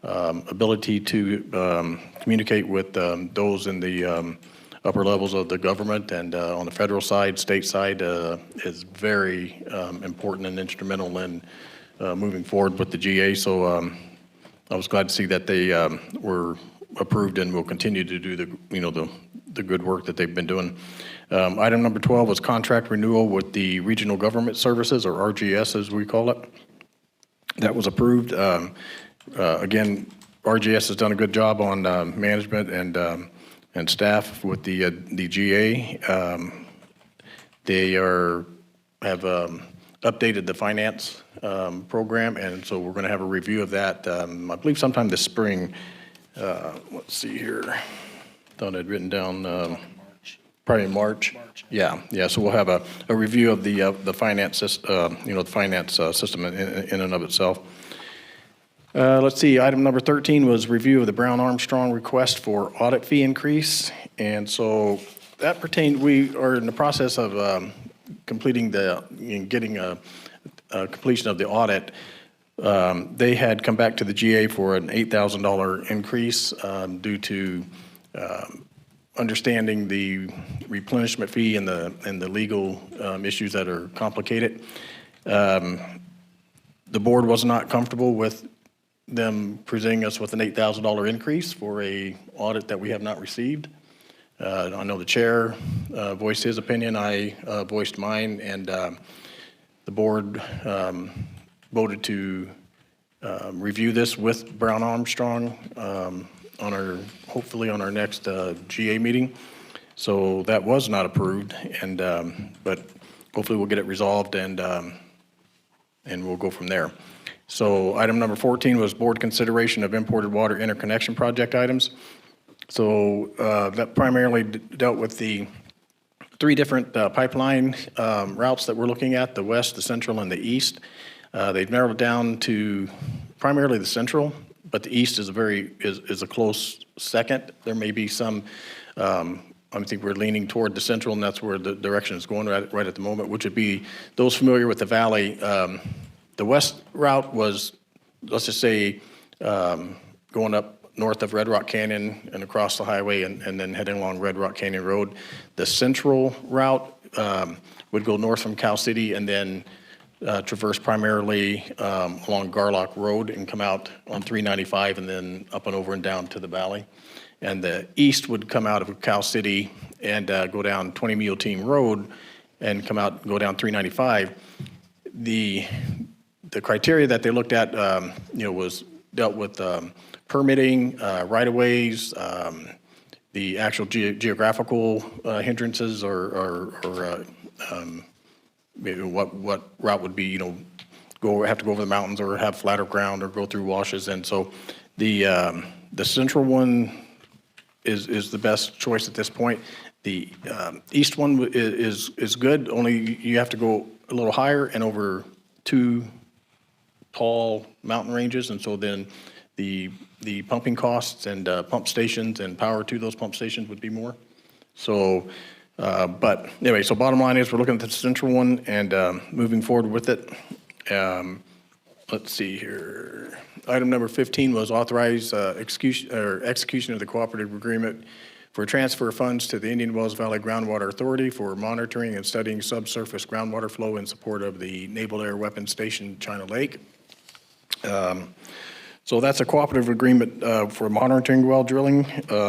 S4: ability to communicate with those in the upper levels of the government and on the federal side, state side, is very important and instrumental in moving forward with the GA. So I was glad to see that they were approved and will continue to do the good work that they've been doing. Item number 12 was contract renewal with the Regional Government Services, or RGS as we call it. That was approved. Again, RGS has done a good job on management and staff with the GA. They have updated the finance program, and so we're going to have a review of that, I believe sometime this spring. Let's see here. Thought I'd written down probably March. Yeah. So we'll have a review of the finance system, the finance system in and of itself. Let's see, item number 13 was review of the Brown Armstrong request for audit fee increase. And so that pertained, we are in the process of completing getting a completion of the audit. They had come back to the GA for an $8,000 increase due to understanding the replenishment fee and the legal issues that are complicated. The board was not comfortable with them presenting us with an $8,000 increase for a audit that we have not received. I know the chair voiced his opinion, I voiced mine, and the board voted to review this with Brown Armstrong hopefully on our next GA meeting. So that was not approved, and but hopefully we'll get it resolved, and we'll go from there. So item number 14 was board consideration of imported water interconnection project items. So that primarily dealt with the 3 different pipeline routes that we're looking at, the west, the central, and the east. They've narrowed it down to primarily the central, but the east is a close second. There may be some, I think we're leaning toward the central, and that's where the direction is going right at the moment, which would be those familiar with the valley. The west route was, let's just say, going up north of Red Rock Canyon and across the highway and then heading along Red Rock Canyon Road. The central route would go north from Cal City and then traverse primarily along Garlock Road and come out on 395 and then up and over and down to the valley. And the east would come out of Cal City and go down 20 Mule Team Road and come out and go down 395. The criteria that they looked at, was dealt with permitting, right-of-ways, the actual geographical hindrances, or what route would be, have to go over the mountains or have flatter ground or go through washes. And so the central one is the best choice at this point. The east one is good, only you have to go a little higher and over 2 tall mountain ranges, and so then the pumping costs and pump stations and power to those pump stations would be more. So, but anyway, so bottom line is we're looking at the central one and moving forward with it. Let's see here. Item number 15 was authorize execution of the cooperative agreement for transfer of funds to the Indian Wells Valley Groundwater Authority for monitoring and studying subsurface groundwater flow in support of the Naval Air Weapons Station, China Lake. So that's a cooperative agreement for monitoring well drilling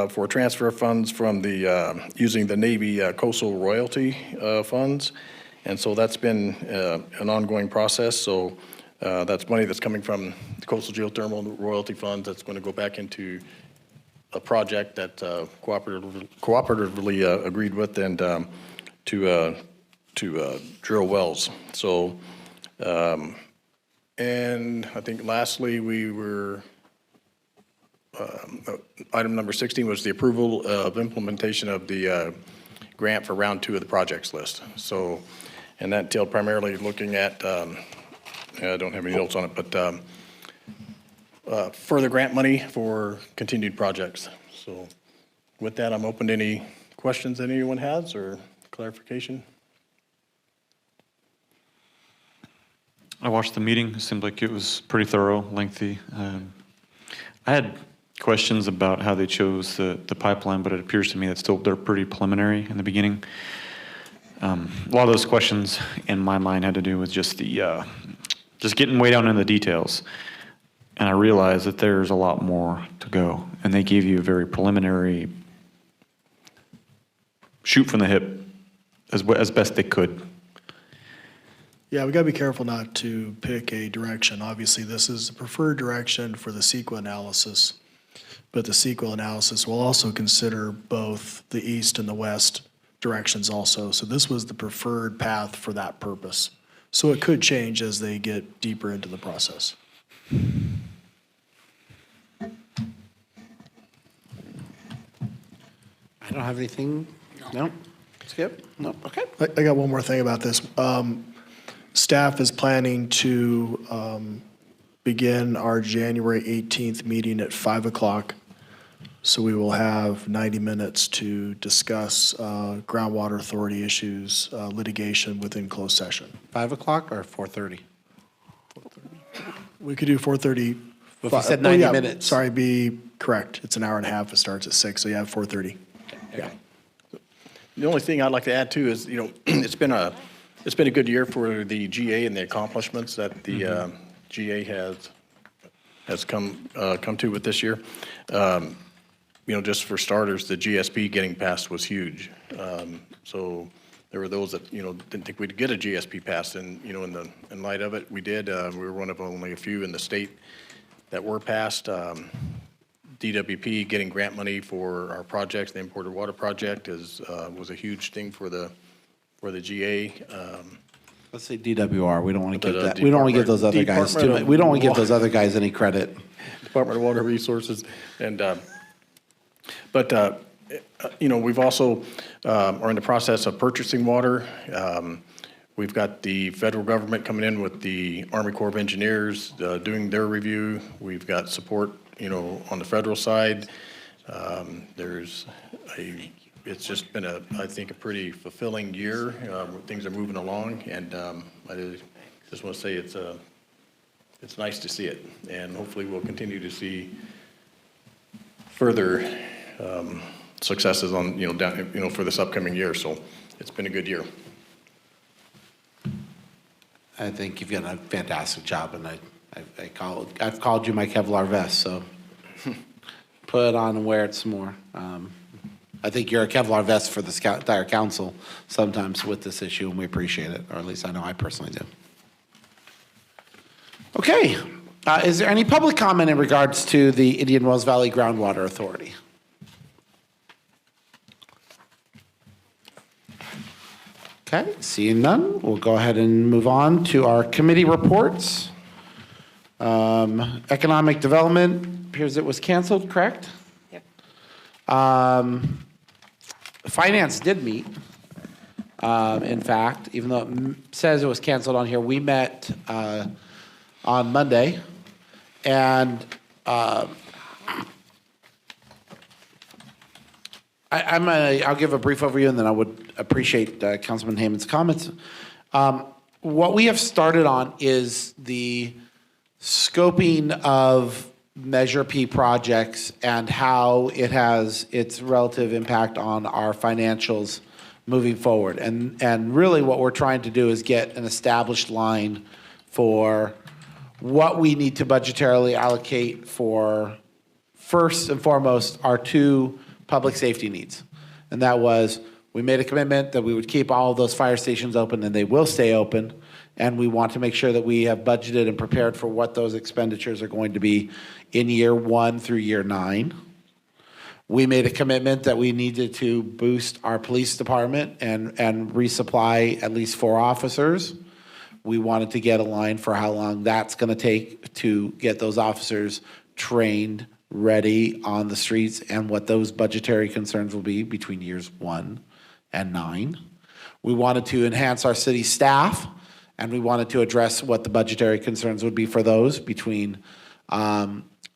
S4: for transfer of funds from the, using the Navy coastal royalty funds. And so that's been an ongoing process. So that's money that's coming from the coastal geothermal royalty funds that's going to go back into a project that cooperatively agreed with and to drill wells. So, and I think lastly, we were, item number 16 was the approval of implementation of the grant for round 2 of the projects list. So, and that entailed primarily looking at, I don't have any notes on it, but further grant money for continued projects. So with that, I'm open to any questions that anyone has or clarification.
S5: I watched the meeting. It seemed like it was pretty thorough, lengthy. I had questions about how they chose the pipeline, but it appears to me that they're pretty preliminary in the beginning. A lot of those questions in my mind had to do with just the just getting way down in the details. And I realized that there's a lot more to go. And they gave you a very preliminary shoot from the hip as best they could.
S10: Yeah, we got to be careful not to pick a direction. Obviously, this is the preferred direction for the CEQA analysis, but the CEQA analysis will also consider both the east and the west directions also. So this was the preferred path for that purpose. So it could change as they get deeper into the process.
S1: I don't have anything. No? Skip? No? Okay.
S10: I got one more thing about this. Staff is planning to begin our January 18th meeting at 5 o'clock. So we will have 90 minutes to discuss groundwater authority issues, litigation within closed session.
S1: 5 o'clock or 4:30?
S10: We could do 4:30.
S1: If you said 90 minutes.
S10: Sorry, be correct. It's an hour and a half. It starts at 6, so you have 4:30.
S1: Yeah.
S4: The only thing I'd like to add too is, you know, it's been a good year for the GA and the accomplishments that the GA has come to with this year. You know, just for starters, the GSP getting passed was huge. So there were those that, you know, didn't think we'd get a GSP passed, and, you know, in light of it, we did. We were one of only a few in the state that were passed. DWP getting grant money for our projects, the imported water project was a huge thing for the GA.
S1: Let's say DWR. We don't want to give
S4: But,
S1: that. We don't want to give those other guys
S4: Department
S1: too.
S4: of
S1: We don't want to give those other guys any credit.
S4: Department of Water Resources, and but you know, we've also are in the process of purchasing water. We've got the federal government coming in with the Army Corps of Engineers doing their review. We've got support, you know, on the federal side. It's just been I think, a pretty fulfilling year. Things are moving along, and I just want to say it's nice to see it, and hopefully we'll continue to see further successes on, you know, down, you know, for this upcoming year. So it's been a good year.
S1: I think you've done a fantastic job, and I've called you my Kevlar vest, so put it on and wear it some more. I think you're a Kevlar vest for the entire council sometimes with this issue, and we appreciate it, or at least I know I personally do. Okay, is there any public comment in regards to the Indian Wells Valley Groundwater Authority? Okay, seeing none, we'll go ahead and move on to our committee reports. Economic Development appears it was canceled, correct?
S13: Yep.
S1: Finance did meet. In fact, even though it says it was canceled on here, we met on Monday. And I'll give a brief overview, and then I would appreciate Councilman Hayman's comments. What we have started on is the scoping of Measure P projects and how it has its relative impact on our financials moving forward. And really what we're trying to do is get an established line for what we need to budgetarily allocate for, first and foremost, our two public safety needs. And that was, we made a commitment that we would keep all of those fire stations open, and they will stay open. And we want to make sure that we have budgeted and prepared for what those expenditures are going to be in year 1 through year 9. We made a commitment that we needed to boost our police department and resupply at least 4 officers. We wanted to get a line for how long that's going to take to get those officers trained, ready on the streets, and what those budgetary concerns will be between years 1 and 9. We wanted to enhance our city staff, and we wanted to address what the budgetary concerns would be for those between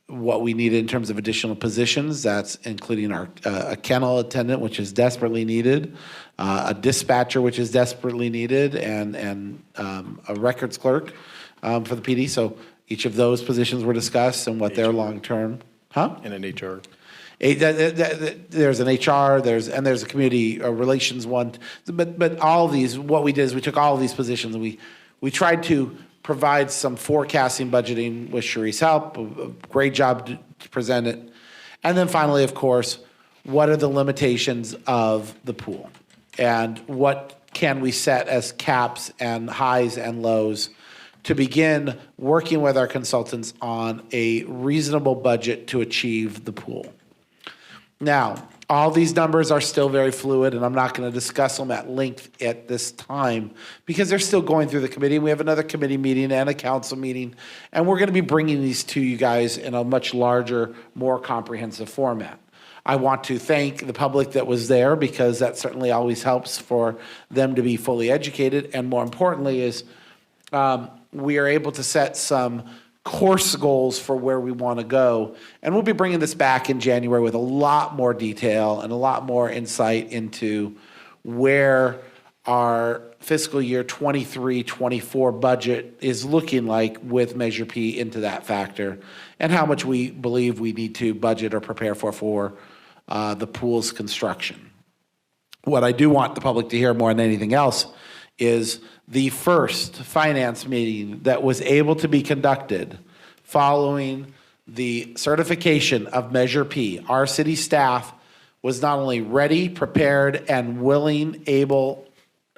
S1: what we needed in terms of additional positions. That's including our a kennel attendant, which is desperately needed, a dispatcher, which is desperately needed, and a records clerk for the PD. So each of those positions were discussed and what their long-term,
S4: And an HR.
S1: There's an HR, there's a community relations one, but all of these, what we did is we took all of these positions and we tried to provide some forecasting budgeting with Cherie's help, a great job to present it. And then finally, of course, what are the limitations of the pool? And what can we set as caps and highs and lows to begin working with our consultants on a reasonable budget to achieve the pool? Now, all these numbers are still very fluid, and I'm not going to discuss them at length at this time because they're still going through the committee. We have another committee meeting and a council meeting, and we're going to be bringing these to you guys in a much larger, more comprehensive format. I want to thank the public that was there because that certainly always helps for them to be fully educated, and more importantly is we are able to set some course goals for where we want to go. And we'll be bringing this back in January with a lot more detail and a lot more insight into where our fiscal year 23-24 budget is looking like with Measure P into that factor, and how much we believe we need to budget or prepare for the pool's construction. What I do want the public to hear more than anything else is the first finance meeting that was able to be conducted following the certification of Measure P. Our city staff was not only ready, prepared, and willing, able,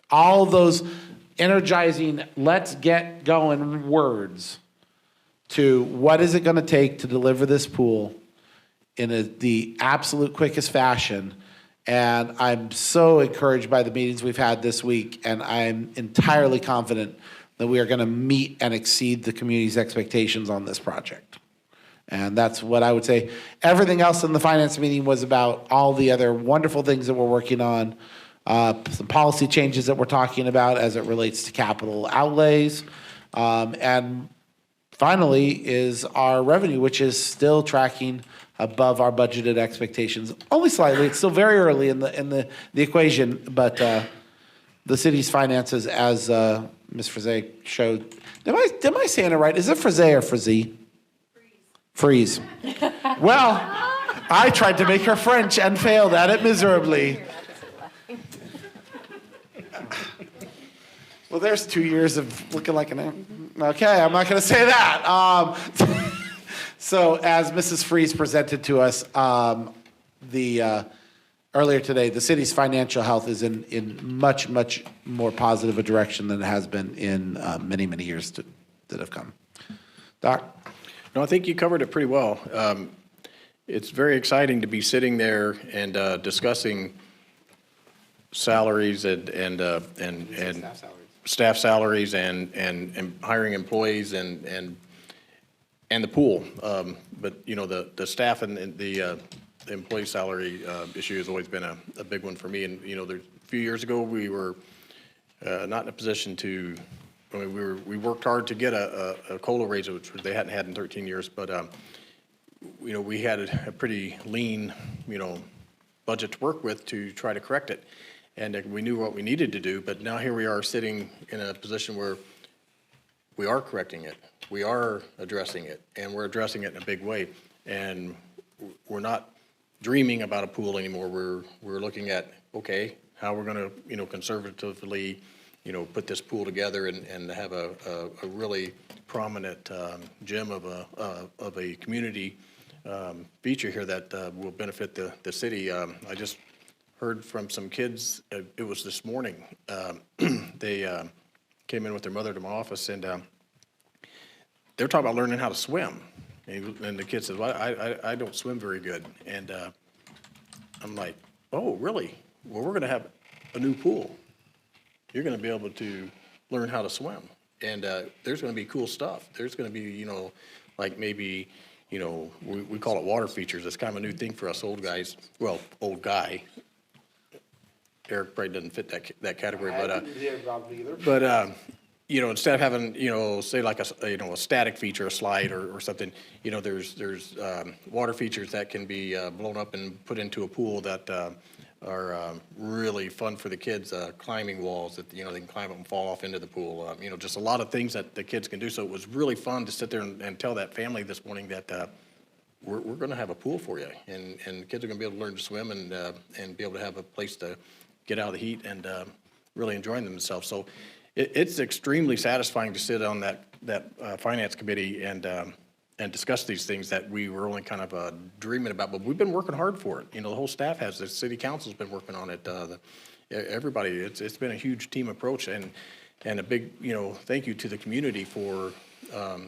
S1: all those energizing, let's get going words to what is it going to take to deliver this pool in the absolute quickest fashion. And I'm so encouraged by the meetings we've had this week, and I'm entirely confident that we are going to meet and exceed the community's expectations on this project. And that's what I would say. Everything else in the finance meeting was about all the other wonderful things that we're working on, some policy changes that we're talking about as it relates to capital outlays, and finally is our revenue, which is still tracking above our budgeted expectations, only slightly. It's still very early in the equation, but the city's finances, as Ms. Frise showed. Am I saying it right? Is it Frise or Frizzy? Freeze. Well, I tried to make her French and failed at it miserably. Well, there's 2 years of looking like an... Okay, I'm not going to say that. So as Mrs. Freeze presented to us earlier today, the city's financial health is in much, much more positive a direction than it has been in many, many years that have come. Doc?
S4: No, I think you covered it pretty well. It's very exciting to be sitting there and discussing salaries and staff salaries and hiring employees and the pool. But, you know, the staff and the employee salary issue has always been a big one for me. And, you know, a few years ago, we were not in a position to, I mean, we worked hard to get a COLA raise, which they hadn't had in 13 years. But, you know, we had a pretty lean, you know, budget to work with to try to correct it. And we knew what we needed to do, but now here we are sitting in a position where we are correcting it. We are addressing it, and we're addressing it in a big way. And we're not dreaming about a pool anymore. We're looking at, okay, how we're gonna, you know, conservatively, you know, put this pool together and have a really prominent gem of a community feature here that will benefit the city. I just heard from some kids, it was this morning, they came in with their mother to my office, and they're talking about learning how to swim. And the kid says, well, I don't swim very good. And I'm like, oh, really? Well, we're gonna have a new pool. You're gonna be able to learn how to swim. And there's gonna be cool stuff. There's gonna be, you know, like maybe, you know, we call it water features. It's kind of a new thing for us old guys. Well, old guy. Eric probably doesn't fit that category, but you know, instead of having, you know, say like a static feature, a slide or something, you know, there's water features that can be blown up and put into a pool that are really fun for the kids. Climbing walls that, you know, they can climb up and fall off into the pool. You know, just a lot of things that the kids can do. So it was really fun to sit there and tell that family this morning that we're going to have a pool for you, and the kids are going to be able to learn to swim and be able to have a place to get out of the heat and really enjoying themselves. So it's extremely satisfying to sit on that finance committee and discuss these things that we were only kind of dreaming about, but we've been working hard for it. You know, the whole staff has, the city council's been working on it. Everybody, it's been a huge team approach, and a big, you know, thank you to the community for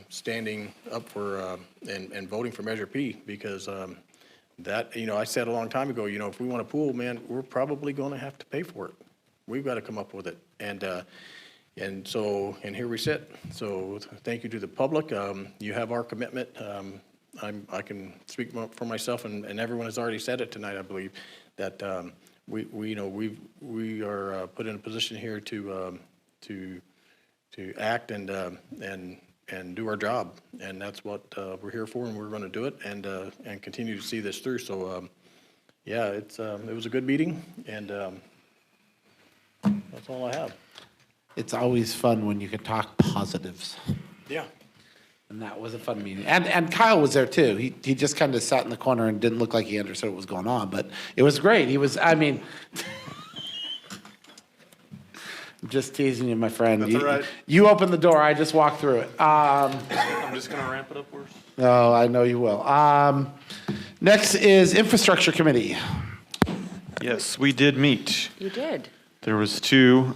S4: standing up for and voting for Measure P, because that, you know, I said a long time ago, you know, if we want a pool, man, we're probably going to have to pay for it. We've got to come up with it. And so here we sit. So thank you to the public. You have our commitment. I can speak for myself, and everyone has already said it tonight, I believe, that we you know, we are put in a position here to act and do our job, and that's what we're here for, and we're going to do it and continue to see this through. So yeah, it was a good meeting, and that's all I have.
S1: It's always fun when you can talk positives.
S4: Yeah.
S1: And that was a fun meeting. And Kyle was there too. He just kind of sat in the corner and didn't look like he understood what was going on, but it was great. He was, I mean, I'm just teasing you, my friend.
S4: That's all right.
S1: You opened the door, I just walked through it.
S5: I'm just going to ramp it up worse.
S1: Oh, I know you will. Next is Infrastructure Committee.
S5: Yes, we did meet.
S13: You did.
S5: There was 2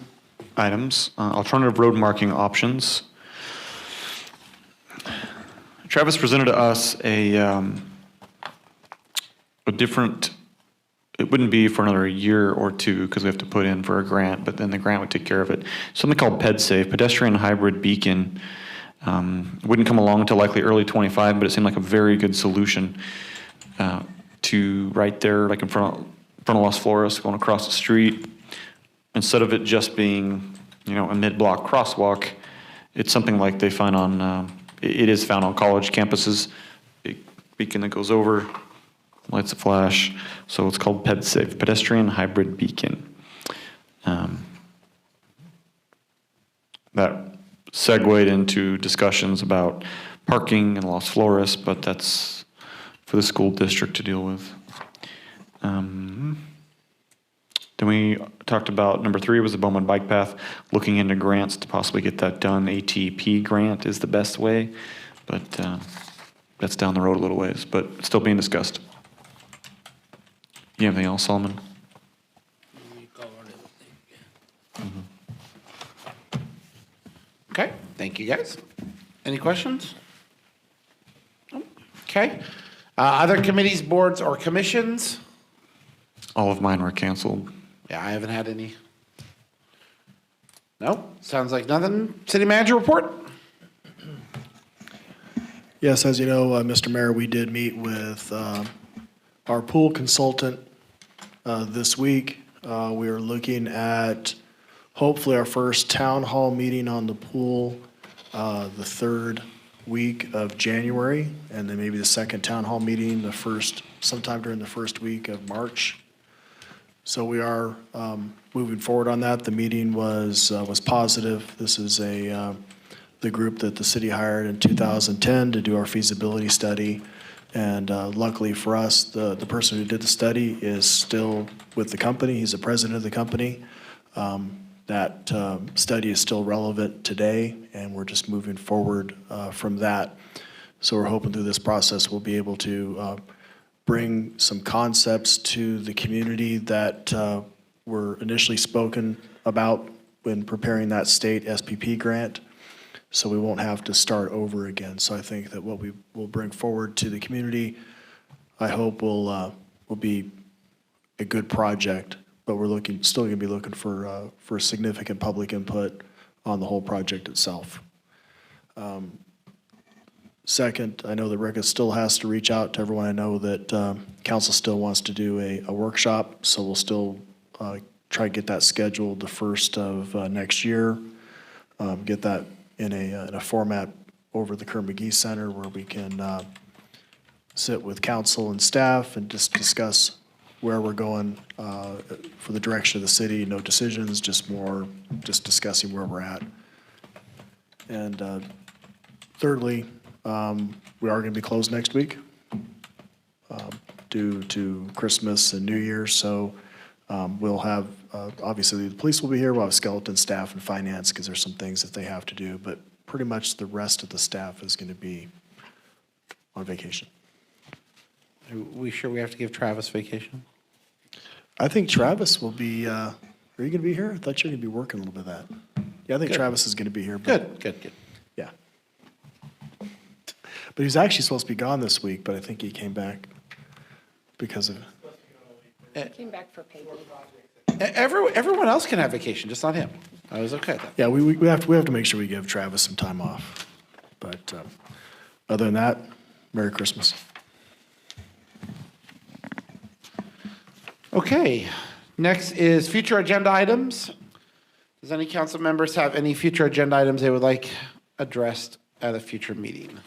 S5: items, alternative road marking options. Travis presented to us a different, it wouldn't be for another year or 2 because we have to put in for a grant, but then the grant would take care of it. Something called PedSafe, Pedestrian Hybrid Beacon. Wouldn't come along until likely early 25, but it seemed like a very good solution to right there, like in front of Las Flores, going across the street. Instead of it just being, you know, a mid-block crosswalk, it's something like they find on, it is found on college campuses. A beacon that goes over, lights a flash. So it's called PedSafe, Pedestrian Hybrid Beacon. That segued into discussions about parking in Las Flores, but that's for the school district to deal with. Then we talked about number 3 was the Bowman Bike Path, looking into grants to possibly get that done. ATP grant is the best way, but that's down the road a little ways, but it's still being discussed. You have anything else, Solomon?
S1: Okay, thank you guys. Any questions? Okay. Other committees, boards, or commissions?
S5: All of mine were canceled.
S1: Yeah, I haven't had any. No, sounds like nothing. City manager report?
S10: Yes, as you know, Mr. Mayor, we did meet with our pool consultant this week. We are looking at hopefully our first town hall meeting on the pool the third week of January, and then maybe the second town hall meeting sometime during the first week of March. So we are moving forward on that. The meeting was positive. This is the group that the city hired in 2010 to do our feasibility study. And luckily for us, the person who did the study is still with the company. He's the president of the company. That study is still relevant today, and we're just moving forward from that. So we're hoping through this process we'll be able to bring some concepts to the community that were initially spoken about when preparing that state SPP grant, so we won't have to start over again. So I think that what we will bring forward to the community, I hope will be a good project, but we're still going to be looking for significant public input on the whole project itself. Second, I know that Rick still has to reach out to everyone. I know that council still wants to do a workshop, so we'll still try to get that scheduled the first of next year. Get that in a format over the Kerr-McGee Center where we can sit with council and staff and just discuss where we're going for the direction of the city. No decisions, just discussing where we're at. And thirdly, we are going to be closed next week due to Christmas and New Year's. So we'll have, obviously the police will be here. We'll have skeleton staff and finance because there's some things that they have to do. But pretty much the rest of the staff is going to be on vacation.
S1: Are we sure we have to give Travis vacation?
S10: I think Travis will be, are you going to be here? I thought you were going to be working a little bit of that. Yeah, I think
S1: Good.
S10: Travis is going to be here. But
S1: Good.
S10: yeah. But he was actually supposed to be gone this week, but I think he came back because of.
S13: Came back for Peggy.
S1: Everyone else can have vacation, just not him. I was okay with that.
S10: Yeah, we have to make sure we give Travis some time off. But other than that, Merry Christmas.
S1: Okay, next is future agenda items. Does any council members have any future agenda items they would like addressed at a future meeting?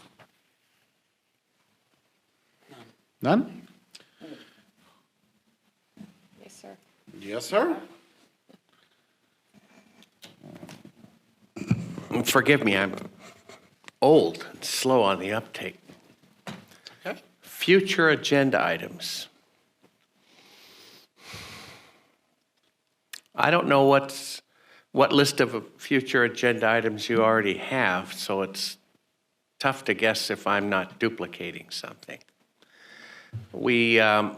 S1: None?
S13: Yes, sir.
S1: Yes, sir.
S11: Forgive me, I'm old and slow on the uptake.
S1: Okay.
S11: Future agenda items. I don't know what list of future agenda items you already have, so it's tough to guess if I'm not duplicating something. We're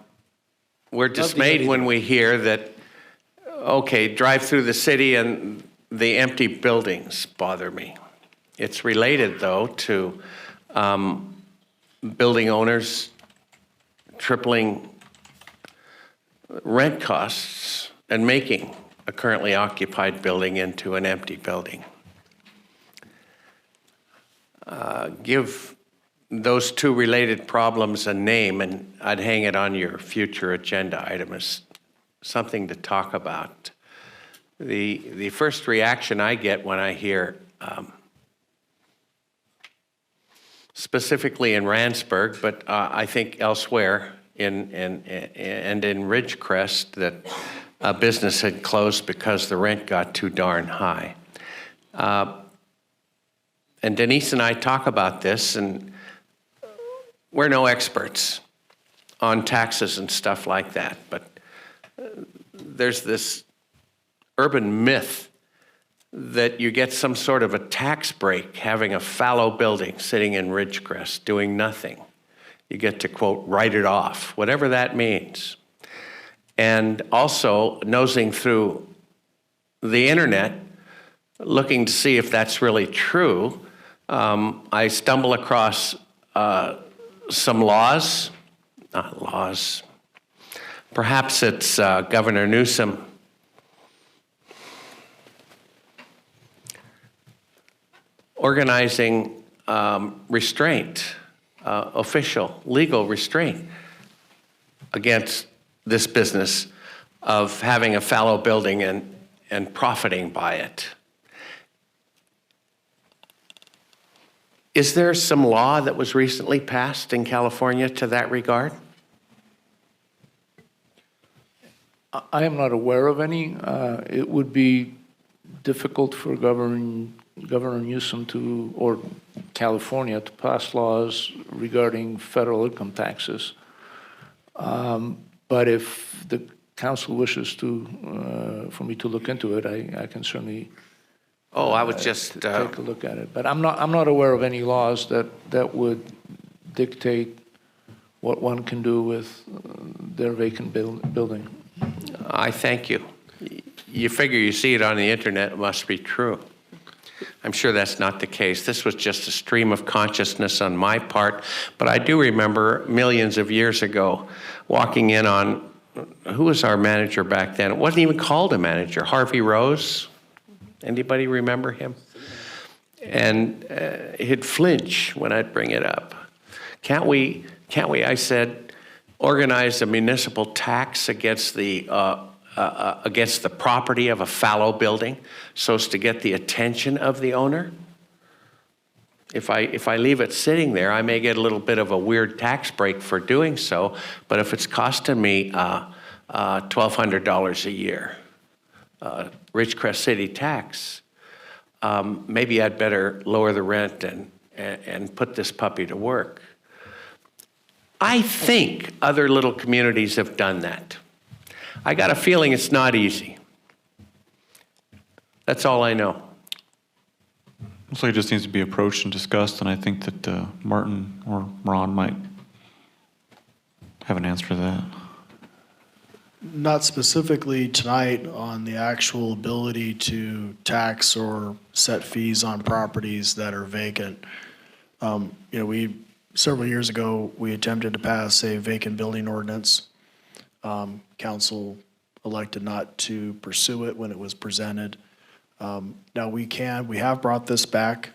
S11: dismayed when we hear that, okay, drive through the city and the empty buildings bother me. It's related, though, to building owners tripling rent costs and making a currently occupied building into an empty building. Give those two related problems a name, and I'd hang it on your future agenda item as something to talk about. The first reaction I get when I hear, specifically in Randsburg, but I think elsewhere and in Ridgecrest, that a business had closed because the rent got too darn high. And Denise and I talk about this, and we're no experts on taxes and stuff like that, but there's this urban myth that you get some sort of a tax break having a fallow building sitting in Ridgecrest doing nothing. You get to, quote, write it off, whatever that means. And also nosing through the internet, looking to see if that's really true, I stumble across some laws, not laws, perhaps it's Governor Newsom organizing restraint, official, legal restraint against this business of having a fallow building and profiting by it. Is there some law that was recently passed in California to that regard?
S12: I am not aware of any. It would be difficult for Governor Newsom to, or California, to pass laws regarding federal income taxes. But if the council wishes to, for me to look into it, I can certainly
S11: Oh, I would just,
S12: take a look at it. But I'm not aware of any laws that would dictate what one can do with their vacant building.
S11: I thank you. You figure you see it on the internet, it must be true. I'm sure that's not the case. This was just a stream of consciousness on my part, but I do remember millions of years ago walking in on, who was our manager back then? It wasn't even called a manager, Harvey Rose. Anybody remember him? And he'd flinch when I'd bring it up. Can't we, I said, organize a municipal tax against the property of a fallow building so as to get the attention of the owner? If I leave it sitting there, I may get a little bit of a weird tax break for doing so, but if it's costing me $1,200 a year, Ridgecrest City tax, maybe I'd better lower the rent and put this puppy to work. I think other little communities have done that. I got a feeling it's not easy. That's all I know.
S5: Looks like it just needs to be approached and discussed, and I think that Martin or Ron might have an answer to that.
S10: Not specifically tonight on the actual ability to tax or set fees on properties that are vacant. Several years ago, we attempted to pass a vacant building ordinance. Council elected not to pursue it when it was presented. Now we have brought this back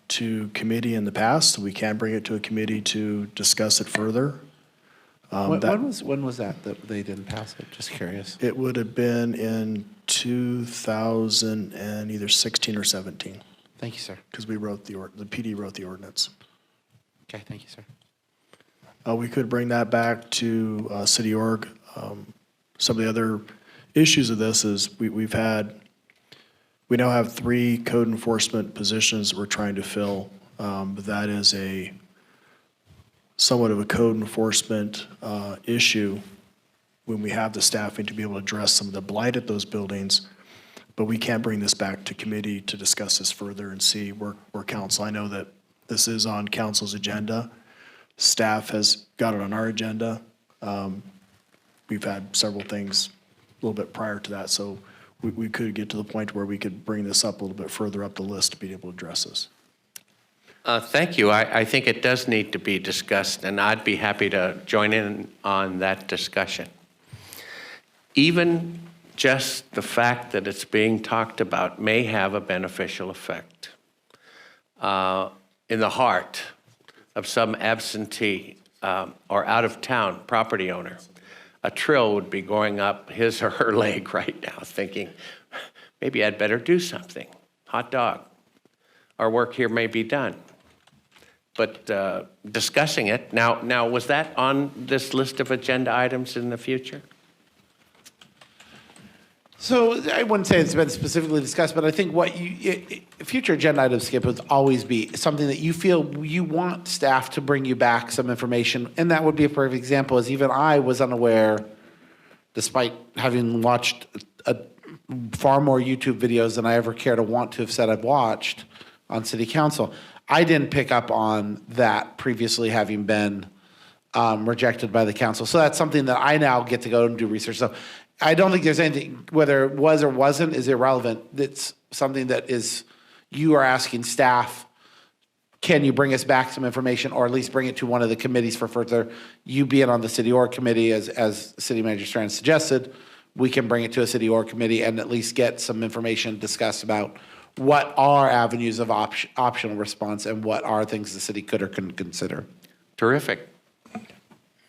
S10: to committee in the past. We can bring it to a committee to discuss it further.
S1: When was that they didn't pass it? Just curious.
S10: It would have been in 2000 and either 16 or 17.
S1: Thank you, sir.
S10: Because we wrote the PD wrote the ordinance.
S1: Okay, thank you, sir.
S10: We could bring that back to City Org. Some of the other issues of this is we now have 3 code enforcement positions that we're trying to fill. But that is somewhat of a code enforcement issue when we have the staffing to be able to address some of the blight at those buildings. But we can bring this back to committee to discuss this further and see where council, I know that this is on council's agenda. Staff has got it on our agenda. We've had several things a little bit prior to that, so we could get to the point where we could bring this up a little bit further up the list to be able to address this.
S11: Thank you. I think it does need to be discussed, and I'd be happy to join in on that discussion. Even just the fact that it's being talked about may have a beneficial effect in the heart of some absentee or out-of-town property owner. A trill would be going up his or her leg right now thinking, maybe I'd better do something. Hot dog. Our work here may be done. But discussing it, now was that on this list of agenda items in the future?
S1: So I wouldn't say it's been specifically discussed, but I think future agenda items, Skip, would always be something that you feel you want staff to bring you back some information. And that would be a perfect example, as even I was unaware, despite having watched far more YouTube videos than I ever care to want to have said I've watched on city council. I didn't pick up on that previously having been rejected by the council. So that's something that I now get to go and do research. So I don't think there's anything, whether it was or wasn't, is irrelevant. It's something that is, you are asking staff, can you bring us back some information, or at least bring it to one of the committees for further, you being on the city org committee, as City Manager Strand suggested, we can bring it to a city org committee and at least get some information discussed about what are avenues of optional response and what are things the city could or couldn't consider.
S11: Terrific.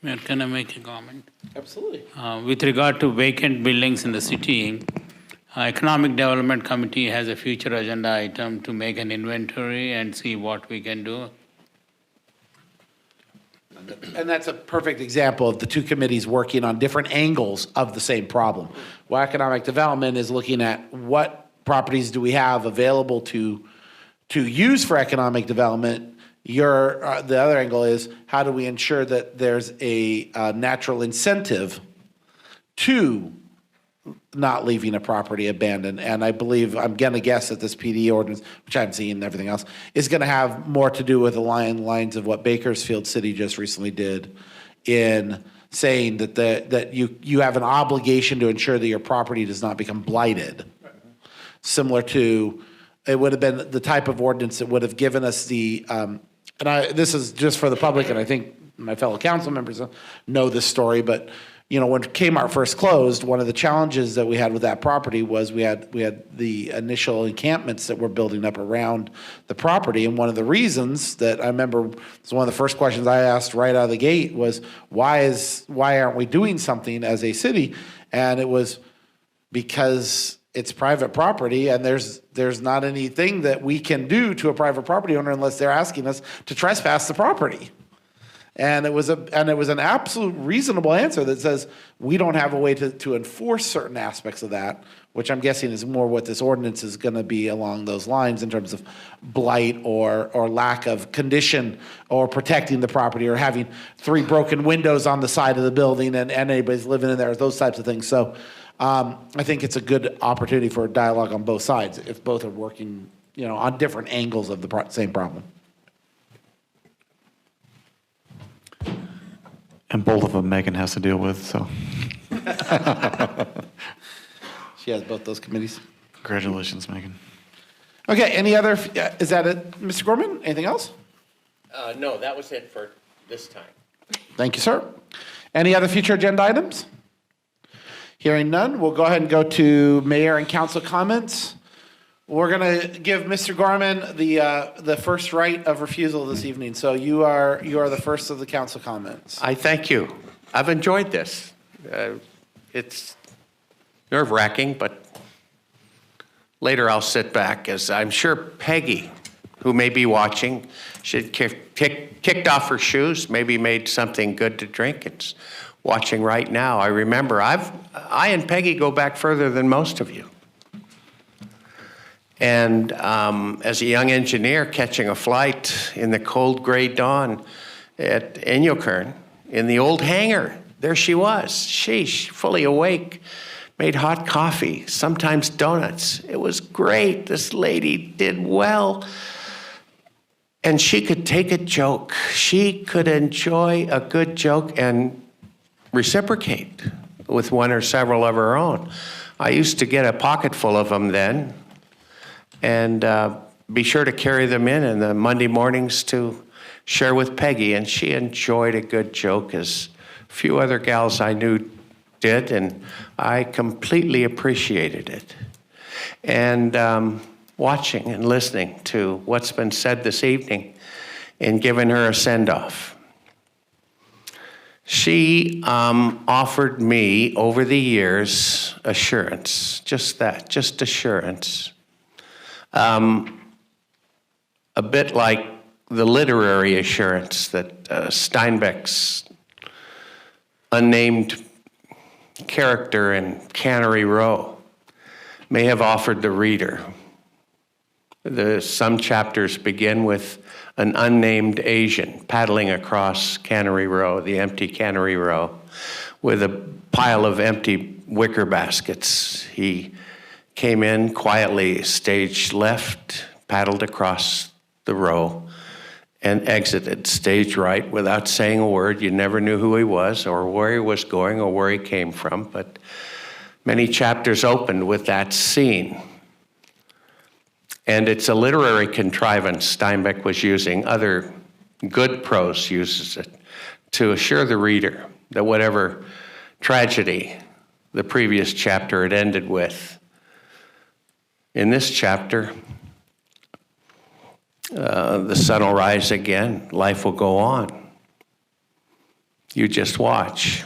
S3: Mayor, can I make a comment?
S1: Absolutely.
S3: With regard to vacant buildings in the city, Economic Development Committee has a future agenda item to make an inventory and see what we can do.
S1: And that's a perfect example of the two committees working on different angles of the same problem. Well, economic development is looking at what properties do we have available to use for economic development. The other angle is how do we ensure that there's a natural incentive to not leaving a property abandoned. And I believe, I'm going to guess that this PD ordinance, which I haven't seen and everything else, is going to have more to do with the lines of what Bakersfield City just recently did in saying that you have an obligation to ensure that your property does not become blighted. Similar to, it would have been the type of ordinance that would have given us this is just for the public, and I think my fellow council members know this story, but when Kmart first closed, one of the challenges that we had with that property was we had the initial encampments that were building up around the property, and one of the reasons that I remember was one of the first questions I asked right out of the gate was why aren't we doing something as a city? And it was because it's private property, and there's not anything that we can do to a private property owner unless they're asking us to trespass the property. And it was an absolute reasonable answer that says we don't have a way to enforce certain aspects of that, which I'm guessing is more what this ordinance is going to be along those lines in terms of blight or lack of condition or protecting the property or having 3 broken windows on the side of the building and anybody's living in there, those types of things. So I think it's a good opportunity for a dialogue on both sides if both are working, on different angles of the same problem.
S5: And both of them Megan has to deal with, so
S1: She has both those committees.
S5: congratulations, Megan.
S1: Okay, any other, is that it, Mr. Gorman? Anything else?
S11: No, that was it for this time.
S1: Thank you, sir. Any other future agenda items? Hearing none, we'll go ahead and go to mayor and council comments. We're going to give Mr. Gorman the first right of refusal this evening. So you are the first of the council comments.
S11: I thank you. I've enjoyed this. It's nerve-wracking, but later I'll sit back, as I'm sure Peggy, who may be watching, should kicked off her shoes, maybe made something good to drink. It's watching right now. I remember I and Peggy go back further than most of you. And as a young engineer catching a flight in the cold gray dawn at Inyokern, in the old hangar, there she was, sheesh, fully awake, made hot coffee, sometimes donuts. It was great. This lady did well. And she could take a joke. She could enjoy a good joke and reciprocate with one or several of her own. I used to get a pocket full of them then, and be sure to carry them in the Monday mornings to share with Peggy, and she enjoyed a good joke as few other gals I knew did, and I completely appreciated it. And watching and listening to what's been said this evening and giving her a send-off. She offered me over the years assurance, just that, just assurance. A bit like the literary assurance that Steinbeck's unnamed character in Cannery Row may have offered the reader. Some chapters begin with an unnamed Asian paddling across Cannery Row, the empty Cannery Row, with a pile of empty wicker baskets. He came in quietly, stage left, paddled across the row, and exited stage right without saying a word. You never knew who he was or where he was going or where he came from, but many chapters opened with that scene. And it's a literary contrivance Steinbeck was using. Other good prose uses it to assure the reader that whatever tragedy the previous chapter had ended with, In this chapter, the sun will rise again, life will go on. You just watch.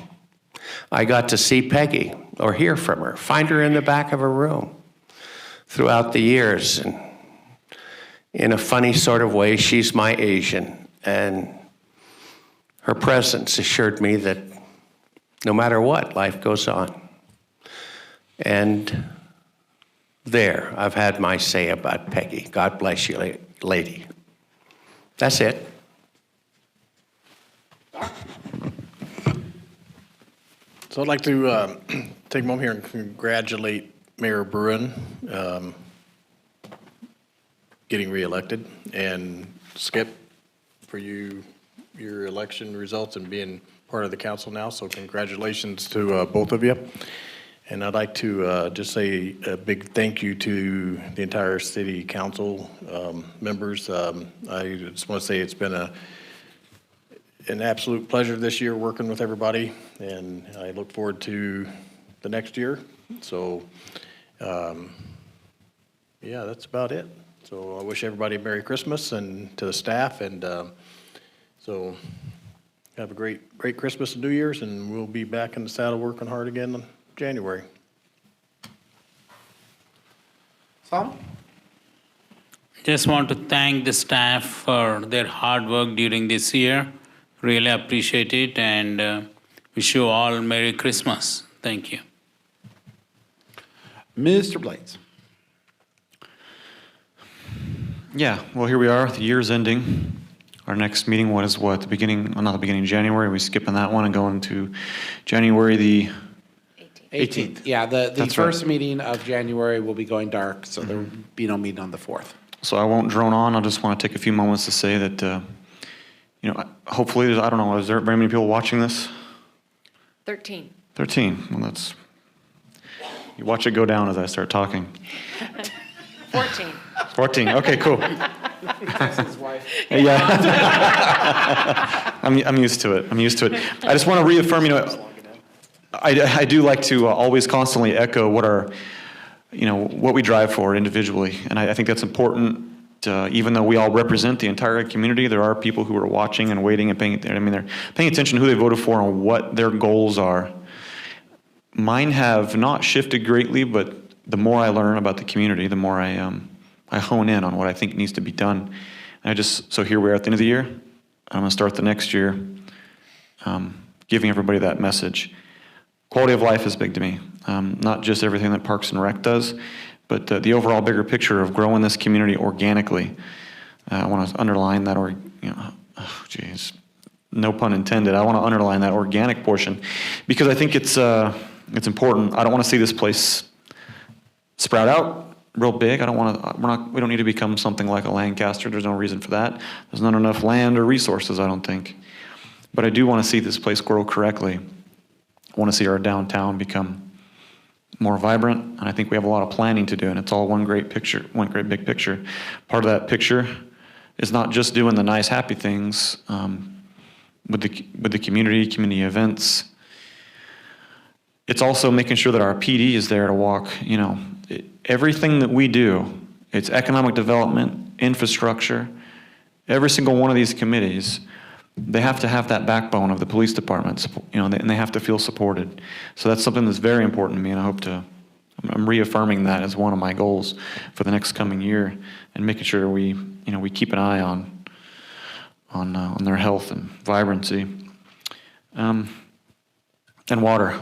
S11: I got to see Peggy, or hear from her, find her in the back of a room throughout the years. And in a funny sort of way, she's my Asian, and her presence assured me that no matter what, life goes on. And there, I've had my say about Peggy. God bless you, lady. That's it.
S4: So I'd like to take a moment here and congratulate Mayor Bruin getting reelected, and Skip for your election results and being part of the council now. So congratulations to both of you. And I'd like to just say a big thank you to the entire city council members. I just want to say it's been an absolute pleasure this year working with everybody, and I look forward to the next year. So, yeah, that's about it. So I wish everybody a Merry Christmas, and to the staff, and so have a great Christmas and New Year's, and we'll be back in the saddle working hard again in January.
S1: Sam?
S3: Just want to thank the staff for their hard work during this year. Really appreciate it, and wish you all Merry Christmas. Thank you.
S1: Mr. Blades.
S5: Yeah, well, here we are. The year's ending. Our next meeting was what? The beginning, not the beginning of January. We're skipping that one and going to January the
S1: 18th. Yeah, the
S5: That's
S1: first
S5: right.
S1: meeting of January will be going dark, so there will be no meeting on the 4th.
S5: So I won't drone on. I just want to take a few moments to say that, hopefully, I don't know, is there very many people watching this?
S13: 13.
S5: 13. Well, that's, you watch it go down as I start talking.
S13: 14.
S5: 14. Okay, cool. Yeah. I'm used to it. I just want to reaffirm, I do like to always constantly echo what we drive for individually. And I think that's important. Even though we all represent the entire community, there are people who are watching and waiting and they're paying attention to who they voted for and what their goals are. Mine have not shifted greatly, but the more I learn about the community, the more I hone in on what I think needs to be done. And so here we are at the end of the year. I'm going to start the next year giving everybody that message. Quality of life is big to me, not just everything that Parks and Rec does, but the overall bigger picture of growing this community organically. I want to underline that, no pun intended. I want to underline that organic portion because I think it's important. I don't want to see this place sprout out real big. We don't need to become something like a Lancaster. There's no reason for that. There's not enough land or resources, I don't think. But I do want to see this place grow correctly. I want to see our downtown become more vibrant, and I think we have a lot of planning to do, and it's all one great picture, one great big picture. Part of that picture is not just doing the nice, happy things with the community events. It's also making sure that our PD is there to walk, everything that we do, it's economic development, infrastructure, every single one of these committees, they have to have that backbone of the police department, and they have to feel supported. So that's something that's very important to me, and I'm reaffirming that as one of my goals for the next coming year, and making sure we keep an eye on their health and vibrancy. And water.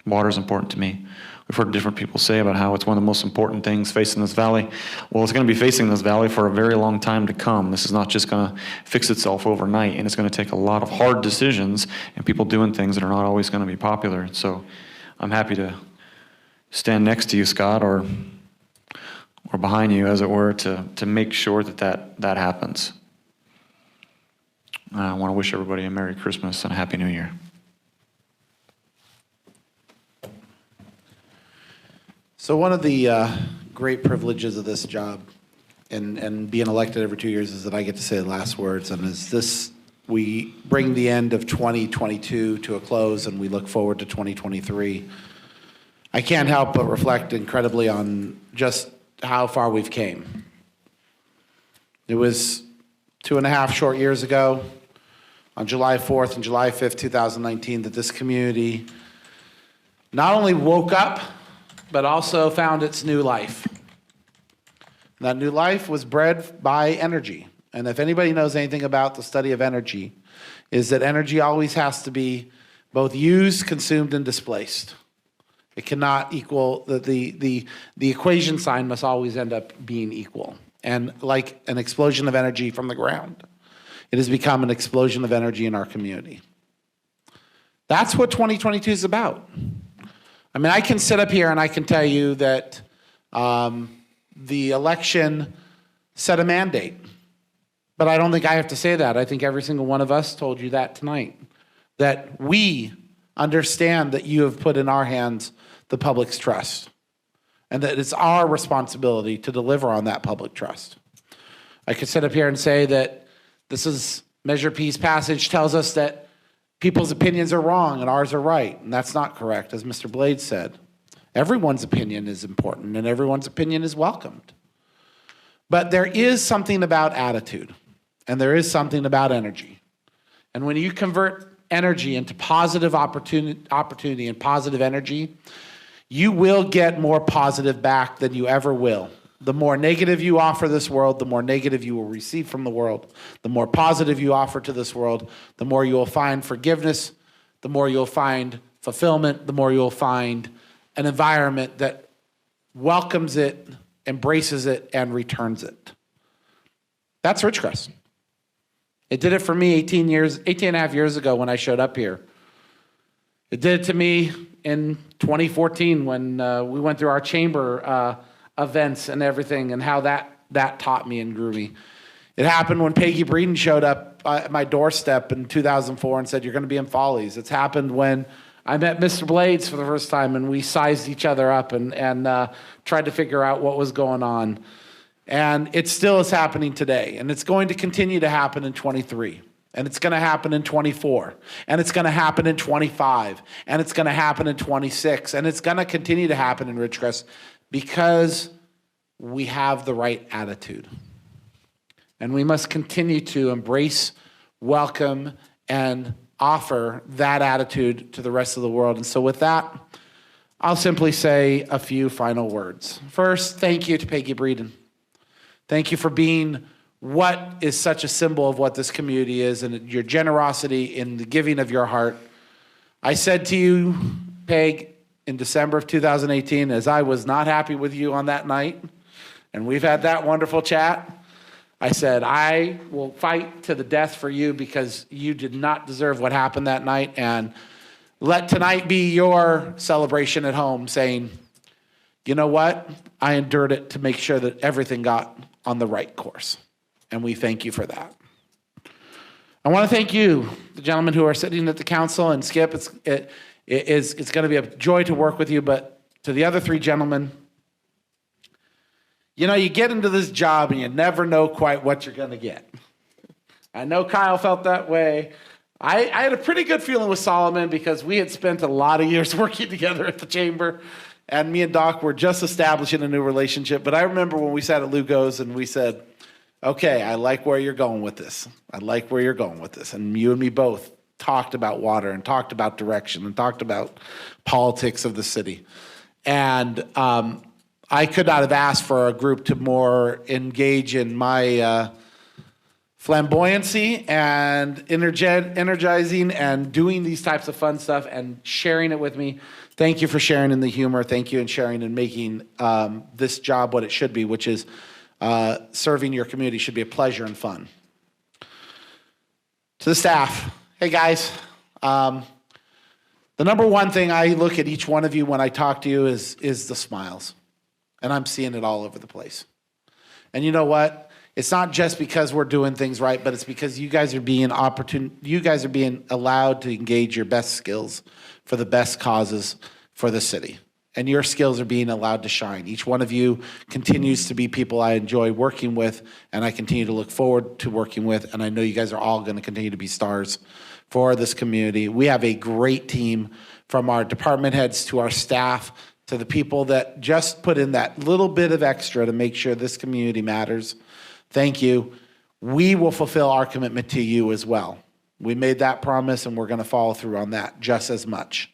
S5: Water is important to me. We've heard different people say about how it's one of the most important things facing this valley. Well, it's going to be facing this valley for a very long time to come. This is not just going to fix itself overnight, and it's going to take a lot of hard decisions and people doing things that are not always going to be popular. So I'm happy to stand next to you, Scott, or behind you, as it were, to make sure that happens. I want to wish everybody a Merry Christmas and a Happy New Year.
S1: So one of the great privileges of this job and being elected every 2 years is that I get to say the last words. And we bring the end of 2022 to a close and we look forward to 2023. I can't help but reflect incredibly on just how far we've came. It was 2.5 short years ago, on July 4th and July 5th, 2019, that this community not only woke up, but also found its new life. That new life was bred by energy. And if anybody knows anything about the study of energy, is that energy always has to be both used, consumed, and displaced. It cannot equal, the equation sign must always end up being equal. And like an explosion of energy from the ground, it has become an explosion of energy in our community. That's what 2022 is about. I mean, I can sit up here and I can tell you that the election set a mandate. But I don't think I have to say that. I think every single one of us told you that tonight. That we understand that you have put in our hands the public's trust. And that it's our responsibility to deliver on that public trust. I could sit up here and say that this is Measure P's passage tells us that people's opinions are wrong and ours are right. And that's not correct, as Mr. Blades said. Everyone's opinion is important and everyone's opinion is welcomed. But there is something about attitude and there is something about energy. And when you convert energy into positive opportunity and positive energy, you will get more positive back than you ever will. The more negative you offer this world, the more negative you will receive from the world. The more positive you offer to this world, the more you will find forgiveness, the more you'll find fulfillment, the more you'll find an environment that welcomes it, embraces it, and returns it. That's Ridgecrest. It did it for me 18 and a half years ago when I showed up here. It did it to me in 2014 when we went through our chamber events and everything and how that taught me and grew me. It happened when Peggy Breeden showed up at my doorstep in 2004 and said, "You're going to be in Follies." It's happened when I met Mr. Blades for the first time and we sized each other up and tried to figure out what was going on. And it still is happening today. And it's going to continue to happen in 23. And it's going to happen in 24. And it's going to happen in 25. And it's going to happen in 26. And it's going to continue to happen in Ridgecrest because we have the right attitude. And we must continue to embrace, welcome, and offer that attitude to the rest of the world. And so with that, I'll simply say a few final words. First, thank you to Peggy Breeden. Thank you for being what is such a symbol of what this community is and your generosity in the giving of your heart. I said to you, Peg, in December of 2018, as I was not happy with you on that night, and we've had that wonderful chat, I said, I will fight to the death for you because you did not deserve what happened that night, and let tonight be your celebration at home saying, you know what? I endured it to make sure that everything got on the right course. And we thank you for that. I want to thank you, the gentlemen who are sitting at the council, and Skip, it's going to be a joy to work with you, but to the other three gentlemen, you know, you get into this job and you never know quite what you're going to get. I know Kyle felt that way. I had a pretty good feeling with Solomon because we had spent a lot of years working together at the chamber. And me and Doc were just establishing a new relationship. But I remember when we sat at Lugo's and we said, okay, I like where you're going with this. I like where you're going with this. And you and me both talked about water and talked about direction and talked about politics of the city. And I could not have asked for a group to more engage in my flamboyancy and energizing and doing these types of fun stuff and sharing it with me. Thank you for sharing in the humor. Thank you and sharing and making this job what it should be, which is serving your community should be a pleasure and fun. To the staff, hey guys, the number one thing I look at each one of you when I talk to you is the smiles. And I'm seeing it all over the place. And you know what? It's not just because we're doing things right, but it's because you guys are being allowed to engage your best skills for the best causes for the city. And your skills are being allowed to shine. Each one of you continues to be people I enjoy working with, and I continue to look forward to working with, and I know you guys are all going to continue to be stars for this community. We have a great team from our department heads to our staff to the people that just put in that little bit of extra to make sure this community matters. Thank you. We will fulfill our commitment to you as well. We made that promise, and we're going to follow through on that just as much.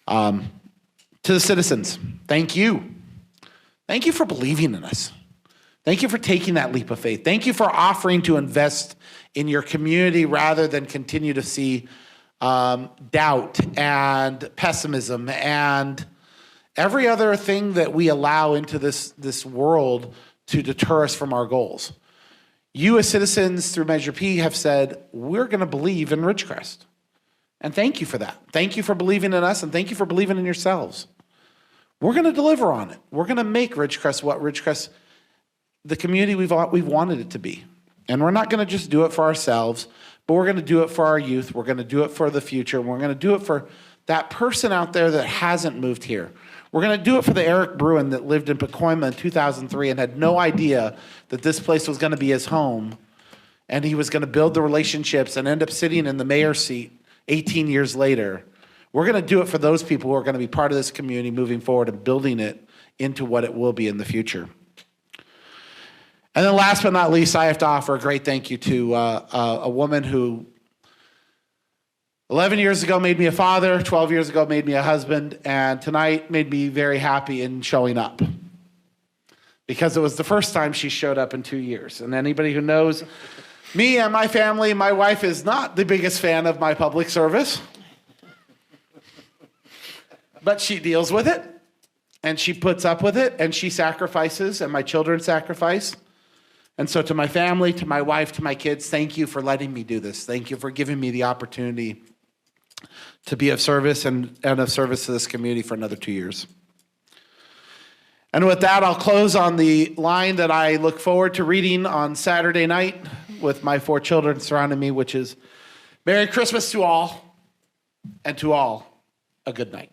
S1: To the citizens, thank you. Thank you for believing in us. Thank you for taking that leap of faith. Thank you for offering to invest in your community rather than continue to see doubt and pessimism and every other thing that we allow into this world to deter us from our goals. You as citizens through Measure P have said, we're going to believe in Ridgecrest. And thank you for that. Thank you for believing in us, and thank you for believing in yourselves. We're going to deliver on it. We're going to make Ridgecrest what Ridgecrest, the community we've wanted it to be. And we're not going to just do it for ourselves, but we're going to do it for our youth. We're going to do it for the future. And we're going to do it for that person out there that hasn't moved here. We're going to do it for the Eric Bruin that lived in Pacoima in 2003 and had no idea that this place was going to be his home. And he was going to build the relationships and end up sitting in the mayor's seat 18 years later. We're going to do it for those people who are going to be part of this community moving forward and building it into what it will be in the future. And then last but not least, I have to offer a great thank you to a woman who 11 years ago made me a father, 12 years ago made me a husband, and tonight made me very happy in showing up. Because it was the first time she showed up in 2 years. And anybody who knows me and my family, my wife is not the biggest fan of my public service. But she deals with it, and she puts up with it, and she sacrifices, and my children sacrifice. And so to my family, to my wife, to my kids, thank you for letting me do this. Thank you for giving me the opportunity to be of service and of service to this community for another 2 years. And with that, I'll close on the line that I look forward to reading on Saturday night with my 4 children surrounding me, which is, Merry Christmas to all, and to all, a good night.